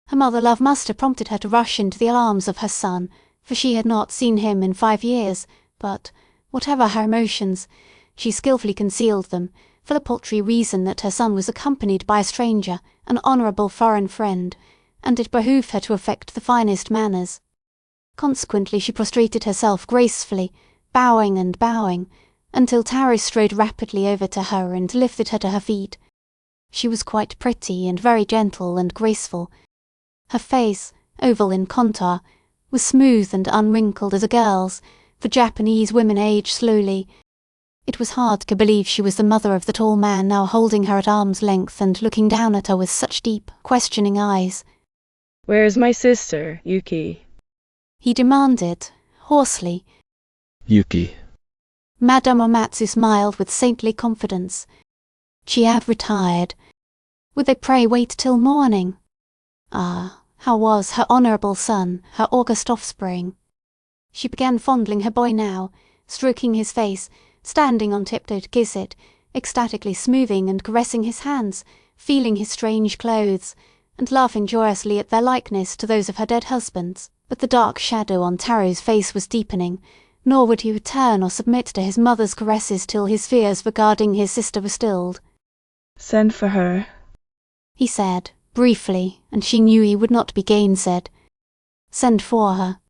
Her mother-love must have prompted her to rush into the arms of her son, for she had not seen him in 5 years, but, whatever her emotions, she skilfully concealed them, for the paltry reason that her son was accompanied by a stranger, an honourable foreign friend, and it behoved her to affect the finest manners. Consequently, she prostrated herself gracefully, bowing and bowing, until Taro strode rapidly over to her and lifted her to her feet. She was quite pretty and very gentle and graceful. Her face, oval in contour, was smooth and unwrinkled as a girl's, for Japanese women age slowly. It was hard to believe she was the mother of the tall man now holding her at arm's length and looking down at her with such deep, questioning eyes. Where is my sister, Yuki? He demanded, hoarsely. Yuki. Madame Omatsu smiled with saintly confidence. She had retired. Would they pray wait till morning? Ah, how was her honourable son, her august offspring? She began fondling her boy now, stroking his face, standing on tiptoe to kiss it, ecstatically smoothing and caressing his hands, feeling his strange clothes, and laughing joyously at their likeness to those of her dead husband's. But the dark shadow on Taro's face was deepening, nor would he return or submit to his mother's caresses till his fears regarding his sister were stilled. Send for her, he said, briefly, and she knew he would not be gainsaid. Send for her.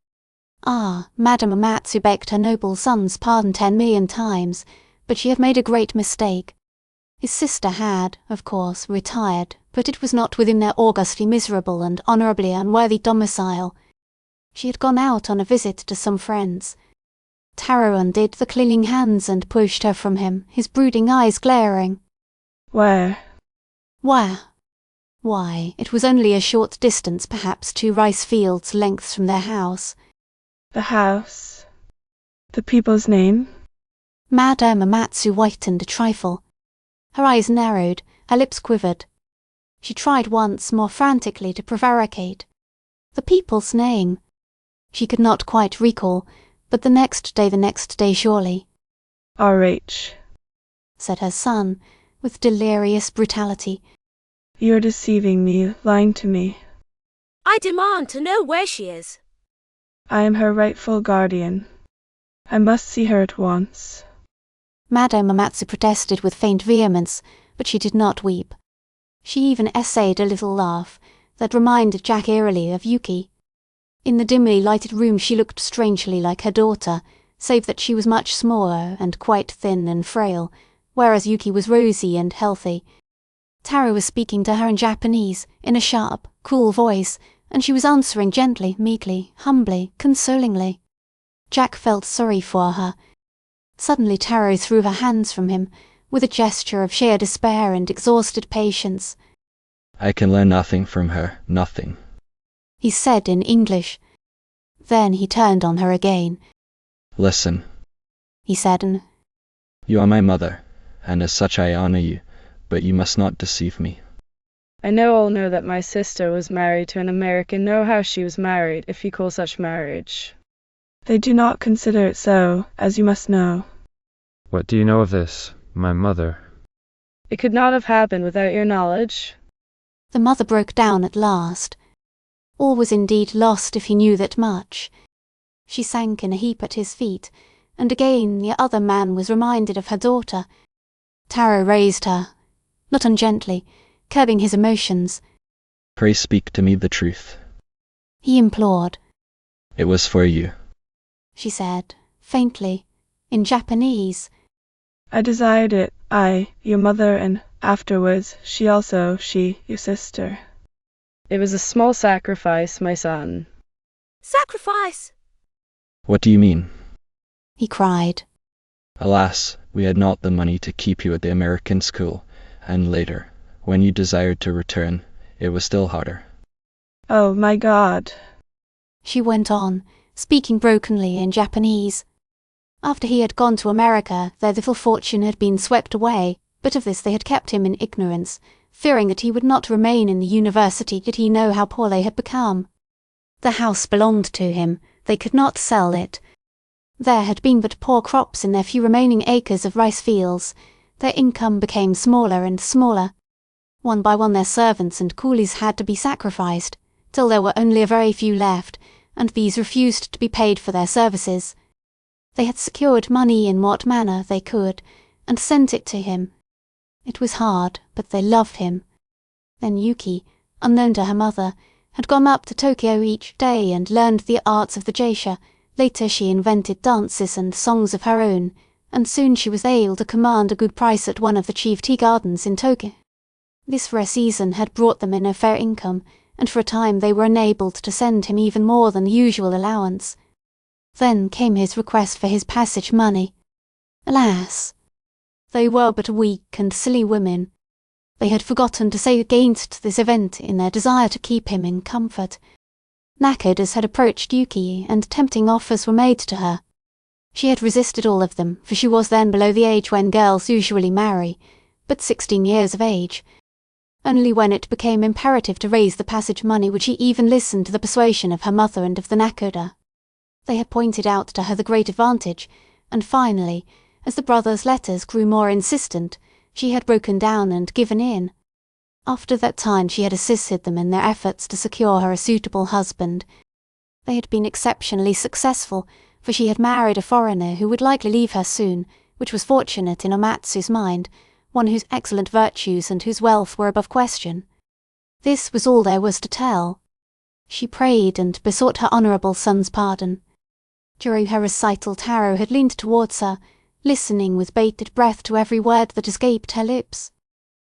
Ah, Madame Omatsu begged her noble son's pardon 10,000,000 times, but she had made a great mistake. His sister had, of course, retired, but it was not within their augustly miserable and honourably unworthy domicile. She had gone out on a visit to some friends. Taro undid the clinging hands and pushed her from him, his brooding eyes glaring. Where? Where? Why, it was only a short distance, perhaps 2 rice fields' lengths from their house. The house. The people's name? Madame Omatsu whitened a trifle. Her eyes narrowed, her lips quivered. She tried once more frantically to prevaricate. The people's name. She could not quite recall, but the next day surely. R.H., said her son, with delirious brutality. You're deceiving me, lying to me. I demand to know where she is. I am her rightful guardian. I must see her at once. Madame Omatsu protested with faint vehemence, but she did not weep. She even essayed a little laugh that reminded Jack eerily of Yuki. In the dimly lighted room she looked strangely like her daughter, save that she was much smaller and quite thin and frail, whereas Yuki was rosy and healthy. Taro was speaking to her in Japanese, in a sharp, cool voice, and she was answering gently, meekly, humbly, consolingly. Jack felt sorry for her. Suddenly Taro threw her hands from him, with a gesture of sheer despair and exhausted patience. I can learn nothing from her, nothing, he said in English. Then he turned on her again. Listen, he said, and you are my mother, and as such I honor you, but you must not deceive me. I know all know that my sister was married to an American, know how she was married, if you call such marriage. They do not consider it so, as you must know. What do you know of this, my mother? It could not have happened without your knowledge. The mother broke down at last. All was indeed lost if he knew that much. She sank in a heap at his feet, and again the other man was reminded of her daughter. Taro raised her, not ungently, curbing his emotions. Pray speak to me the truth. He implored. It was for you, she said, faintly, in Japanese. I desired it, I, your mother, and afterwards, she, your sister. It was a small sacrifice, my son. Sacrifice? What do you mean? He cried. Alas, we had not the money to keep you at the American school, and later, when you desired to return, it was still harder. Oh my God, she went on, speaking brokenly in Japanese. After he had gone to America, their little fortune had been swept away, but of this they had kept him in ignorance, fearing that he would not remain in the university did he know how poor they had become. The house belonged to him, they could not sell it. There had been but poor crops in their few remaining acres of rice fields. Their income became smaller and smaller. One by one their servants and coolies had to be sacrificed, till there were only a very few left, and these refused to be paid for their services. They had secured money in what manner they could, and sent it to him. It was hard, but they loved him. Then Yuki, unknown to her mother, had gone up to Tokyo each day and learned the arts of the geisha. Later she invented dances and songs of her own, and soon she was able to command a good price at one of the chief tea gardens in Tokyo. This for a season had brought them in a fair income, and for a time they were enabled to send him even more than the usual allowance. Then came his request for his passage money. Alas! They were but weak and silly women. They had forgotten to say against this event in their desire to keep him in comfort. Nakodas had approached Yuki, and tempting offers were made to her. She had resisted all of them, for she was then below the age when girls usually marry, but 16 years of age. Only when it became imperative to raise the passage money would she even listen to the persuasion of her mother and of the Nakoda. They had pointed out to her the great advantage, and finally, as the brothers' letters grew more insistent, she had broken down and given in. After that time she had assisted them in their efforts to secure her a suitable husband. They had been exceptionally successful, for she had married a foreigner who would likely leave her soon, which was fortunate in Omatsu's mind, one whose excellent virtues and whose wealth were above question. This was all there was to tell. She prayed and besought her honourable son's pardon. During her recital Taro had leaned towards her, listening with bated breath to every word that escaped her lips.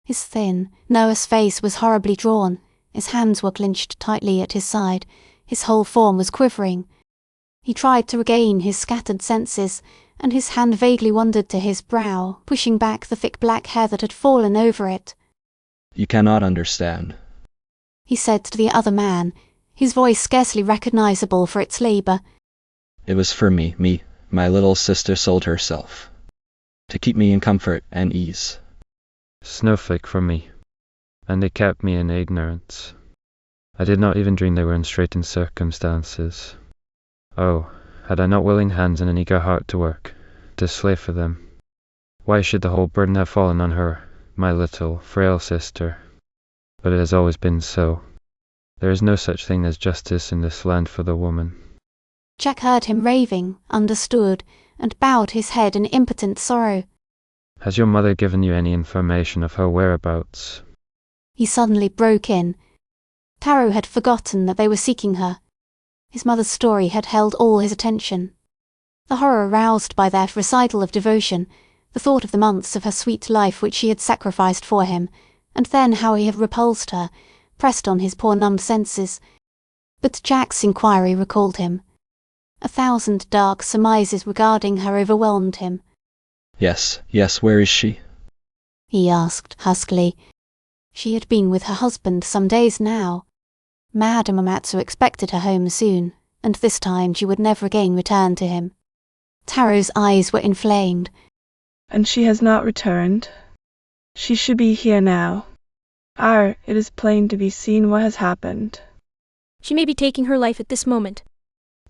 His thin, nervous face was horribly drawn, his hands were clenched tightly at his side, his whole form was quivering. He tried to regain his scattered senses, and his hand vaguely wandered to his brow, pushing back the thick black hair that had fallen over it. You cannot understand, he said to the other man, his voice scarcely recognizable for its labor. It was for me, my little sister sold herself. To keep me in comfort and ease. Snowflake for me, and they kept me in ignorance. I did not even dream they were in straitened circumstances. Oh, had I not willing hands and an eager heart to work, to slave for them? Why should the whole burden have fallen on her, my little, frail sister? But it has always been so. There is no such thing as justice in this land for the woman. Jack heard him raving, understood, and bowed his head in impotent sorrow. Has your mother given you any information of her whereabouts? He suddenly broke in. Taro had forgotten that they were seeking her. His mother's story had held all his attention. The horror aroused by that recital of devotion, the thought of the months of her sweet life which she had sacrificed for him, and then how he had repulsed her, pressed on his poor numbed senses. But Jack's inquiry recalled him. 1,000 dark surmises regarding her overwhelmed him. Yes, where is she? He asked huskily. She had been with her husband some days now. Madame Omatsu expected her home soon, and this time she would never again return to him. Taro's eyes were inflamed. And she has not returned? She should be here now. It is plain to be seen what has happened. She may be taking her life at this moment.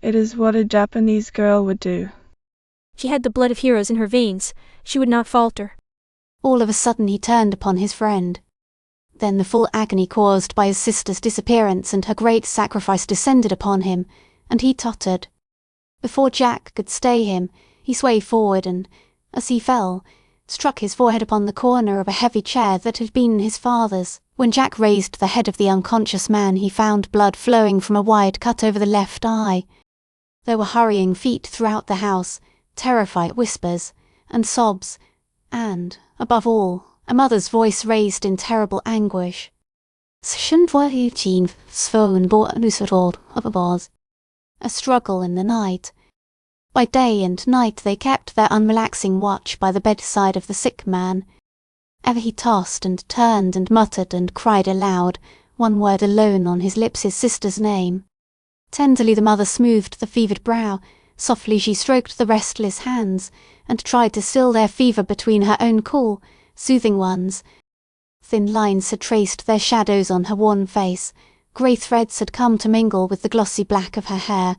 It is what a Japanese girl would do. She had the blood of heroes in her veins. She would not falter. All of a sudden he turned upon his friend. Then the full agony caused by his sister's disappearance and her great sacrifice descended upon him, and he tottered. Before Jack could stay him, he swayed forward and, as he fell, struck his forehead upon the corner of a heavy chair that had been his father's. When Jack raised the head of the unconscious man, he found blood flowing from a wide cut over the left eye. There were hurrying feet throughout the house, terrified whispers, and sobs, and, above all, a mother's voice raised in terrible anguish. A struggle in the night. By day and night they kept their unrelaxing watch by the bedside of the sick man. Ever he tossed and turned and muttered and cried aloud, one word alone on his lips, his sister's name. Tenderly the mother smoothed the fevered brow, softly she stroked the restless hands, and tried to still their fever between her own cool, soothing ones. Thin lines had traced their shadows on her worn face, grey threads had come to mingle with the glossy black of her hair.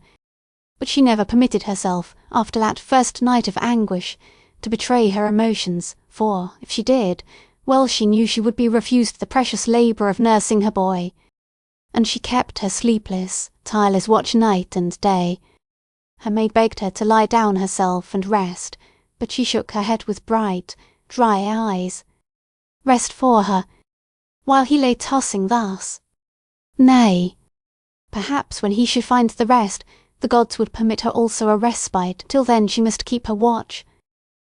But she never permitted herself, after that first night of anguish, to betray her emotions, for, if she did, well she knew she would be refused the precious labour of nursing her boy. And she kept her sleepless, tireless watch night and day. Her maid begged her to lie down herself and rest, but she shook her head with bright, dry eyes. Rest for her, while he lay tossing thus. Nay, Perhaps when he should find the rest, the gods would permit her also a respite. Till then she must keep her watch.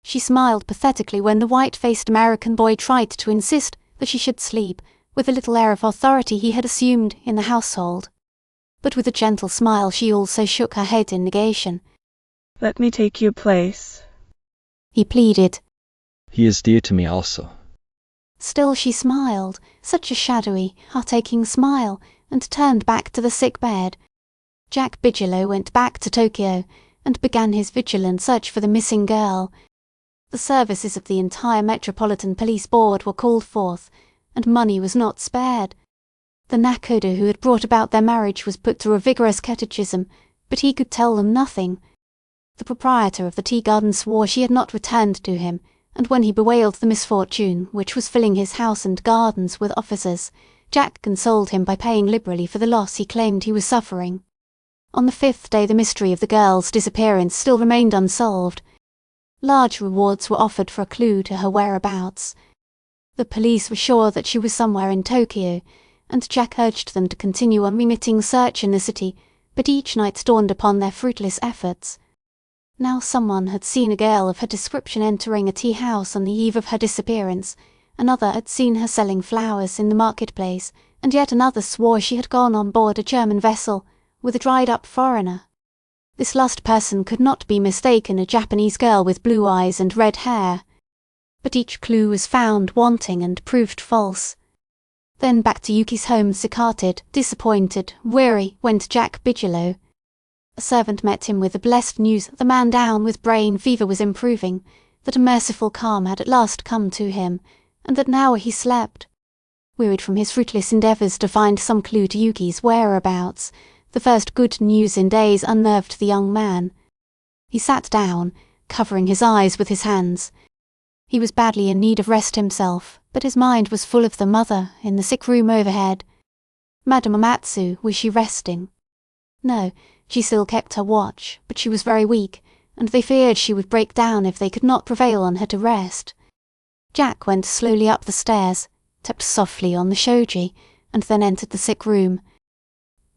She smiled pathetically when the white-faced American boy tried to insist that she should sleep, with the little air of authority he had assumed in the household. But with a gentle smile she also shook her head in negation. Let me take your place, he pleaded. He is dear to me also. Still she smiled, such a shadowy, heart-aching smile, and turned back to the sick bed. Jack Bigelow went back to Tokyo and began his vigilant search for the missing girl. The services of the entire Metropolitan Police Board were called forth, and money was not spared. The nakodo who had brought about their marriage was put through a vigorous catechism, but he could tell them nothing. The proprietor of the tea garden swore she had not returned to him, and when he bewailed the misfortune which was filling his house and gardens with officers, Jack consoled him by paying liberally for the loss he claimed he was suffering. On the 5th day the mystery of the girl's disappearance still remained unsolved. Large rewards were offered for a clue to her whereabouts. The police were sure that she was somewhere in Tokyo, and Jack urged them to continue unremitting search in the city, but each night dawned upon their fruitless efforts. Now someone had seen a girl of her description entering a tea house on the eve of her disappearance, another had seen her selling flowers in the marketplace, and yet another swore she had gone on board a German vessel with a dried-up foreigner. This last person could not be mistaken a Japanese girl with blue eyes and red hair. But each clue was found wanting and proved false. Then back to Yuki's home sickered, disappointed, weary, went Jack Bigelow. A servant met him with the blessed news that the man down with brain fever was improving, that a merciful calm had at last come to him, and that now he slept. Wearied from his fruitless endeavours to find some clue to Yuki's whereabouts, the first good news in days unnerved the young man. He sat down, covering his eyes with his hands. He was badly in need of rest himself, but his mind was full of the mother in the sick room overhead. Madame Amatsu, was she resting? No, she still kept her watch, but she was very weak, and they feared she would break down if they could not prevail on her to rest. Jack went slowly up the stairs, tapped softly on the shoji, and then entered the sick room.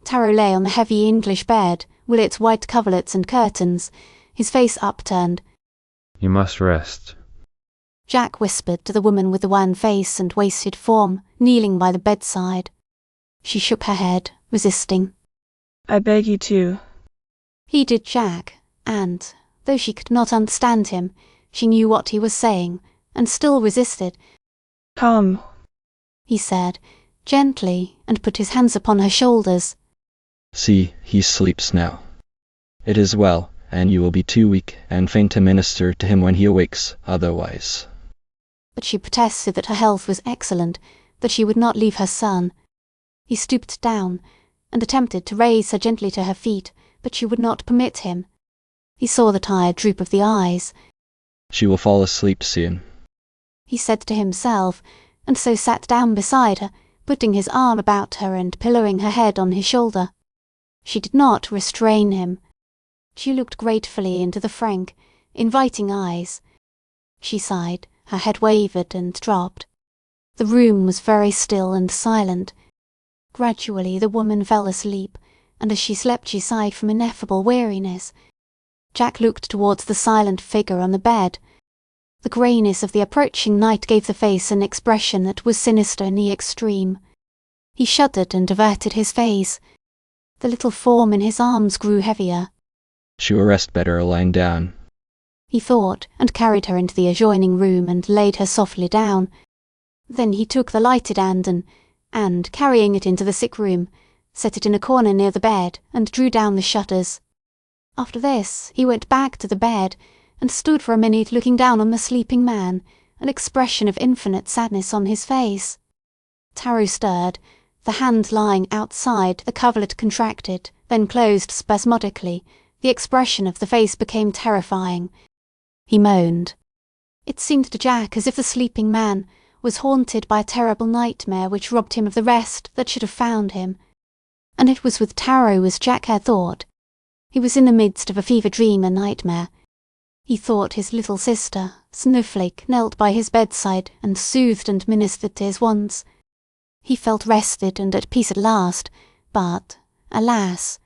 Taro lay on the heavy English bed, with its white coverlets and curtains, his face upturned. You must rest. Jack whispered to the woman with the wan face and wasted form, kneeling by the bedside. She shook her head, resisting. I beg you to. Heeded Jack, and, though she could not understand him, she knew what he was saying, and still resisted. Come, he said, gently, and put his hands upon her shoulders. See, he sleeps now. It is well, and you will be too weak and faint to minister to him when he awakes, otherwise. But she protested that her health was excellent, that she would not leave her son. He stooped down, and attempted to raise her gently to her feet, but she would not permit him. He saw the tired droop of the eyes. She will fall asleep soon, he said to himself, and so sat down beside her, putting his arm about her and pillowing her head on his shoulder. She did not restrain him. She looked gratefully into the frank, inviting eyes. She sighed, her head wavered and dropped. The room was very still and silent. Gradually the woman fell asleep, and as she slept she sighed from ineffable weariness. Jack looked towards the silent figure on the bed. The greyness of the approaching night gave the face an expression that was sinister in the extreme. He shuddered and averted his face. The little form in his arms grew heavier. She will rest better lying down, he thought, and carried her into the adjoining room and laid her softly down. Then he took the lighted lantern, and, carrying it into the sick room, set it in a corner near the bed and drew down the shutters. After this he went back to the bed, and stood for a minute looking down on the sleeping man, an expression of infinite sadness on his face. Taro stirred. The hand lying outside, the coverlet contracted, then closed spasmodically. The expression of the face became terrifying. He moaned. It seemed to Jack as if the sleeping man was haunted by a terrible nightmare which robbed him of the rest that should have found him. And it was with Taro as Jack had thought. He was in the midst of a fever dream and nightmare. He thought his little sister, Snowflake, knelt by his bedside and soothed and ministered to his wants. He felt rested and at peace at last, but, Alas!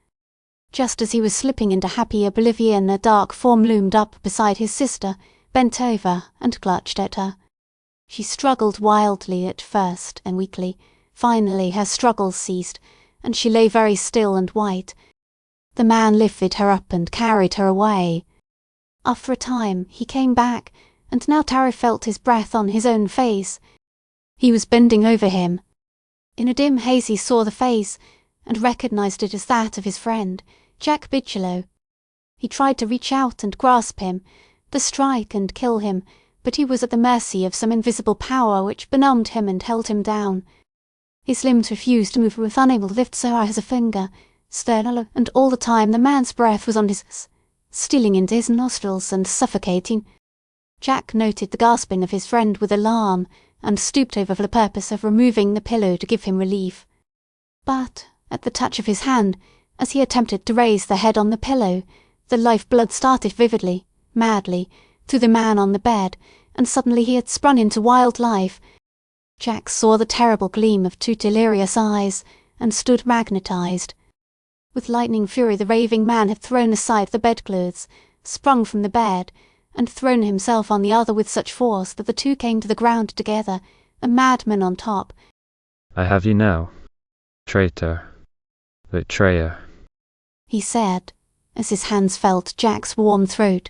Just as he was slipping into happy oblivion, a dark form loomed up beside his sister, bent over and clutched at her. She struggled wildly at first and weakly. Finally her struggles ceased, and she lay very still and white. The man lifted her up and carried her away. After a time he came back, and now Taro felt his breath on his own face. He was bending over him. In a dim haze he saw the face, and recognized it as that of his friend, Jack Bigelow. He tried to reach out and grasp him, to strike and kill him, but he was at the mercy of some invisible power which benumbed him and held him down. His limbs refused to move, with unable to lift so high as a finger, and all the time the man's breath was on his stealing into his nostrils and suffocating. Jack noted the gasping of his friend with alarm, and stooped over for the purpose of removing the pillow to give him relief. But, at the touch of his hand, as he attempted to raise the head on the pillow, the life-blood started vividly, madly, through the man on the bed, and suddenly he had sprung into wild life. Jack saw the terrible gleam of two delirious eyes, and stood magnetized. With lightning fury the raving man had thrown aside the bedclothes, sprung from the bed, and thrown himself on the other with such force that the two came to the ground together, a madman on top. I have you now, traitor, betrayer, he said, as his hands felt Jack's warm throat.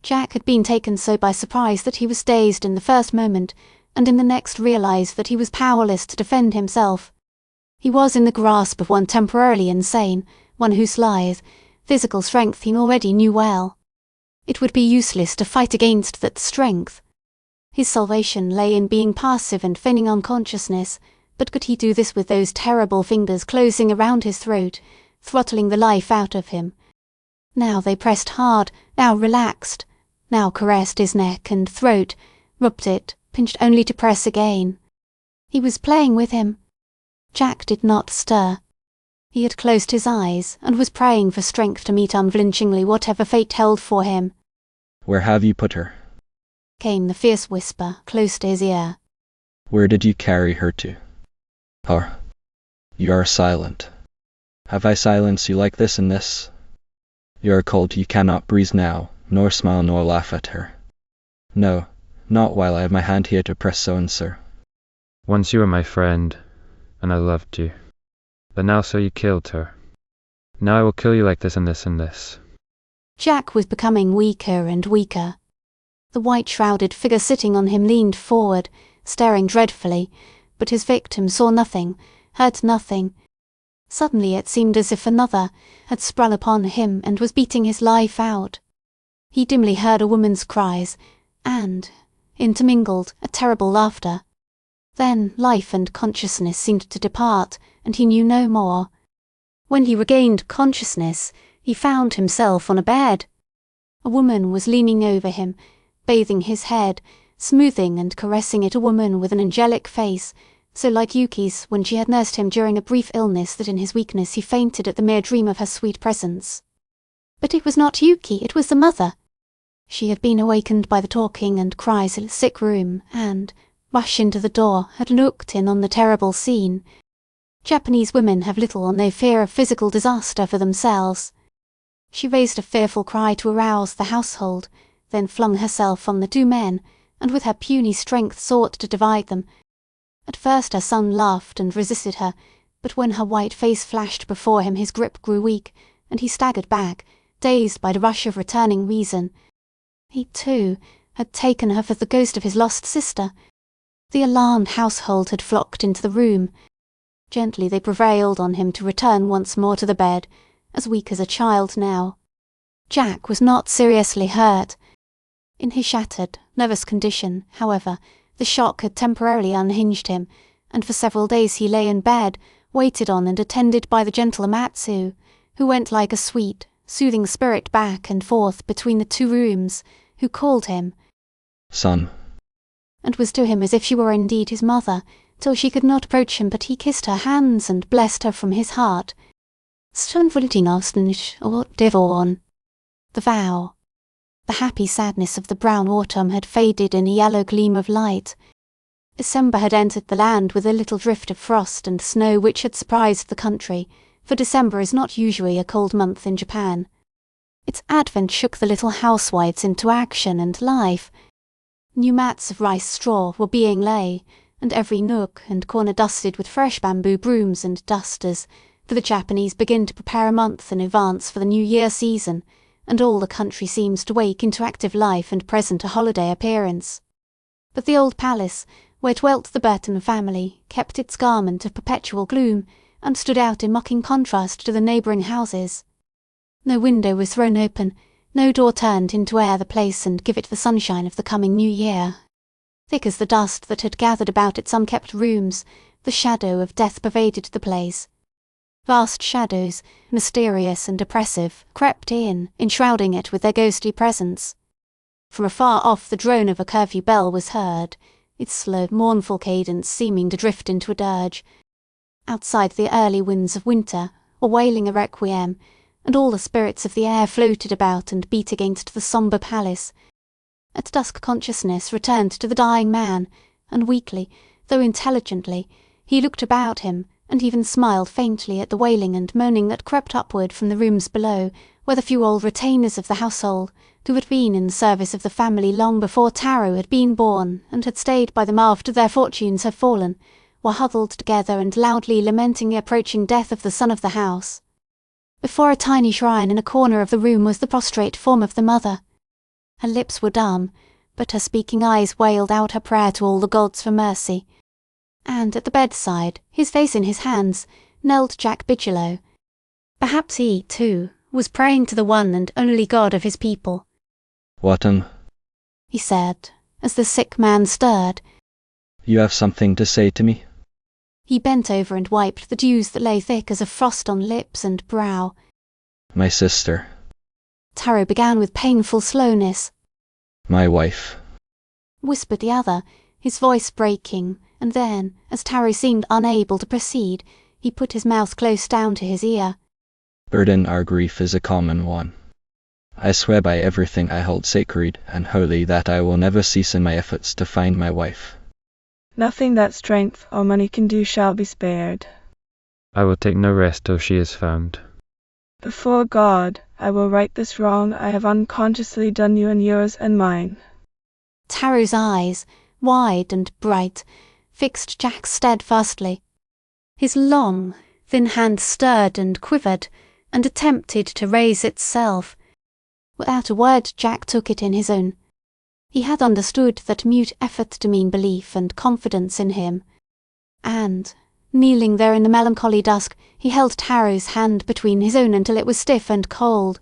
Jack had been taken so by surprise that he was dazed in the first moment, and in the next realized that he was powerless to defend himself. He was in the grasp of one temporarily insane, one whose lithe, physical strength he already knew well. It would be useless to fight against that strength. His salvation lay in being passive and feigning unconsciousness, but could he do this with those terrible fingers closing around his throat, throttling the life out of him? Now they pressed hard, now relaxed, now caressed his neck and throat, rubbed it, pinched only to press again. He was playing with him. Jack did not stir. He had closed his eyes and was praying for strength to meet unflinchingly whatever fate held for him. Where have you put her? Came the fierce whisper close to his ear. Where did you carry her to? Or, you are silent. Have I silenced you like this and this? You are cold, you cannot breathe now, nor smile nor laugh at her. No, not while I have my hand here to press so and so. Once you were my friend, and I loved you. But now so you killed her. Now I will kill you like this and this and this. Jack was becoming weaker and weaker. The white-shrouded figure sitting on him leaned forward, staring dreadfully, but his victim saw nothing, heard nothing. Suddenly it seemed as if another had sprung upon him and was beating his life out. He dimly heard a woman's cries, and, intermingled, a terrible laughter. Then life and consciousness seemed to depart, and he knew no more. When he regained consciousness, he found himself on a bed. A woman was leaning over him, bathing his head, smoothing and caressing it, a woman with an angelic face, so like Yuki's when she had nursed him during a brief illness that in his weakness he fainted at the mere dream of her sweet presence. But it was not Yuki, it was the mother. She had been awakened by the talking and cries in the sick room, and, rushed into the door, had looked in on the terrible scene. Japanese women have little or no fear of physical disaster for themselves. She raised a fearful cry to arouse the household, then flung herself on the two men, and with her puny strength sought to divide them. At first her son laughed and resisted her, but when her white face flashed before him his grip grew weak, and he staggered back, dazed by the rush of returning reason. He, too, had taken her for the ghost of his lost sister. The alarmed household had flocked into the room. Gently they prevailed on him to return once more to the bed, as weak as a child now. Jack was not seriously hurt. In his shattered, nervous condition, however, the shock had temporarily unhinged him, and for several days he lay in bed, waited on and attended by the gentle Amatsu, who went like a sweet, soothing spirit back and forth between the two rooms, who called him son, and was to him as if she were indeed his mother, till she could not approach him, but he kissed her hands and blessed her from his heart. The vow. The happy sadness of the brown autumn had faded in a yellow gleam of light. December had entered the land with a little drift of frost and snow which had surprised the country, for December is not usually a cold month in Japan. Its advent shook the little housewives into action and life. New mats of rice straw were being laid, and every nook and corner dusted with fresh bamboo brooms and dusters, for the Japanese begin to prepare a month in advance for the New Year season, and all the country seems to wake into active life and present a holiday appearance. But the old palace, where dwelt the Burton family, kept its garment of perpetual gloom, and stood out in mocking contrast to the neighbouring houses. No window was thrown open, no door turned in to air the place and give it the sunshine of the coming New Year. Thick as the dust that had gathered about its unkept rooms, the shadow of death pervaded the place. Vast shadows, mysterious and oppressive, crept in, enshrouding it with their ghostly presence. From afar off the drone of a curfew bell was heard, its slow, mournful cadence seeming to drift into a dirge. Outside the early winds of winter were wailing a requiem, and all the spirits of the air floated about and beat against the sombre palace. At dusk consciousness returned to the dying man, and weakly, though intelligently, he looked about him, and even smiled faintly at the wailing and moaning that crept upward from the rooms below, where the few old retainers of the household, who had been in the service of the family long before Taro had been born and had stayed by them after their fortunes had fallen, were huddled together and loudly lamenting the approaching death of the son of the house. Before a tiny shrine in a corner of the room was the prostrate form of the mother. Her lips were dumb, but her speaking eyes wailed out her prayer to all the gods for mercy. And at the bedside, his face in his hands, knelt Jack Bigelow. Perhaps he, too, was praying to the one and only God of his people. "Whatum?" he said, as the sick man stirred. "You have something to say to me?" He bent over and wiped the dews that lay thick as a frost on lips and brow. "My sister." Taro began with painful slowness. "My wife," whispered the other, his voice breaking, and then, as Taro seemed unable to proceed, he put his mouth close down to his ear. "Burden, our grief is a common one. I swear by everything I hold sacred and holy that I will never cease in my efforts to find my wife. Nothing that strength or money can do shall be spared. I will take no rest till she is found. Before God, I will right this wrong I have unconsciously done you and yours and mine." Taro's eyes, wide and bright, fixed Jack steadfastly. His long, thin hand stirred and quivered, and attempted to raise itself. Without a word Jack took it in his own. He had understood that mute effort to mean belief and confidence in him. And, kneeling there in the melancholy dusk, he held Taro's hand between his own until it was stiff and cold.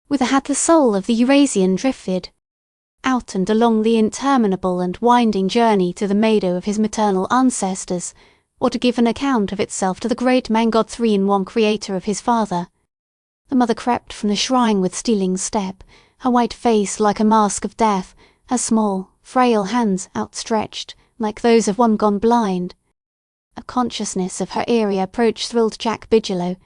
Whither had the soul of the Eurasian drifted? Out and along the interminable and winding journey to the Meido of his maternal ancestors, or to give an account of itself to the great man-god three-in-one creator of his father. The mother crept from the shrine with stealing step, her white face like a mask of death, her small, frail hands outstretched, like those of one gone blind. A consciousness of her eerie approach thrilled Jack Bigelow.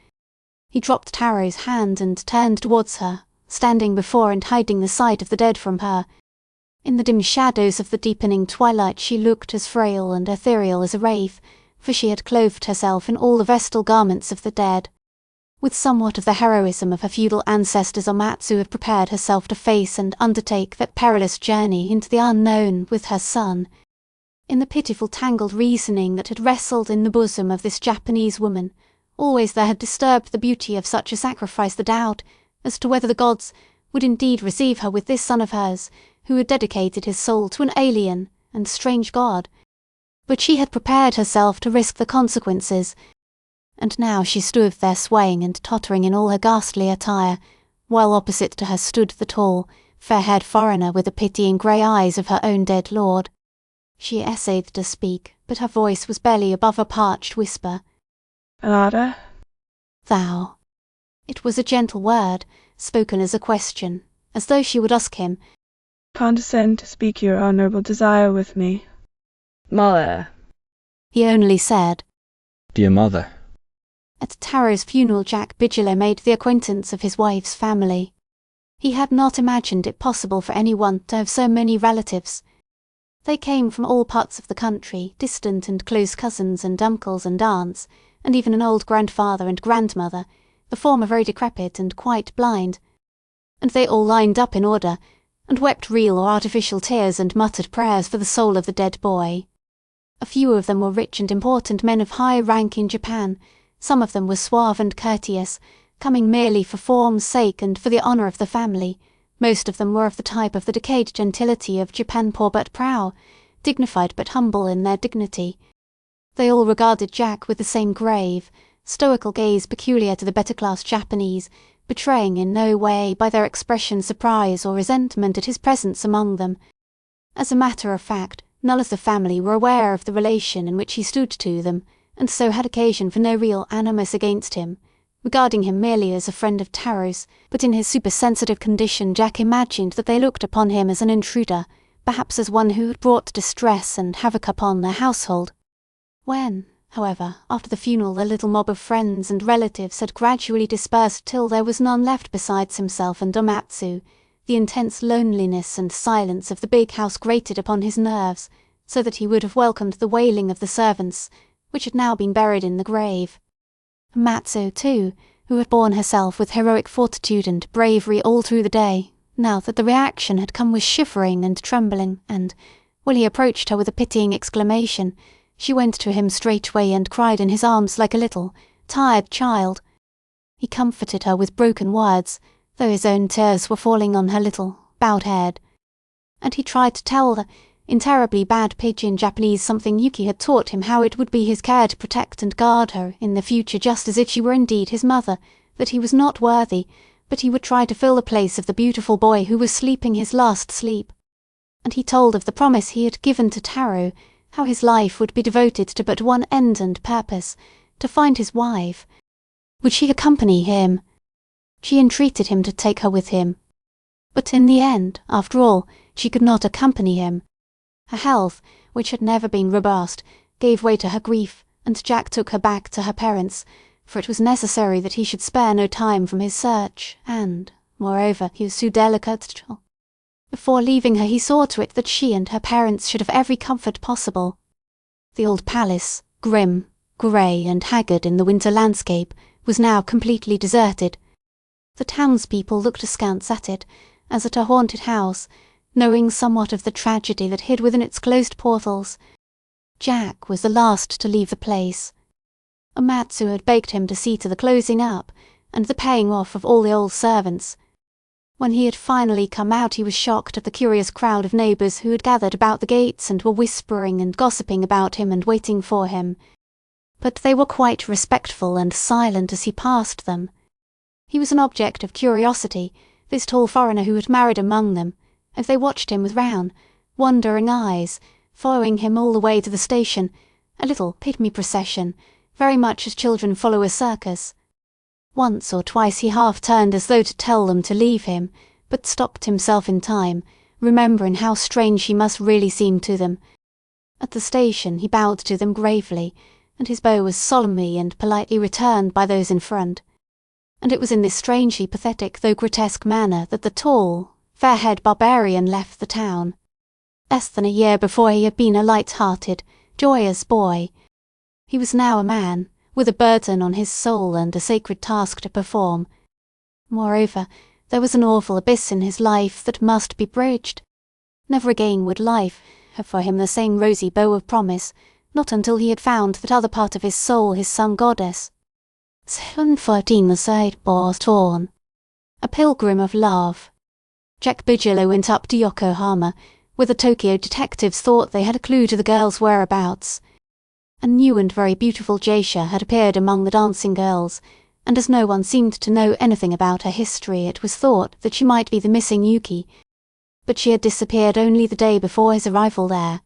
He dropped Taro's hand and turned towards her, standing before and hiding the sight of the dead from her. In the dim shadows of the deepening twilight she looked as frail and ethereal as a wraith, for she had clothed herself in all the vestal garments of the dead. With somewhat of the heroism of her feudal ancestors, Omatsu had prepared herself to face and undertake that perilous journey into the unknown with her son. In the pitiful tangled reasoning that had wrestled in the bosom of this Japanese woman, always there had disturbed the beauty of such a sacrifice the doubt as to whether the gods would indeed receive her with this son of hers, who had dedicated his soul to an alien and strange god. But she had prepared herself to risk the consequences, and now she stood there swaying and tottering in all her ghastly attire, while opposite to her stood the tall, fair-haired foreigner with the pitying grey eyes of her own dead lord. She essayed to speak, but her voice was barely above a parched whisper. "Anada?" "Thou." It was a gentle word, spoken as a question, as though she would ask him, "Condescend to speak your honourable desire with me." "Mother." He only said. "Dear mother." At Taro's funeral Jack Bigelow made the acquaintance of his wife's family. He had not imagined it possible for anyone to have so many relatives. They came from all parts of the country, distant and close cousins and uncles and aunts, and even an old grandfather and grandmother, the former very decrepit and quite blind. And they all lined up in order, and wept real or artificial tears and muttered prayers for the soul of the dead boy. A few of them were rich and important men of high rank in Japan. Some of them were suave and courteous, coming merely for form's sake and for the honour of the family. Most of them were of the type of the decayed gentility of Japan poor but proud, dignified but humble in their dignity. They all regarded Jack with the same grave, stoical gaze peculiar to the better-class Japanese, betraying in no way by their expression surprise or resentment at his presence among them. As a matter of fact, none of the family were aware of the relation in which he stood to them, and so had occasion for no real animus against him, regarding him merely as a friend of Taro's, but in his supersensitive condition Jack imagined that they looked upon him as an intruder, perhaps as one who had brought distress and havoc upon their household. When, however, after the funeral the little mob of friends and relatives had gradually dispersed till there was none left besides himself and Domatsu, the intense loneliness and silence of the big house grated upon his nerves, so that he would have welcomed the wailing of the servants, which had now been buried in the grave. Matsu, too, who had borne herself with heroic fortitude and bravery all through the day, now that the reaction had come, was shivering and trembling, and, when he approached her with a pitying exclamation, she went to him straightway and cried in his arms like a little, tired child. He comforted her with broken words, though his own tears were falling on her little, bowed head. And he tried to tell her, in terribly bad pidgin Japanese, something Yuki had taught him, how it would be his care to protect and guard her in the future just as if she were indeed his mother, that he was not worthy, but he would try to fill the place of the beautiful boy who was sleeping his last sleep. And he told of the promise he had given to Taro, how his life would be devoted to but one end and purpose, to find his wife. Would she accompany him? She entreated him to take her with him. But in the end, after all, she could not accompany him. Her health, which had never been robust, gave way to her grief, and Jack took her back to her parents, for it was necessary that he should spare no time from his search, and, moreover, he was so delicate. Before leaving her he saw to it that she and her parents should have every comfort possible. The old palace, grim, grey and haggard in the winter landscape, was now completely deserted. The townspeople looked askance at it, as at a haunted house, knowing somewhat of the tragedy that hid within its closed portals. Jack was the last to leave the place. Amatsu had begged him to see to the closing up, and the paying off of all the old servants. When he had finally come out he was shocked at the curious crowd of neighbours who had gathered about the gates and were whispering and gossiping about him and waiting for him. But they were quite respectful and silent as he passed them. He was an object of curiosity, this tall foreigner who had married among them, and they watched him with round, wondering eyes, following him all the way to the station, a little pygmy procession, very much as children follow a circus. Once or twice he half turned as though to tell them to leave him, but stopped himself in time, remembering how strange he must really seem to them. At the station he bowed to them gravely, and his bow was solemnly and politely returned by those in front. And it was in this strangely pathetic though grotesque manner that the tall, fair-haired barbarian left the town. Less than a year before he had been a light-hearted, joyous boy. He was now a man, with a burden on his soul and a sacred task to perform. Moreover, there was an awful abyss in his life that must be bridged. Never again would life have for him the same rosy bow of promise, not until he had found that other part of his soul, his sun goddess. 714 the side bars torn. A pilgrim of love. Jack Bigelow went up to Yokohama, where the Tokyo detectives thought they had a clue to the girl's whereabouts. A new and very beautiful geisha had appeared among the dancing girls, and as no one seemed to know anything about her history it was thought that she might be the missing Yuki, but she had disappeared only the day before his arrival there.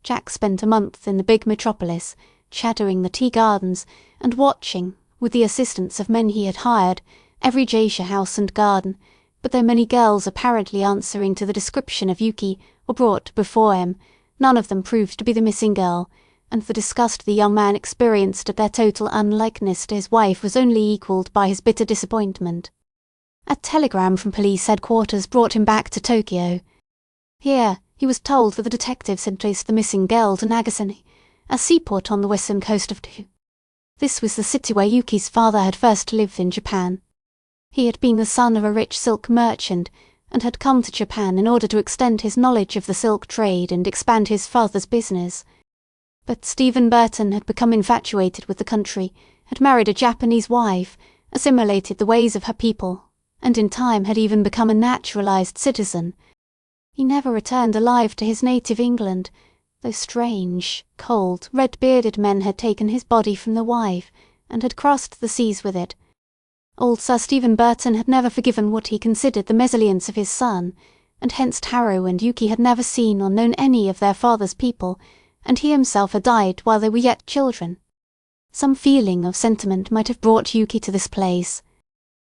Jack spent a month in the big metropolis, shadowing the tea gardens, and watching, with the assistance of men he had hired, every geisha house and garden, but though many girls apparently answering to the description of Yuki were brought before him, none of them proved to be the missing girl, and the disgust the young man experienced at their total unlikeness to his wife was only equalled by his bitter disappointment. A telegram from police headquarters brought him back to Tokyo. Here he was told that the detectives had traced the missing girl to Nagasaki, a seaport on the western coast of This was the city where Yuki's father had first lived in Japan. He had been the son of a rich silk merchant and had come to Japan in order to extend his knowledge of the silk trade and expand his father's business. But Stephen Burton had become infatuated with the country, had married a Japanese wife, assimilated the ways of her people, and in time had even become a naturalized citizen. He never returned alive to his native England, though strange, cold, red-bearded men had taken his body from the wife and had crossed the seas with it. Old Sir Stephen Burton had never forgiven what he considered the mesalliance of his son, and hence Taro and Yuki had never seen or known any of their father's people, and he himself had died while they were yet children. Some feeling of sentiment might have brought Yuki to this place.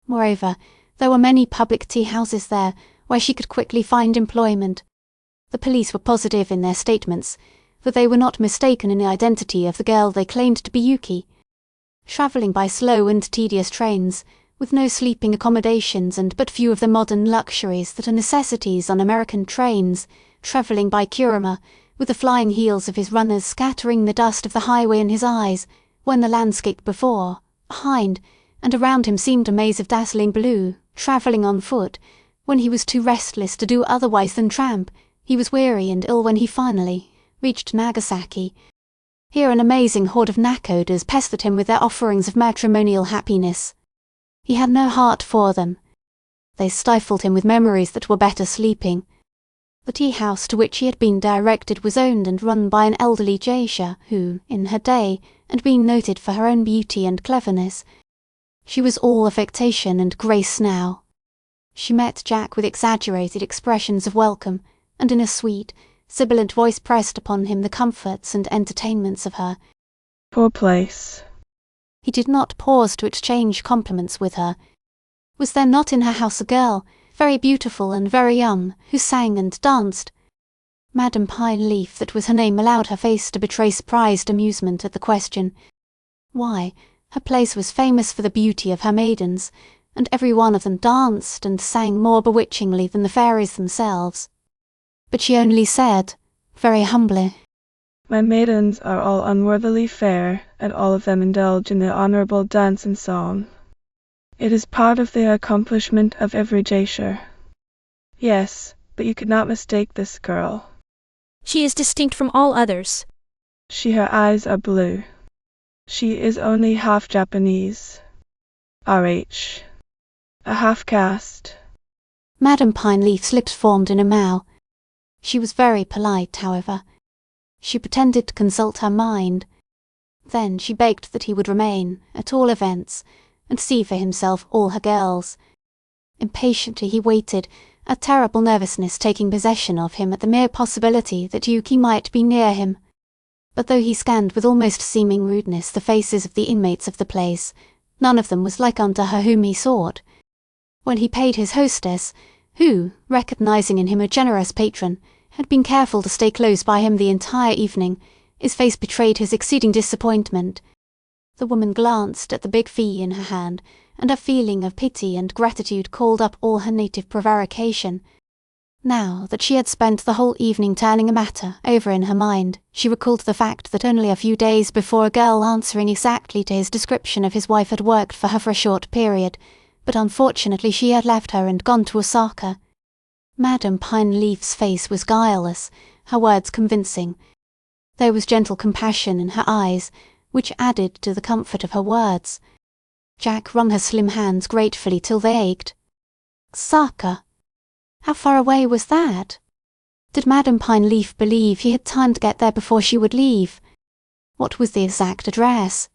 Moreover, there were many public tea-houses there where she could quickly find employment. The police were positive in their statements that they were not mistaken in the identity of the girl they claimed to be Yuki. Travelling by slow and tedious trains, with no sleeping accommodations and but few of the modern luxuries that are necessities on American trains, travelling by kuruma, with the flying heels of his runners scattering the dust of the highway in his eyes, when the landscape before, behind, and around him seemed a maze of dazzling blue, travelling on foot, when he was too restless to do otherwise than tramp, he was weary and ill when he finally reached Nagasaki. Here an amazing horde of nakoders pestered him with their offerings of matrimonial happiness. He had no heart for them. They stifled him with memories that were better sleeping. The tea-house to which he had been directed was owned and run by an elderly geisha who, in her day, had been noted for her own beauty and cleverness. She was all affectation and grace now. She met Jack with exaggerated expressions of welcome, and in a sweet, sibilant voice pressed upon him the comforts and entertainments of her. Poor place. He did not pause to exchange compliments with her. Was there not in her house a girl, very beautiful and very young, who sang and danced? Madame Pine Leaf, that was her name, allowed her face to betray surprised amusement at the question. Why, her place was famous for the beauty of her maidens, and every one of them danced and sang more bewitchingly than the fairies themselves. But she only said, very humbly, My maidens are all unworthily fair, and all of them indulge in the honorable dance and song. It is part of the accomplishment of every geisha. Yes, but you could not mistake this girl. She is distinct from all others. Her eyes are blue. She is only half Japanese. RH. A half-caste. Madame Pine Leaf's lips formed in a mow. She was very polite, however. She pretended to consult her mind. Then she begged that he would remain, at all events, and see for himself all her girls. Impatiently he waited, a terrible nervousness taking possession of him at the mere possibility that Yuki might be near him. But though he scanned with almost seeming rudeness the faces of the inmates of the place, none of them was like unto her whom he sought. When he paid his hostess, who, recognizing in him a generous patron, had been careful to stay close by him the entire evening, his face betrayed his exceeding disappointment. The woman glanced at the big fee in her hand, and a feeling of pity and gratitude called up all her native prevarication. Now that she had spent the whole evening turning a matter over in her mind, she recalled the fact that only a few days before a girl answering exactly to his description of his wife had worked for her for a short period, but unfortunately she had left her and gone to Osaka. Madame Pine Leaf's face was guileless, her words convincing. There was gentle compassion in her eyes, which added to the comfort of her words. Jack wrung her slim hands gratefully till they ached. Osaka? How far away was that? Did Madame Pine Leaf believe he had time to get there before she would leave? What was the exact address?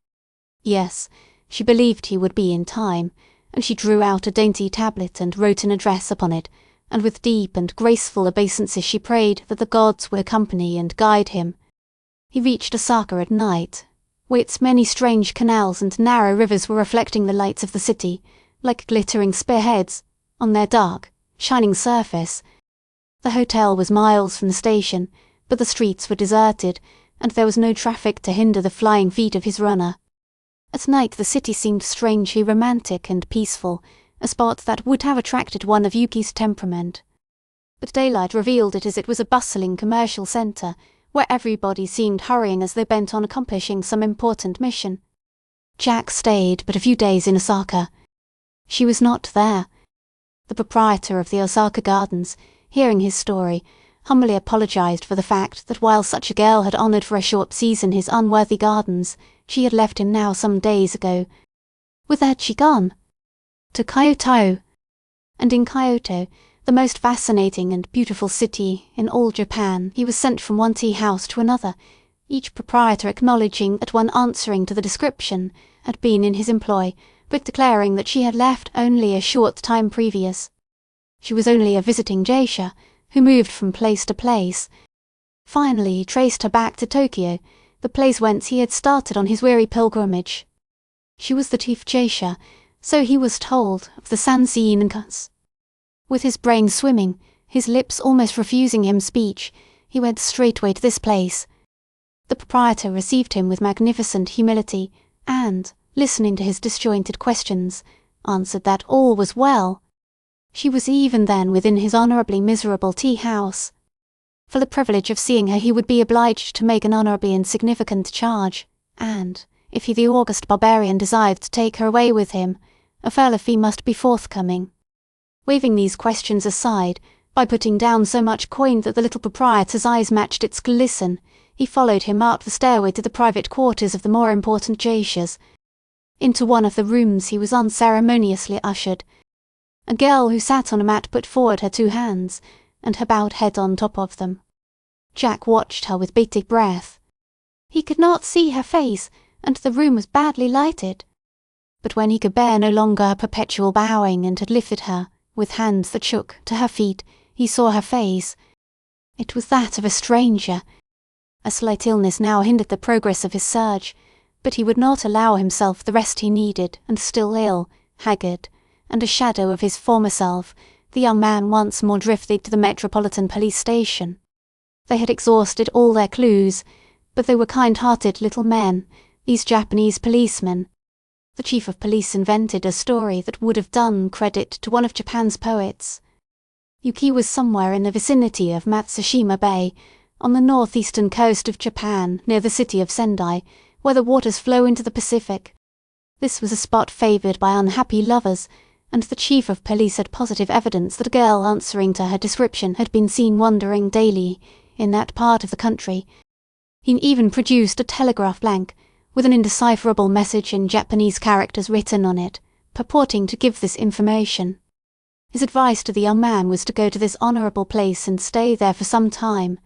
Yes, she believed he would be in time, and she drew out a dainty tablet and wrote an address upon it, and with deep and graceful obeisances she prayed that the gods would accompany and guide him. He reached Osaka at night, where its many strange canals and narrow rivers were reflecting the lights of the city, like glittering spearheads, on their dark, shining surface. The hotel was miles from the station, but the streets were deserted, and there was no traffic to hinder the flying feet of his runner. At night the city seemed strangely romantic and peaceful, a spot that would have attracted one of Yuki's temperament. But daylight revealed it as it was a bustling commercial centre, where everybody seemed hurrying as though bent on accomplishing some important mission. Jack stayed but a few days in Osaka. She was not there. The proprietor of the Osaka Gardens, hearing his story, humbly apologized for the fact that while such a girl had honored for a short season his unworthy gardens, she had left him now some days ago. Whither had she gone? To Kyoto. And in Kyoto, the most fascinating and beautiful city in all Japan, he was sent from one tea house to another, each proprietor acknowledging that one answering to the description had been in his employ, but declaring that she had left only a short time previous. She was only a visiting geisha, who moved from place to place. Finally he traced her back to Tokyo, the place whence he had started on his weary pilgrimage. She was the chief geisha, so he was told, of the Sansiinkas. With his brain swimming, his lips almost refusing him speech, he went straightway to this place. The proprietor received him with magnificent humility, and, listening to his disjointed questions, answered that all was well. She was even then within his honourably miserable tea-house. For the privilege of seeing her he would be obliged to make an honourably insignificant charge, and, if he the august barbarian desired to take her away with him, a further fee must be forthcoming. Waving these questions aside, by putting down so much coin that the little proprietor's eyes matched its glisten, he followed him up the stairway to the private quarters of the more important geishas. Into one of the rooms he was unceremoniously ushered. A girl who sat on a mat put forward her 2 hands, and her bowed head on top of them. Jack watched her with bated breath. He could not see her face, and the room was badly lighted. But when he could bear no longer her perpetual bowing and had lifted her, with hands that shook, to her feet, he saw her face. It was that of a stranger. A slight illness now hindered the progress of his surge, but he would not allow himself the rest he needed, and still ill, haggard, and a shadow of his former self, the young man once more drifted to the Metropolitan Police Station. They had exhausted all their clues, but they were kind-hearted little men, these Japanese policemen. The chief of police invented a story that would have done credit to one of Japan's poets. Yuki was somewhere in the vicinity of Matsushima Bay, on the northeastern coast of Japan, near the city of Sendai, where the waters flow into the Pacific. This was a spot favoured by unhappy lovers, and the chief of police had positive evidence that a girl answering to her description had been seen wandering daily in that part of the country. He even produced a telegraph blank, with an indecipherable message in Japanese characters written on it, purporting to give this information. His advice to the young man was to go to this honourable place and stay there for some time.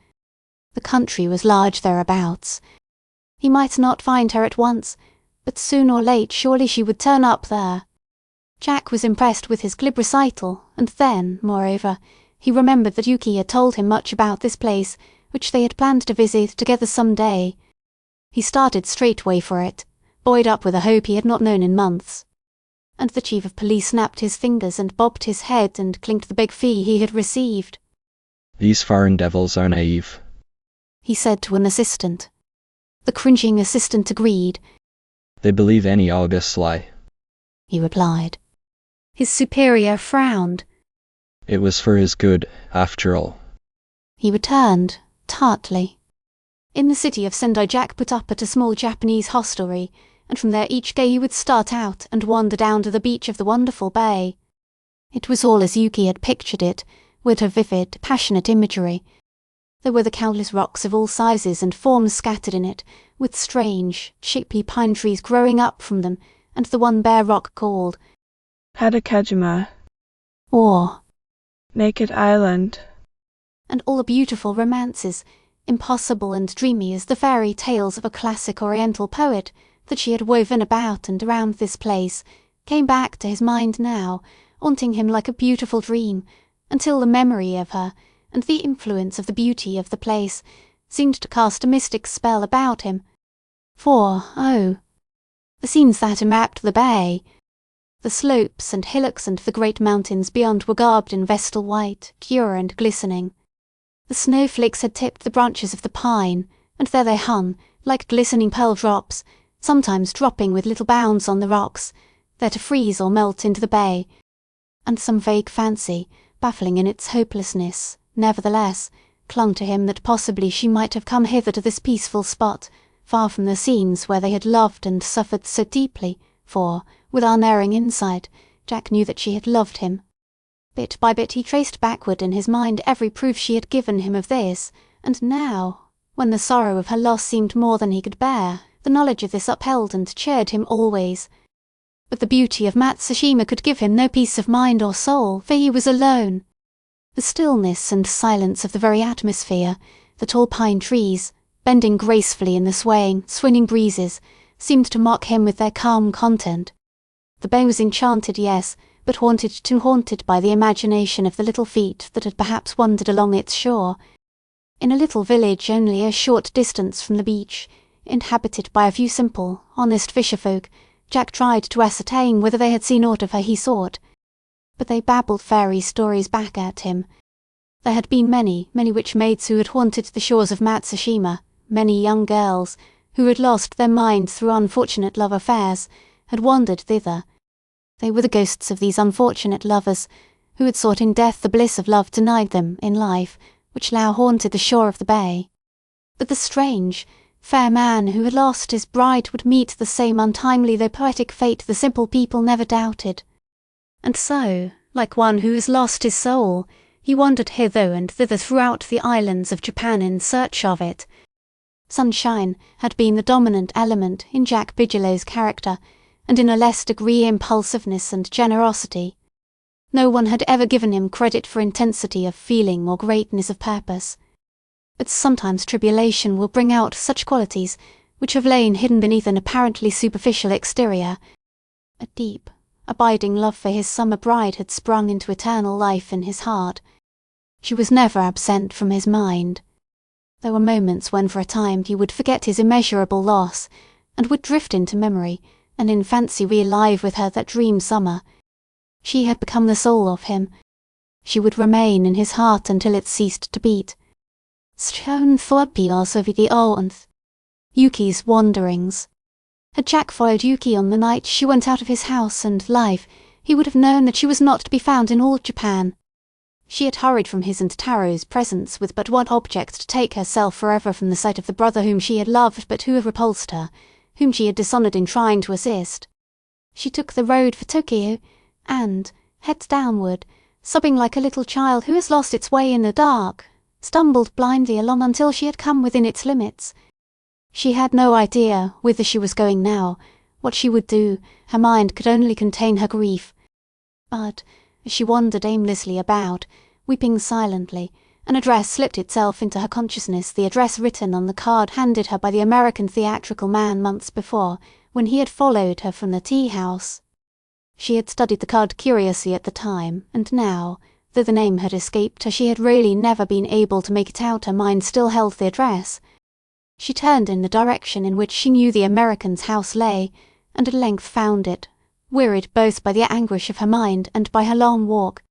The country was large thereabouts. He might not find her at once, but soon or late surely she would turn up there. Jack was impressed with his glib recital, and then, moreover, he remembered that Yuki had told him much about this place, which they had planned to visit together some day. He started straightway for it, buoyed up with a hope he had not known in months. And the chief of police snapped his fingers and bobbed his head and clinked the big fee he had received. These foreign devils are naive, he said to an assistant. The cringing assistant agreed. They believe any August lie, he replied. His superior frowned. It was for his good, after all, he returned, tartly. In the city of Sendai, Jack put up at a small Japanese hostelry, and from there each day he would start out and wander down to the beach of the wonderful bay. It was all as Yuki had pictured it, with her vivid, passionate imagery. There were the countless rocks of all sizes and forms scattered in it, with strange, shapely pine trees growing up from them, and the one bare rock called Hadakajima, or Naked Island, and all the beautiful romances, impossible and dreamy as the fairy tales of a classic Oriental poet, that she had woven about and around this place, came back to his mind now, haunting him like a beautiful dream, until the memory of her, and the influence of the beauty of the place, seemed to cast a mystic spell about him. For, oh, the scenes that enwrapped the bay! The slopes and hillocks and the great mountains beyond were garbed in vestal white, pure and glistening. The snowflakes had tipped the branches of the pine, and there they hung, like glistening pearl drops, sometimes dropping with little bounds on the rocks, there to freeze or melt into the bay. And some vague fancy, baffling in its hopelessness, nevertheless, clung to him that possibly she might have come hither to this peaceful spot, far from the scenes where they had loved and suffered so deeply, for, with unerring insight, Jack knew that she had loved him. Bit by bit he traced backward in his mind every proof she had given him of this, and now, when the sorrow of her loss seemed more than he could bear, the knowledge of this upheld and cheered him always. But the beauty of Matsushima could give him no peace of mind or soul, for he was alone. The stillness and silence of the very atmosphere, the tall pine trees, bending gracefully in the swaying, swinging breezes, seemed to mock him with their calm content. The bay was enchanted, yes, but too haunted by the imagination of the little feet that had perhaps wandered along its shore. In a little village only a short distance from the beach, inhabited by a few simple, honest fisher-folk, Jack tried to ascertain whether they had seen aught of her he sought. But they babbled fairy stories back at him. There had been many witch-maids who had haunted the shores of Matsushima, many young girls, who had lost their minds through unfortunate love affairs, had wandered thither. They were the ghosts of these unfortunate lovers, who had sought in death the bliss of love denied them in life, which now haunted the shore of the bay. But the strange, fair man who had lost his bride would meet the same untimely though poetic fate the simple people never doubted. And so, like one who has lost his soul, he wandered hither and thither throughout the islands of Japan in search of it. Sunshine had been the dominant element in Jack Bigelow's character, and in a less degree impulsiveness and generosity. No one had ever given him credit for intensity of feeling or greatness of purpose. But sometimes tribulation will bring out such qualities which have lain hidden beneath an apparently superficial exterior. A deep, abiding love for his summer bride had sprung into eternal life in his heart. She was never absent from his mind. There were moments when for a time he would forget his immeasurable loss, and would drift into memory, and in fancy relive with her that dream summer. She had become the soul of him. She would remain in his heart until it ceased to beat. Yuki's wanderings. Had Jack followed Yuki on the night she went out of his house and life, he would have known that she was not to be found in all Japan. She had hurried from his and Taro's presence with but one object to take herself forever from the sight of the brother whom she had loved but who had repulsed her, whom she had dishonoured in trying to assist. She took the road for Tokyo, and, head downward, sobbing like a little child who has lost its way in the dark, stumbled blindly along until she had come within its limits. She had no idea whither she was going now, what she would do. Her mind could only contain her grief. But, as she wandered aimlessly about, weeping silently, an address slipped itself into her consciousness, the address written on the card handed her by the American theatrical man months before, when he had followed her from the tea-house. She had studied the card curiously at the time, and now, though the name had escaped her, she had really never been able to make it out. Her mind still held the address. She turned in the direction in which she knew the American's house lay, and at length found it, wearied both by the anguish of her mind and by her long walk.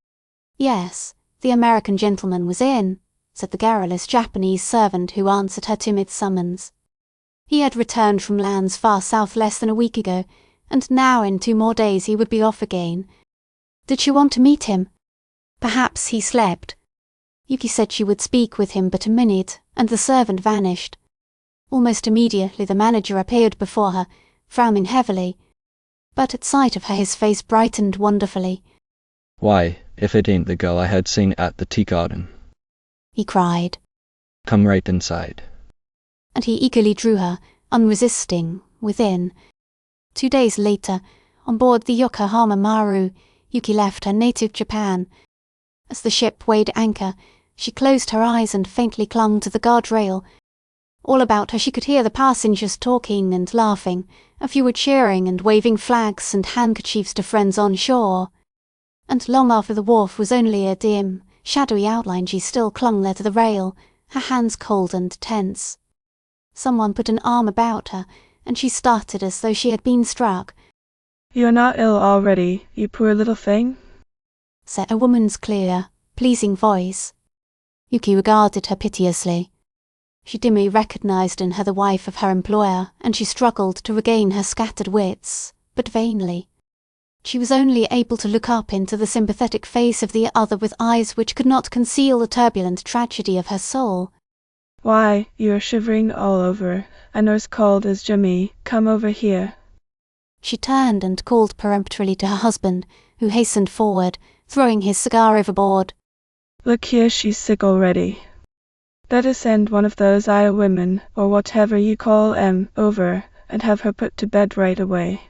Yes, the American gentleman was in, said the garrulous Japanese servant who answered her timid summons. He had returned from lands far south less than a week ago, and now in 2 more days he would be off again. Did she want to meet him? Perhaps he slept. Yuki said she would speak with him but a minute, and the servant vanished. Almost immediately the manager appeared before her, frowning heavily. But at sight of her his face brightened wonderfully. "Why, if it ain't the girl I had seen at the tea garden," he cried. "Come right inside." And he eagerly drew her, unresisting, within. 2 days later, on board the Yokohama Maru, Yuki left her native Japan. As the ship weighed anchor, she closed her eyes and faintly clung to the guardrail. All about her she could hear the passengers talking and laughing, a few were cheering and waving flags and handkerchiefs to friends on shore. And long after the wharf was only a dim, shadowy outline she still clung there to the rail, her hands cold and tense. Someone put an arm about her, and she started as though she had been struck. "You are not ill already, you poor little thing?" said a woman's clear, pleasing voice. Yuki regarded her piteously. She dimly recognized in her the wife of her employer, and she struggled to regain her scattered wits, but vainly. She was only able to look up into the sympathetic face of the other with eyes which could not conceal the turbulent tragedy of her soul. Why, you are shivering all over, and are as cold as Jimmy. Come over here. She turned and called peremptorily to her husband, who hastened forward, throwing his cigar overboard. Look here, she's sick already. Let us send one of those women, or whatever you call 'em, over, and have her put to bed right away.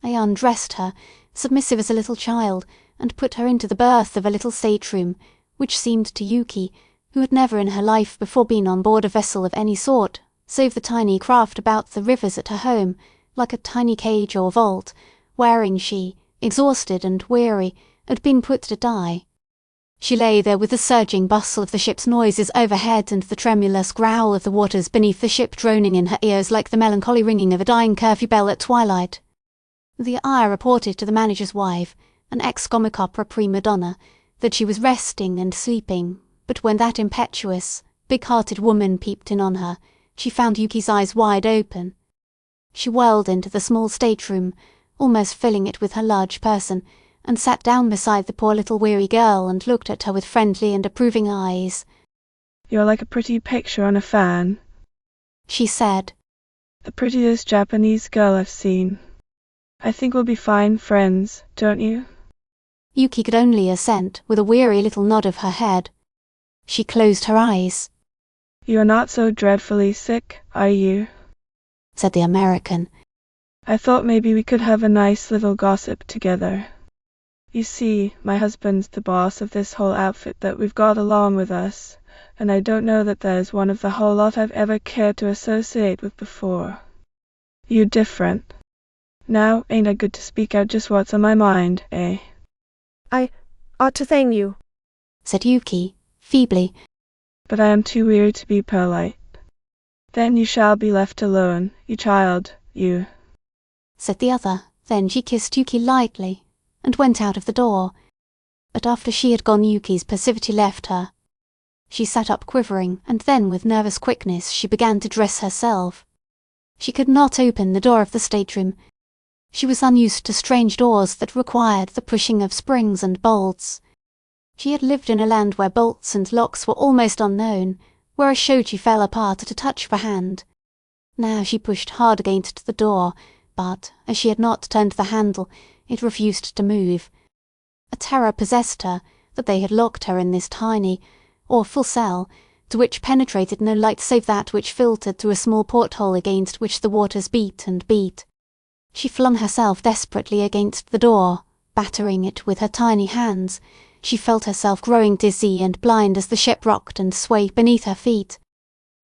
I undressed her, submissive as a little child, and put her into the berth of a little stateroom, which seemed to Yuki, who had never in her life before been on board a vessel of any sort, save the tiny craft about the rivers at her home, like a tiny cage or vault, wherein she, exhausted and weary, had been put to die. She lay there with the surging bustle of the ship's noises overhead and the tremulous growl of the waters beneath the ship droning in her ears like the melancholy ringing of a dying curfew bell at twilight. The ayah reported to the manager's wife, an ex-comic opera prima donna, that she was resting and sleeping, but when that impetuous, big-hearted woman peeped in on her, she found Yuki's eyes wide open. She whirled into the small stateroom, almost filling it with her large person, and sat down beside the poor little weary girl and looked at her with friendly and approving eyes. You're like a pretty picture on a fan, she said. The prettiest Japanese girl I've seen. I think we'll be fine friends, don't you? Yuki could only assent with a weary little nod of her head. She closed her eyes. You're not so dreadfully sick, are you? Said the American. I thought maybe we could have a nice little gossip together. You see, my husband's the boss of this whole outfit that we've got along with us, and I don't know that there's one of the whole lot I've ever cared to associate with before. You're different. Now, ain't I good to speak out just what's on my mind, eh? I ought to thank you, said Yuki, feebly. But I am too weary to be polite. Then you shall be left alone, you child, you, said the other. Then she kissed Yuki lightly, and went out of the door. But after she had gone, Yuki's passivity left her. She sat up quivering, and then with nervous quickness she began to dress herself. She could not open the door of the stateroom. She was unused to strange doors that required the pushing of springs and bolts. She had lived in a land where bolts and locks were almost unknown, where a shoji fell apart at a touch of a hand. Now she pushed hard against the door, but, as she had not turned the handle, it refused to move. A terror possessed her that they had locked her in this tiny, awful cell, to which penetrated no light save that which filtered through a small porthole against which the waters beat and beat. She flung herself desperately against the door, battering it with her tiny hands. She felt herself growing dizzy and blind as the ship rocked and swayed beneath her feet.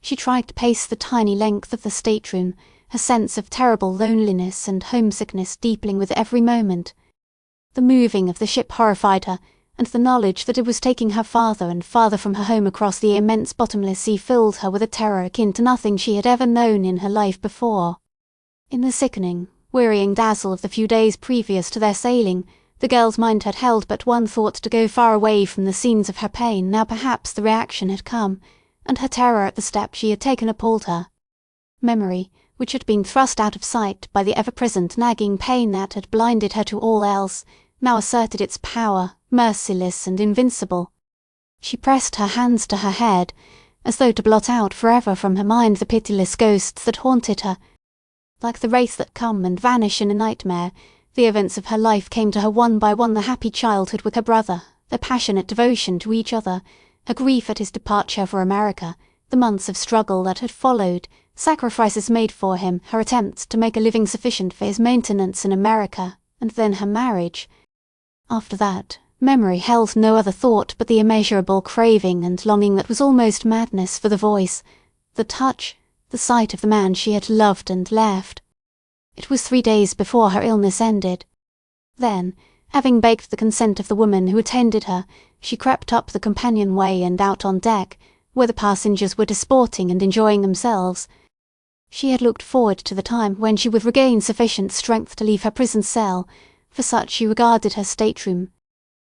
She tried to pace the tiny length of the stateroom, her sense of terrible loneliness and homesickness deepening with every moment. The moving of the ship horrified her, and the knowledge that it was taking her farther and farther from her home across the immense bottomless sea filled her with a terror akin to nothing she had ever known in her life before. In the sickening, wearying dazzle of the few days previous to their sailing, the girl's mind had held but one thought: to go far away from the scenes of her pain. Now perhaps the reaction had come, and her terror at the step she had taken appalled her. Memory, which had been thrust out of sight by the ever-present nagging pain that had blinded her to all else, now asserted its power, merciless and invincible. She pressed her hands to her head, as though to blot out forever from her mind the pitiless ghosts that haunted her. Like the wraiths that come and vanish in a nightmare, the events of her life came to her one by one: the happy childhood with her brother, their passionate devotion to each other, her grief at his departure for America, the months of struggle that had followed, sacrifices made for him, her attempts to make a living sufficient for his maintenance in America, and then her marriage. After that, memory held no other thought but the immeasurable craving and longing that was almost madness for the voice, the touch, the sight of the man she had loved and left. It was 3 days before her illness ended. Then, having begged the consent of the woman who attended her, she crept up the companionway and out on deck, where the passengers were disporting and enjoying themselves. She had looked forward to the time when she would regain sufficient strength to leave her prison cell, for such she regarded her stateroom.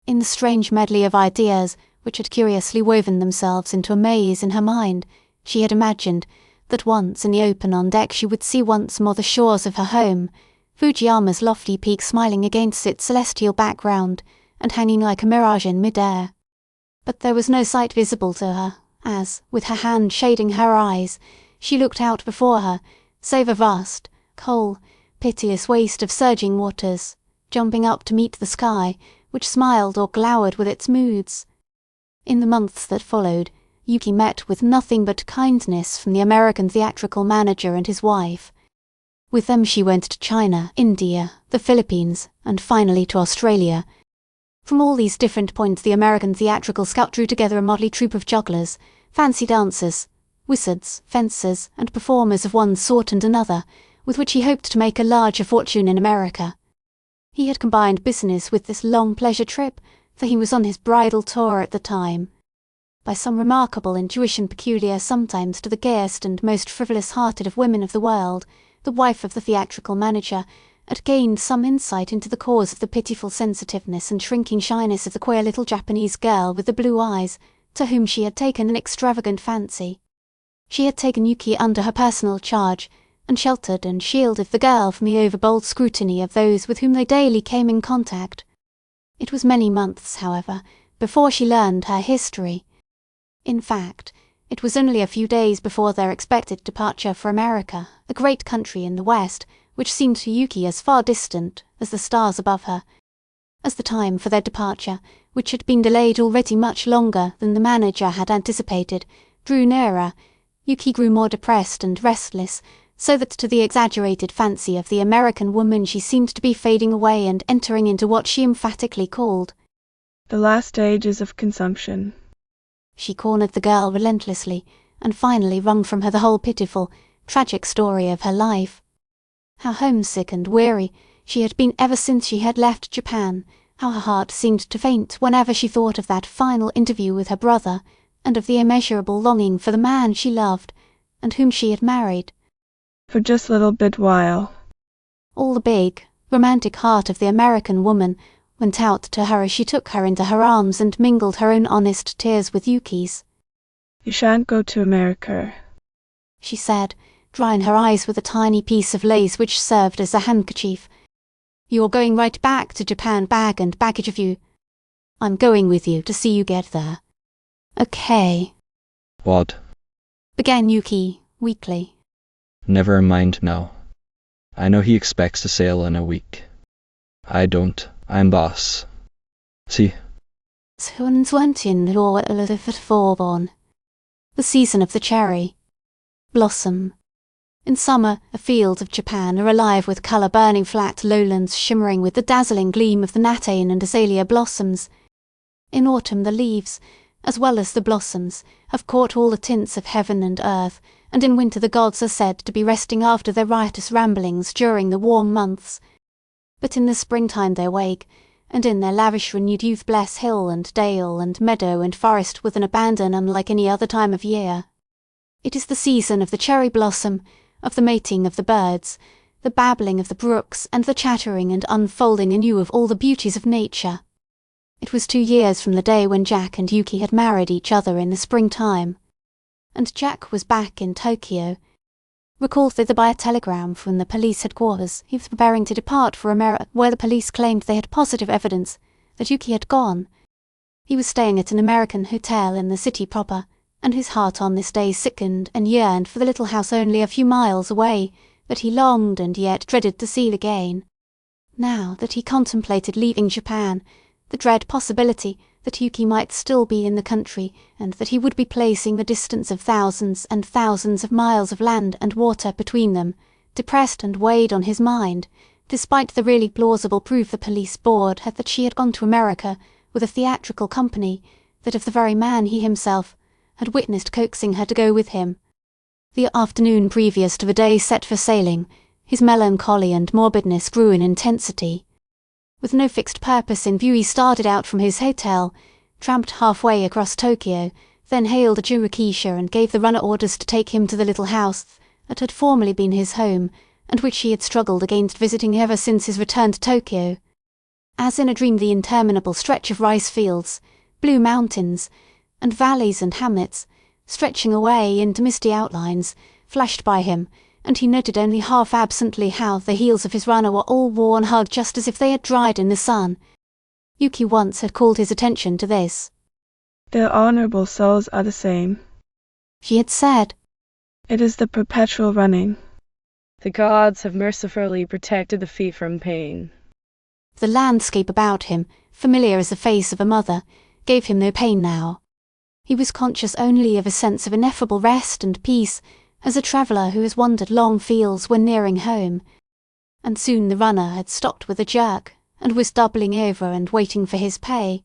In the strange medley of ideas which had curiously woven themselves into a maze in her mind, she had imagined that once in the open on deck she would see once more the shores of her home, Fujiyama's lofty peak smiling against its celestial background and hanging like a mirage in mid-air. But there was no sight visible to her, as, with her hand shading her eyes, she looked out before her, save a vast, cold, piteous waste of surging waters, jumping up to meet the sky, which smiled or glowered with its moods. In the months that followed, Yuki met with nothing but kindness from the American theatrical manager and his wife. With them she went to China, India, the Philippines, and finally to Australia. From all these different points the American theatrical scout drew together a motley troupe of jugglers, fancy dancers, wizards, fencers, and performers of one sort and another, with which he hoped to make a larger fortune in America. He had combined business with this long pleasure trip, for he was on his bridal tour at the time. By some remarkable intuition peculiar sometimes to the gayest and most frivolous-hearted of women of the world, the wife of the theatrical manager had gained some insight into the cause of the pitiful sensitiveness and shrinking shyness of the queer little Japanese girl with the blue eyes, to whom she had taken an extravagant fancy. She had taken Yuki under her personal charge, and sheltered and shielded the girl from the overbold scrutiny of those with whom they daily came in contact. It was many months, however, before she learned her history. In fact, it was only a few days before their expected departure for America, a great country in the West, which seemed to Yuki as far distant as the stars above her. As the time for their departure, which had been delayed already much longer than the manager had anticipated, drew nearer, Yuki grew more depressed and restless, so that to the exaggerated fancy of the American woman she seemed to be fading away and entering into what she emphatically called the last stages of consumption. She cornered the girl relentlessly, and finally wrung from her the whole pitiful, tragic story of her life. How homesick and weary she had been ever since she had left Japan, how her heart seemed to faint whenever she thought of that final interview with her brother, and of the immeasurable longing for the man she loved, and whom she had married. For just a little bit while. All the big, romantic heart of the American woman went out to her as she took her into her arms and mingled her own honest tears with Yuki's. You shan't go to America, she said, drying her eyes with a tiny piece of lace which served as a handkerchief. You're going right back to Japan, bag and baggage of you. I'm going with you to see you get there. Okay. What? Began Yuki, weakly. Never mind now. I know he expects to sail in a week. I don't. I'm boss. See? The season of the cherry. Blossom. In summer, the fields of Japan are alive with colour, burning flat lowlands shimmering with the dazzling gleam of the natane and azalea blossoms. In autumn the leaves, as well as the blossoms, have caught all the tints of heaven and earth, and in winter the gods are said to be resting after their riotous ramblings during the warm months. But in the springtime they wake, and in their lavish renewed youth bless hill and dale and meadow and forest with an abandon unlike any other time of year. It is the season of the cherry blossom, of the mating of the birds, the babbling of the brooks, and the chattering and unfolding anew of all the beauties of nature. It was 2 years from the day when Jack and Yuki had married each other in the springtime. And Jack was back in Tokyo. Recalled thither by a telegram from the police headquarters, he was preparing to depart for America, where the police claimed they had positive evidence that Yuki had gone. He was staying at an American hotel in the city proper, and his heart on this day sickened and yearned for the little house only a few miles away, that he longed and yet dreaded to see again. Now that he contemplated leaving Japan, the dread possibility that Yuki might still be in the country, and that he would be placing the distance of thousands and thousands of miles of land and water between them, depressed and weighed on his mind, despite the really plausible proof the police bore had that she had gone to America with a theatrical company, that of the very man he himself had witnessed coaxing her to go with him. The afternoon previous to the day set for sailing, his melancholy and morbidness grew in intensity. With no fixed purpose in view he started out from his hotel, tramped halfway across Tokyo, then hailed a jinrikisha and gave the runner orders to take him to the little house that had formerly been his home, and which he had struggled against visiting ever since his return to Tokyo. As in a dream the interminable stretch of rice fields, blue mountains, and valleys and hamlets, stretching away into misty outlines, flashed by him, and he noted only half absently how the heels of his runner were all worn hard just as if they had dried in the sun. Yuki once had called his attention to this. Their honourable souls are the same. She had said. It is the perpetual running. The gods have mercifully protected the feet from pain. The landscape about him, familiar as the face of a mother, gave him no pain now. He was conscious only of a sense of ineffable rest and peace, as a traveller who has wandered long feels when nearing home. And soon the runner had stopped with a jerk, and was doubling over and waiting for his pay.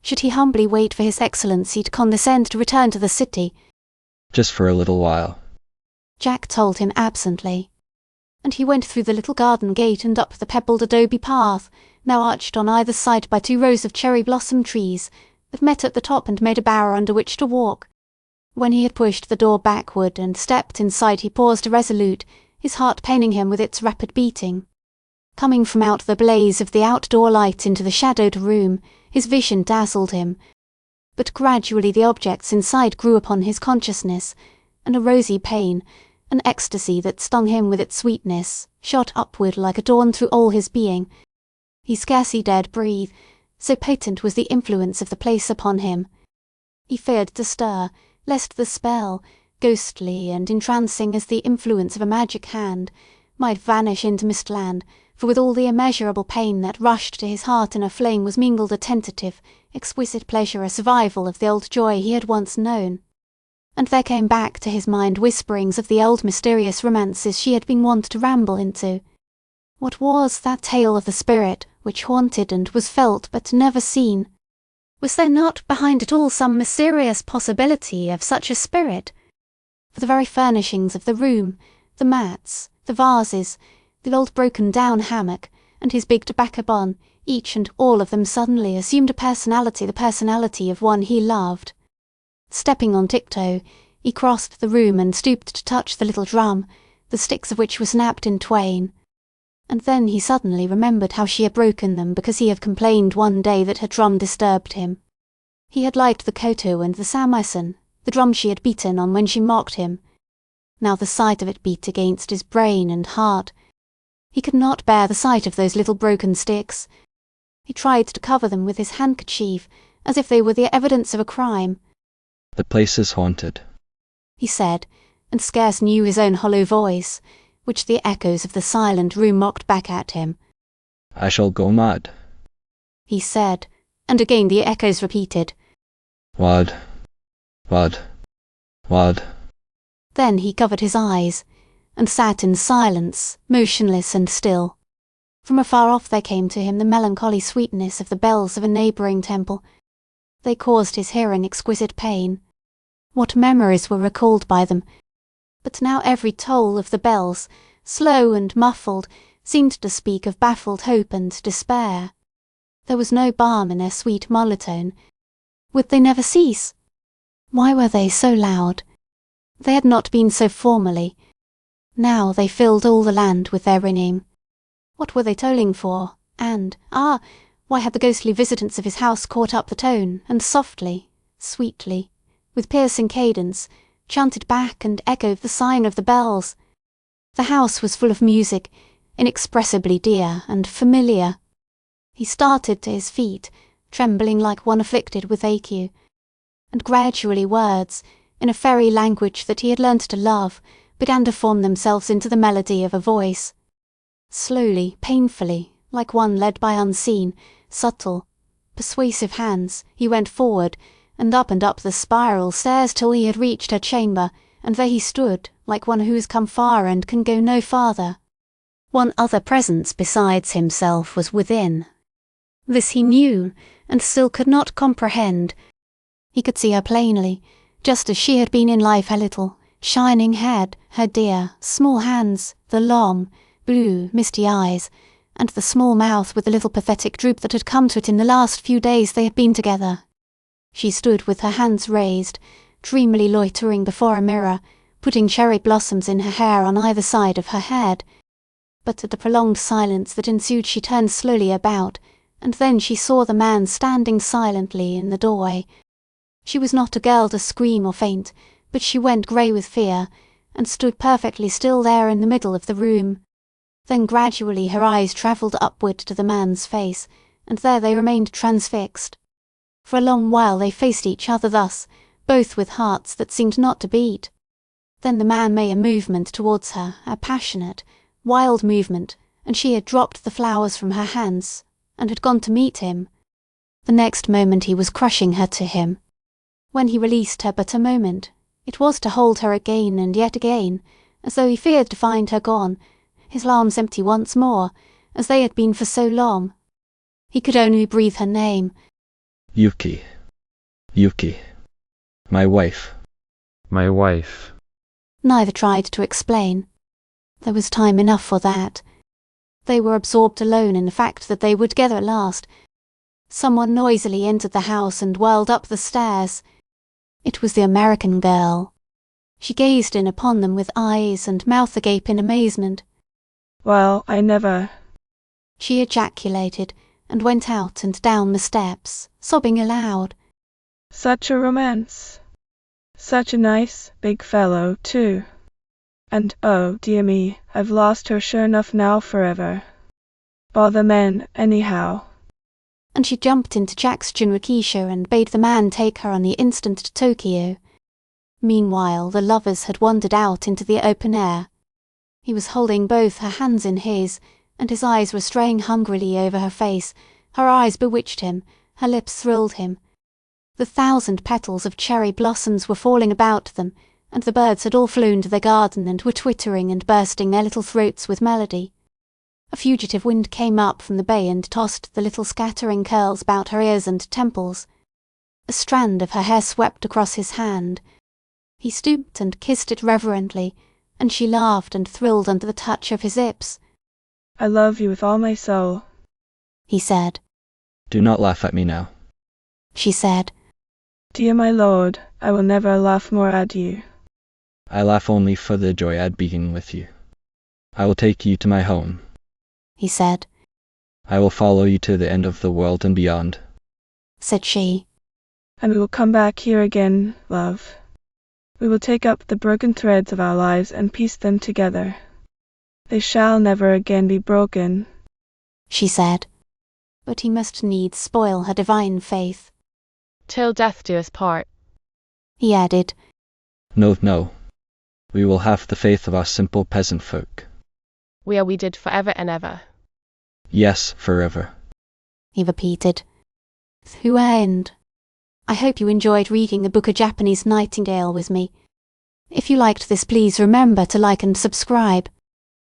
Should he humbly wait for His Excellency to condescend to return to the city? Just for a little while. Jack told him absently. And he went through the little garden gate and up the pebbled adobe path, now arched on either side by 2 rows of cherry blossom trees, that met at the top and made a bower under which to walk. When he had pushed the door backward and stepped inside, he paused irresolute, his heart paining him with its rapid beating. Coming from out the blaze of the outdoor light into the shadowed room, his vision dazzled him. But gradually the objects inside grew upon his consciousness, and a rosy pain, an ecstasy that stung him with its sweetness, shot upward like a dawn through all his being. He scarcely dared breathe, so potent was the influence of the place upon him. He feared to stir, lest the spell, ghostly and entrancing as the influence of a magic hand, might vanish into mistland, for with all the immeasurable pain that rushed to his heart in a flame was mingled a tentative, exquisite pleasure, a survival of the old joy he had once known. And there came back to his mind whisperings of the old mysterious romances she had been wont to ramble into. What was that tale of the spirit which haunted and was felt but never seen? Was there not behind it all some mysterious possibility of such a spirit? For the very furnishings of the room, the mats, the vases, the old broken-down hammock, and his big tobacco-bon, each and all of them suddenly assumed a personality, the personality of one he loved. Stepping on tiptoe, he crossed the room and stooped to touch the little drum, the sticks of which were snapped in twain. And then he suddenly remembered how she had broken them because he had complained one day that her drum disturbed him. He had liked the koto and the samisen, the drum she had beaten on when she mocked him. Now the sight of it beat against his brain and heart. He could not bear the sight of those little broken sticks. He tried to cover them with his handkerchief, as if they were the evidence of a crime. The place is haunted, he said, and scarce knew his own hollow voice, which the echoes of the silent room mocked back at him. I shall go mad, he said, and again the echoes repeated, Wad, wad, wad. Then he covered his eyes, and sat in silence, motionless and still. From afar off there came to him the melancholy sweetness of the bells of a neighbouring temple. They caused his hearing exquisite pain. What memories were recalled by them! But now every toll of the bells, slow and muffled, seemed to speak of baffled hope and despair. There was no balm in their sweet monotone. Would they never cease? Why were they so loud? They had not been so formerly. Now they filled all the land with their ringing. What were they tolling for? And, why had the ghostly visitants of his house caught up the tone, and softly, sweetly, with piercing cadence, chanted back and echoed the sighing of the bells? The house was full of music, inexpressibly dear and familiar. He started to his feet, trembling like one afflicted with ague, and gradually words, in a fairy language that he had learnt to love, began to form themselves into the melody of a voice. Slowly, painfully, like one led by unseen, subtle, persuasive hands, he went forward, and up the spiral stairs till he had reached her chamber, and there he stood, like one who has come far and can go no farther. One other presence besides himself was within. This he knew, and still could not comprehend. He could see her plainly, just as she had been in life, her little, shining head, her dear, small hands, the long, blue, misty eyes, and the small mouth with the little pathetic droop that had come to it in the last few days they had been together. She stood with her hands raised, dreamily loitering before a mirror, putting cherry blossoms in her hair on either side of her head. But at the prolonged silence that ensued she turned slowly about, and then she saw the man standing silently in the doorway. She was not a girl to scream or faint, but she went grey with fear, and stood perfectly still there in the middle of the room. Then gradually her eyes travelled upward to the man's face, and there they remained transfixed. For a long while they faced each other thus, both with hearts that seemed not to beat. Then the man made a movement towards her, a passionate, wild movement, and she had dropped the flowers from her hands and had gone to meet him. The next moment he was crushing her to him. When he released her but a moment, it was to hold her again and yet again, as though he feared to find her gone, his arms empty once more, as they had been for so long. He could only breathe her name. Yuki. Yuki. My wife. My wife. Neither tried to explain. There was time enough for that. They were absorbed alone in the fact that they were together at last. Someone noisily entered the house and whirled up the stairs. It was the American girl. She gazed in upon them with eyes and mouth agape in amazement. Well, I never... She ejaculated, and went out and down the steps, sobbing aloud. Such a romance. Such a nice, big fellow, too. And, oh dear me, I've lost her sure enough now forever. Bother men, anyhow. And she jumped into Jack's jinrikisha and bade the man take her on the instant to Tokyo. Meanwhile the lovers had wandered out into the open air. He was holding both her hands in his, and his eyes were straying hungrily over her face. Her eyes bewitched him, her lips thrilled him. The 1,000 petals of cherry blossoms were falling about them, and the birds had all flown to their garden and were twittering and bursting their little throats with melody. A fugitive wind came up from the bay and tossed the little scattering curls about her ears and temples. A strand of her hair swept across his hand. He stooped and kissed it reverently, and she laughed and thrilled under the touch of his lips. I love you with all my soul, he said. Do not laugh at me now, she said. Dear my lord, I will never laugh more at you. I laugh only for the joy at being with you. I will take you to my home, he said. I will follow you to the end of the world and beyond, said she. And we will come back here again, love. We will take up the broken threads of our lives and piece them together. They shall never again be broken, she said. But he must needs spoil her divine faith. Till death do us part, he added. No, no. We will have the faith of our simple peasant folk. We did forever and ever. Yes, forever, he repeated. The end. I hope you enjoyed reading the book A Japanese Nightingale with me. If you liked this, please remember to like and subscribe.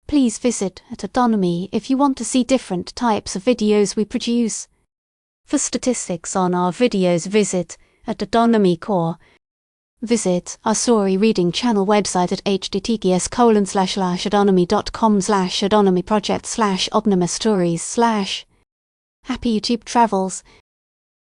Please visit at Adonomy if you want to see different types of videos we produce. For statistics on our videos, visit at Adonomy Core. Visit our story reading channel website at https://adonomy.com/adonomyproject/obnomastories/. Happy YouTube travels.